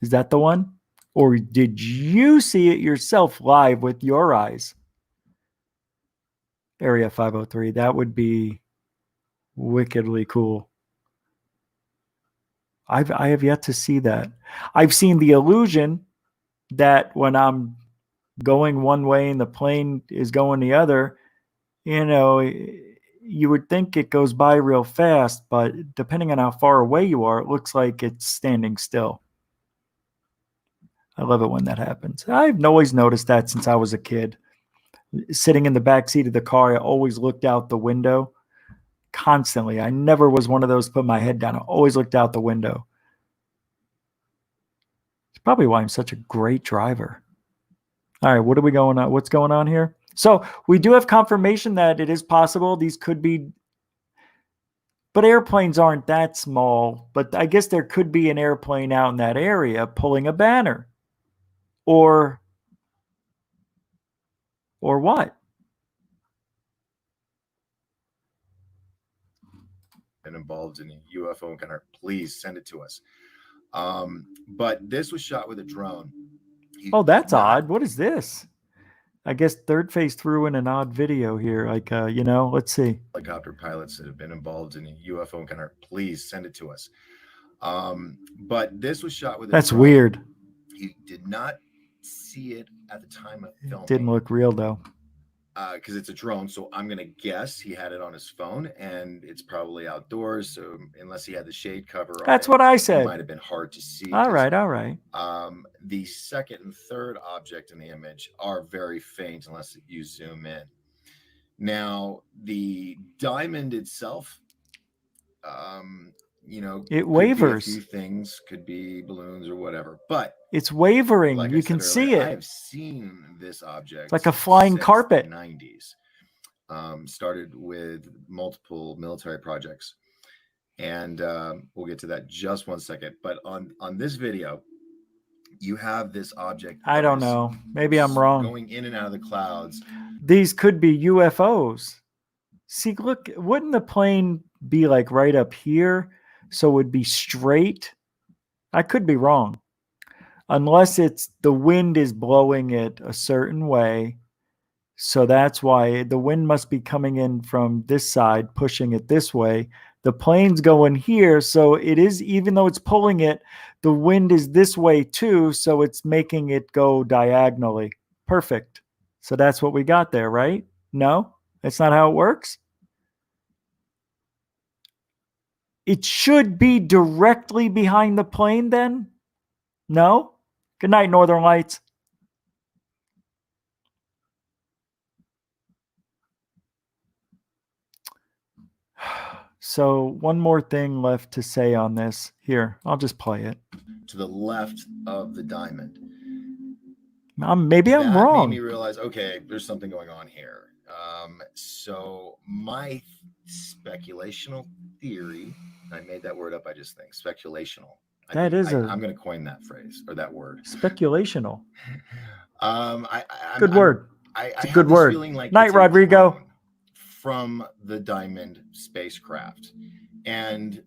Is that the one? Or did you see it yourself live with your eyes? Area 503. That would be wickedly cool. I have yet to see that. I've seen the illusion that when I'm going one way and the plane is going the other, you know, you would think it goes by real fast, but depending on how far away you are, it looks like it's standing still. I love it when that happens. I've always noticed that since I was a kid. Sitting in the back seat of the car, I always looked out the window constantly. I never was one of those put my head down. I always looked out the window. It's probably why I'm such a great driver. All right, what are we going on? What's going on here? So we do have confirmation that it is possible these could be, but airplanes aren't that small. But I guess there could be an airplane out in that area pulling a banner. Or what? Been involved in a UFO encounter, please send it to us. But this was shot with a drone. Oh, that's odd. What is this? I guess Third Phase threw in an odd video here. Like, let's see. Helicopter pilots that have been involved in a UFO encounter, please send it to us. But this was shot with a That's drone. weird. He did not see it at the time of filming. Didn't look real though. Because it's a drone, so I'm gonna guess he had it on his phone, and it's probably outdoors. So unless he had the shade cover, That's on what I it said. might have been hard to see. All right. The second and third object in the image are very faint unless you zoom in. Now the diamond itself, it could wavers. be a few things, could be balloons or whatever, but it's wavering. like you I can said see earlier, it. I have seen this object. It's like a flying since carpet. The 90s. Started with multiple military projects, and we'll get to that just one second. But on this video, you have this object. I don't know. Maybe I'm wrong. Going in and out of the clouds. These could be UFOs. See, look, wouldn't the plane be like right up here? So it would be straight. I could be wrong. Unless it's the wind is blowing it a certain way. So that's why the wind must be coming in from this side, pushing it this way. The plane's going here. So it is, even though it's pulling it, the wind is this way too. So it's making it go diagonally. Perfect. So that's what we got there, right? No, that's not how it works. It should be directly behind the plane then? No? Good night, Northern Lights. So one more thing left to say on this. Here, I'll just play it. To the left of the diamond. Maybe I'm wrong. Made me realize, okay, there's something going on here. So my speculational theory, I made that word up, I just think, speculational. I'm going to coin that phrase or that word. Speculational. Good word. It's a good word. Like Night, Rodrigo. From the Diamond spacecraft. And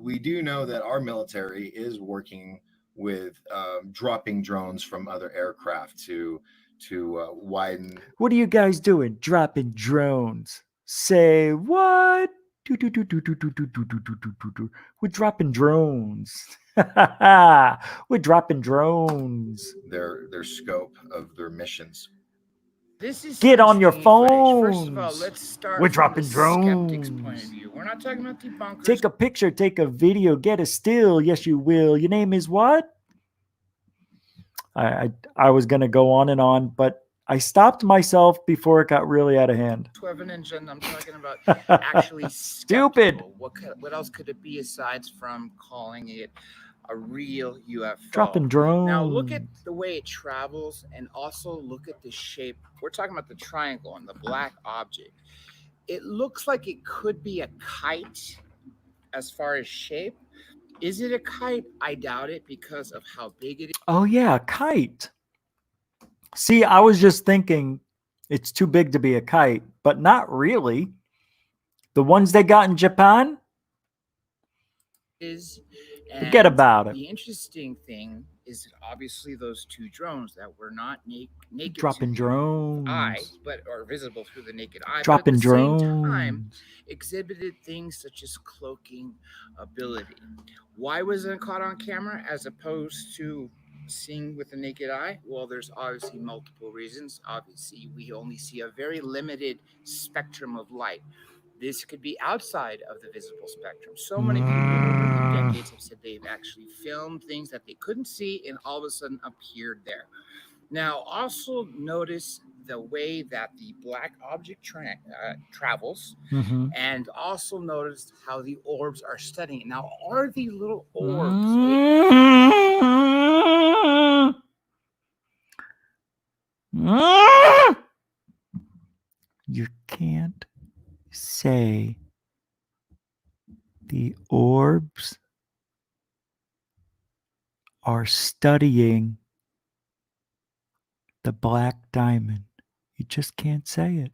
we do know that our military is working with dropping drones from other aircraft to widen. What are you guys doing? Dropping drones. Say what? We're dropping drones. We're dropping drones. Their scope of their missions. This is Get some on your strange footage. First of all, phones. let's start We're from dropping the skeptic's point drones. of view. We're not talking about debunkers. Take a picture, take a video, get a still. Yes, you will. Your name is what? I was going to go on, but I stopped myself before it got really out of hand. Evidence, and I'm talking about actually Stupid. What else could it be aside from calling it a real UFO? Dropping drones. Now look at the way it travels, and also look at the shape. We're talking about the triangle and the black object. It looks like it could be a kite as far as shape. Is it a kite? I doubt it because of how big it is. Oh, yeah, a kite. See, I was just thinking it's too big to be a kite, but not really. The ones they got in Japan? Forget about it. The interesting thing is that obviously those two drones that were not naked Dropping to the drones. eye, but are visible through the naked eye. Dropping but at the drones. same time, exhibited things such as cloaking ability. Why wasn't it caught on camera as opposed to seeing with the naked eye? Well, there's obviously multiple reasons. Obviously, we only see a very limited spectrum of light. This could be outside of the visible spectrum. So many people over the decades have said they've actually filmed things that they couldn't see and all of a sudden appeared there. Now, also notice the way that the black object travels, and also notice how the orbs are studying. Now, are the little orbs? You can't say the orbs are studying the black diamond. You just can't say it.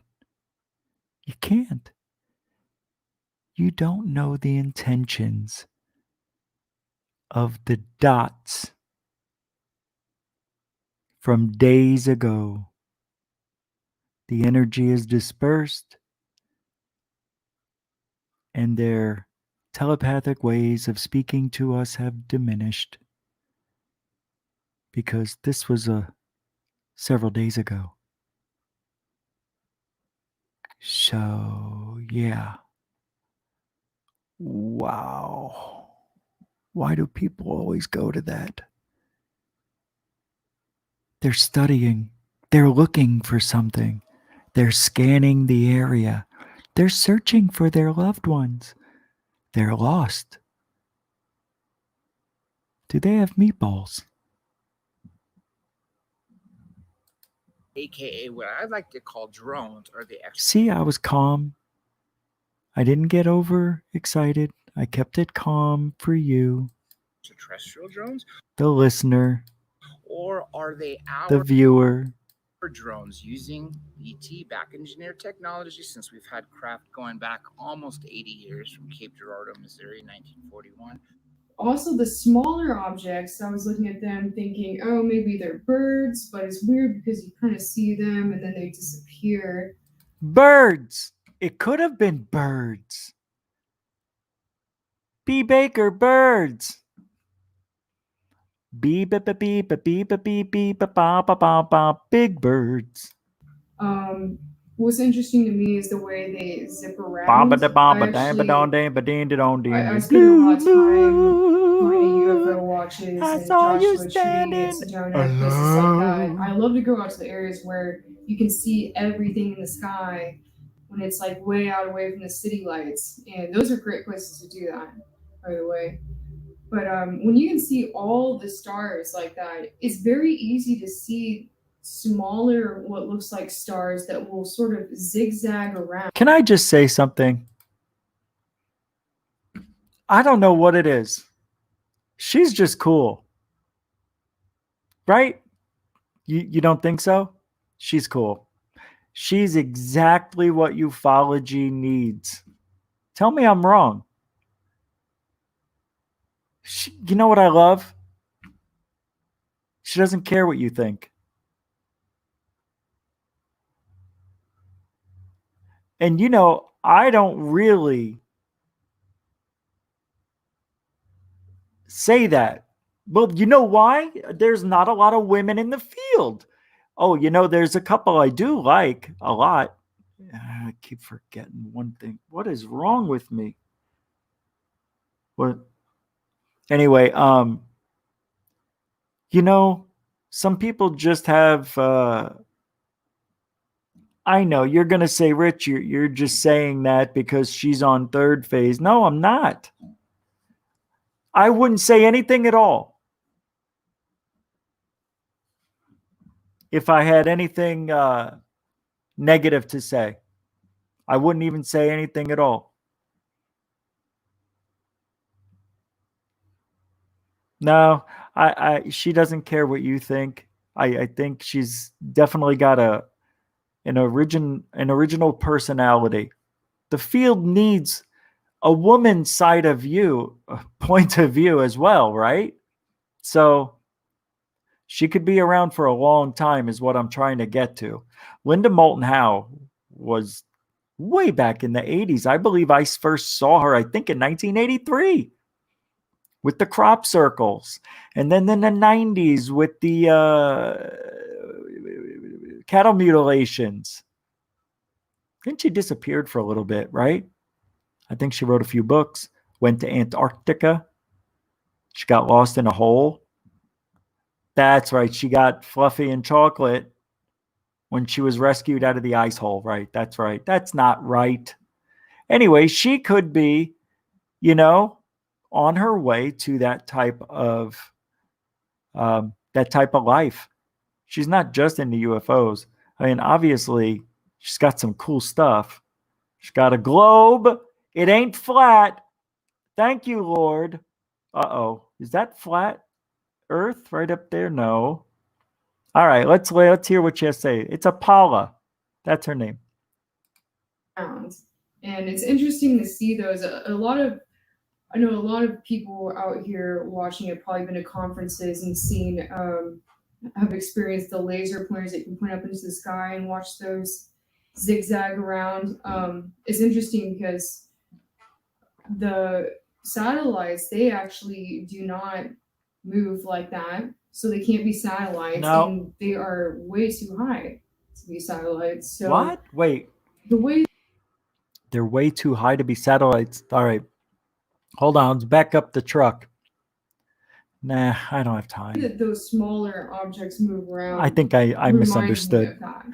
You can't. You don't know the intentions of the dots from days ago. The energy is dispersed, and their telepathic ways of speaking to us have diminished, because this was several days ago. So, yeah. Wow. Why do people always go to that? They're studying. They're looking for something. They're scanning the area. They're searching for their loved ones. They're lost. Do they have meatballs? AKA what I like to call drones, are the See, I was calm. I didn't get overexcited. I kept it calm for you, extraterrestrial drones, the listener, or are they the our viewer. drones using ET back engineer technology, since we've had craft going back almost 80 years from Cape Girardeau, Missouri, 1941. Also, the smaller objects, I was looking at them thinking, oh, maybe they're birds, but it's weird because you kind of see them and then they disappear. Birds. It could have been birds. B. Baker, birds. Beep, beep, beep, beep, beep, beep, beep, beep, ba, ba, ba, ba, big birds. What's interesting to me is the way they zip around. I spent a lot of time finding UFO watches and Joshua Tree and Sedona, places like that. I love to go out to the areas where you can see everything in the sky when it's like way out away from the city lights, and those are great places to do that, by the way. But when you can see all the stars like that, it's very easy to see smaller, what looks like stars that will sort of zigzag around. Can I just say something? I don't know what it is. She's just cool. Right? You don't think so? She's cool. She's exactly what ufology needs. Tell me I'm wrong. You know what I love? She doesn't care what you think. And you know, I don't really say that. Well, you know why? There's not a lot of women in the field. Oh, you know, there's a couple I do like a lot. I keep forgetting one thing. What is wrong with me? What? Anyway, you know, some people just have I know you're going to say, Rich, you're just saying that because she's on third phase. No, I'm not. I wouldn't say anything at all if I had anything negative to say. I wouldn't even say anything at all. No, she doesn't care what you think. I think she's definitely got an original personality. The field needs a woman's side of view, point of view as well, right? So she could be around for a long time is what I'm trying to get to. Linda Moulton Howe was way back in the 80s. I believe I first saw her, I think, in 1983 with the crop circles. And then in the 90s with the cattle mutilations. Then she disappeared for a little bit, right? I think she wrote a few books, went to Antarctica. She got lost in a hole. That's right. She got fluffy and chocolate when she was rescued out of the ice hole, right? That's right. That's not right. Anyway, she could be, you know, on her way to that type of life. She's not just into UFOs. I mean, obviously, she's got some cool stuff. She's got a globe. It ain't flat. Thank you, Lord. Uh-oh. Is that flat Earth right up there? No. All right, let's hear what she has to say. It's Paula. That's her name. And it's interesting to see those. I know a lot of people out here watching have probably been to conferences and seen, have experienced the laser pointers that you can point up into the sky and watch those zigzag around. It's interesting because the satellites, they actually do not move like that. So they can't be satellites, No. and they are way too high to be satellites. So What? Wait. the way They're way too high to be satellites. All right. Hold on. Let's back up the truck. Nah, I don't have time. that those smaller objects move around, I think I reminds me misunderstood. of that.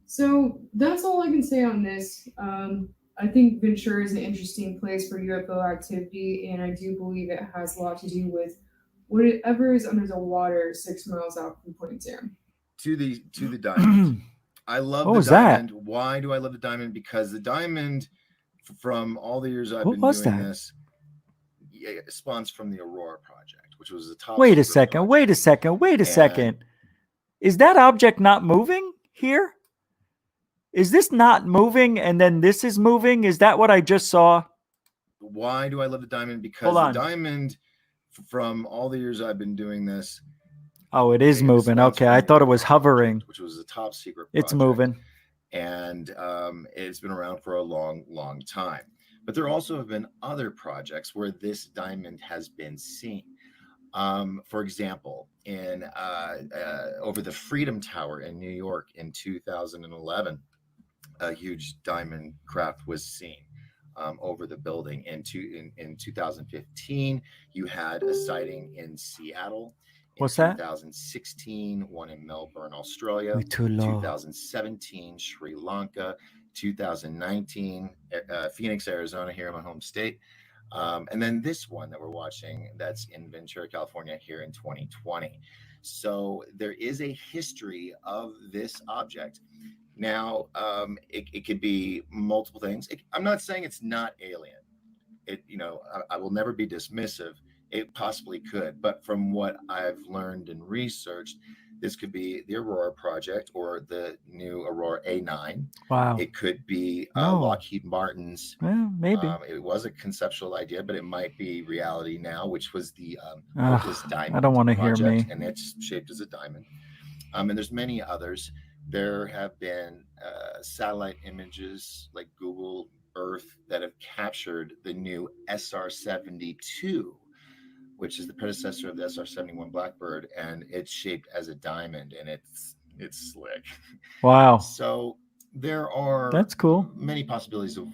So that's all I can say on this. I think Ventura is an interesting place for UFO activity, and I do believe it has a lot to do with whatever is under the water 6 miles out from Point Zero. To the diamond. I love What the was that? diamond. Why do I love the diamond? Because the diamond, from all the years I've What been was doing that? this, it spawns from the Aurora project, which was the top. Wait a secret second. Wait a second. Wait a And- second. Is that object not moving here? Is this not moving and then this is moving? Is that what I just saw? Why do I love the diamond? Because Hold on. the diamond, from all the years I've been doing this, Oh, it is moving. Okay. I thought it was hovering. which was the top secret It's project, moving. and it's been around for a long time. But there also have been other projects where this diamond has been seen. For example, in over the Freedom Tower in New York in 2011, a huge diamond craft was seen over the building. In 2015, you had a sighting in Seattle. In What's that? 2016, one in Melbourne, Australia. We too low. 2017, Sri Lanka. 2019, Phoenix, Arizona, here in my home state. And then this one that we're watching that's in Ventura, California, here in 2020. So there is a history of this object. Now, it could be multiple things. I'm not saying it's not alien. I will never be dismissive. It possibly could, but from what I've learned and researched, This could be the Aurora project or the new Aurora A9. Wow. It could be No. Lockheed Martin's. Well, maybe. It was a conceptual idea, but it might be reality now, which was the Ugh, Hopeless Diamond I don't want to hear project, me. and it's shaped as a diamond. And there's many others. There have been satellite images like Google Earth that have captured the new SR-72, which is the predecessor of the SR-71 Blackbird, and it's shaped as a diamond, and it's slick. Wow. So there are That's cool. many possibilities of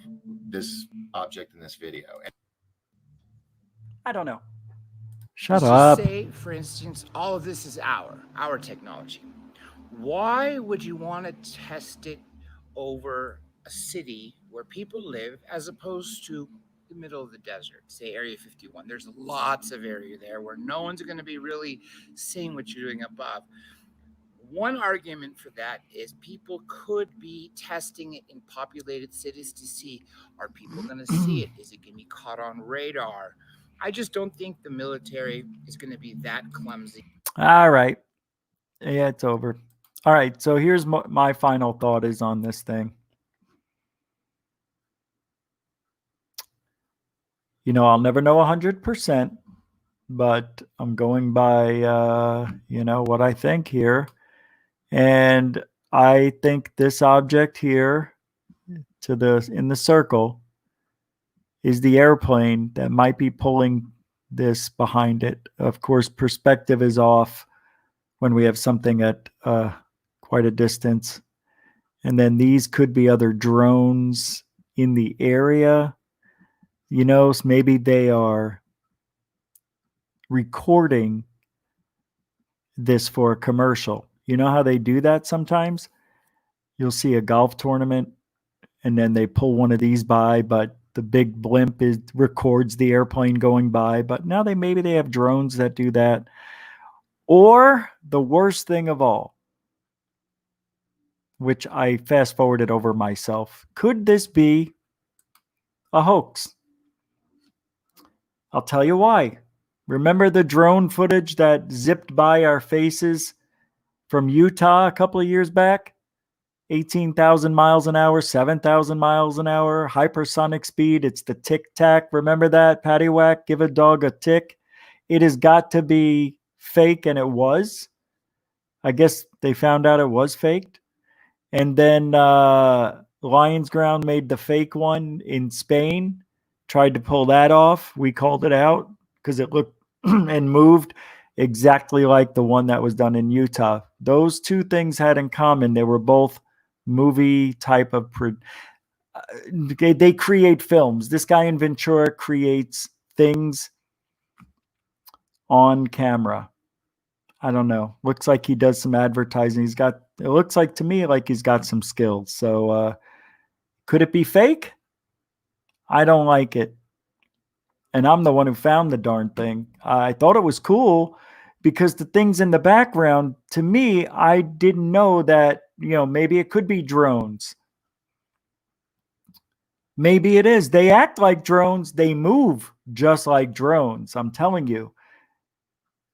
this object in this video. I don't know. Shut Let's up. just say, for instance, all of this is our technology. Why would you want to test it over a city where people live as opposed to the middle of the desert, say Area 51? There's lots of area there where no one's going to be really seeing what you're doing above. One argument for that is people could be testing it in populated cities to see, are people going to see it? Is it going to be caught on radar? I just don't think the military is going to be that clumsy. All right. Yeah, it's over. All right. So here's my final thought is on this thing. You know, I'll never know 100%, but I'm going by, you know, what I think here. And I think this object here in the circle is the airplane that might be pulling this behind it. Of course, perspective is off when we have something at quite a distance. And then these could be other drones in the area. You know, maybe they are recording this for a commercial. You know how they do that sometimes? You'll see a golf tournament and then they pull one of these by, but the big blimp records the airplane going by. But now maybe they have drones that do that. Or the worst thing of all, which I fast forwarded over myself, could this be a hoax? I'll tell you why. Remember the drone footage that zipped by our faces from Utah a couple of years back? 18,000 miles an hour, 7,000 miles an hour, hypersonic speed. It's the tic-tac. Remember that? Paddywhack, give a dog a tick. It has got to be fake, and it was. I guess they found out it was faked. And then Lions Ground made the fake one in Spain, tried to pull that off. We called it out because it looked and moved exactly like the one that was done in Utah. Those two things had in common. They were both movie type of they create films. This guy in Ventura creates things on camera. I don't know. Looks like he does some advertising. It looks like to me like he's got some skills. So could it be fake? I don't like it. And I'm the one who found the darn thing. I thought it was cool because the things in the background, to me, I didn't know that, you know, maybe it could be drones. Maybe it is. They act like drones. They move just like drones. I'm telling you.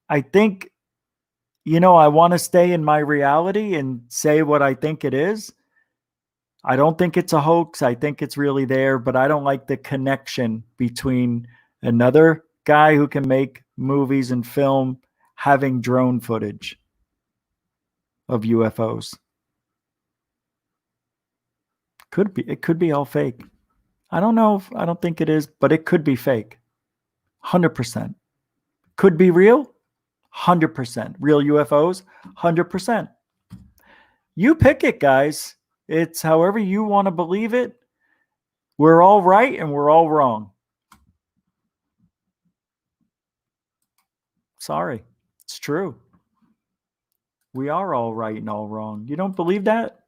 I think, you know, I want to stay in my reality and say what I think it is. I don't think it's a hoax. I think it's really there, but I don't like the connection between another guy who can make movies and film having drone footage of UFOs. Could be. It could be all fake. I don't know. I don't think it is, but it could be fake. 100%. Could be real. 100%. Real UFOs. 100%. You pick it, guys. It's however you want to believe it. We're all right and we're all wrong. Sorry. It's true. We are all right and all wrong. You don't believe that?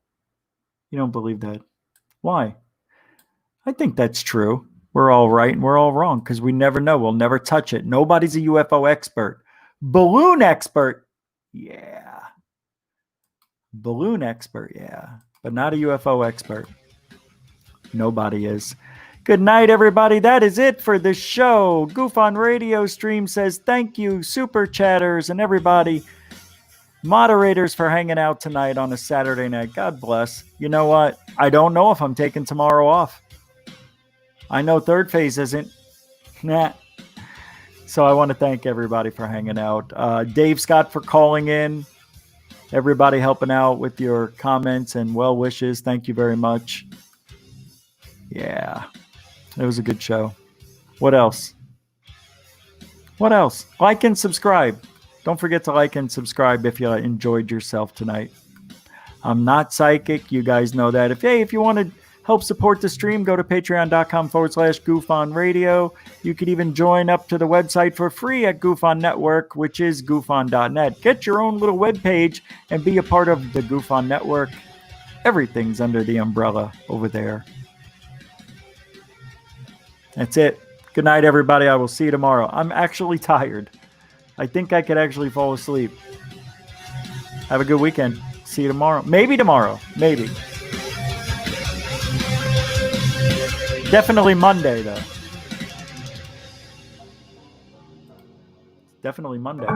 You don't believe that. Why? I think that's true. We're all right and we're all wrong because we never know. We'll never touch it. Nobody's a UFO expert. Balloon expert. Yeah. Balloon expert. Yeah. But not a UFO expert. Nobody is. Good night, everybody. That is it for the show. Goof on Radio Stream says thank you, super chatters and everybody. Moderators for hanging out tonight on a Saturday night. God bless. You know what? I don't know if I'm taking tomorrow off. I know third phase isn't. Nah. So I want to thank everybody for hanging out. Dave Scott for calling in. Everybody helping out with your comments and well wishes. Thank you very much. Yeah. It was a good show. What else? What else? Like and subscribe. Don't forget to like and subscribe if you enjoyed yourself tonight. I'm not psychic. You guys know that. If you want to help support the stream, go to patreon.com/GoofOnRadio. You could even join up to the website for free at Goof On Network, which is goofon.net. Get your own little web page and be a part of the Goof On Network. Everything's under the umbrella over there. That's it. Good night, everybody. I will see you tomorrow. I'm actually tired. I think I could actually fall asleep. Have a good weekend. See you tomorrow. Maybe tomorrow. Maybe. Definitely Monday, though. Definitely Monday.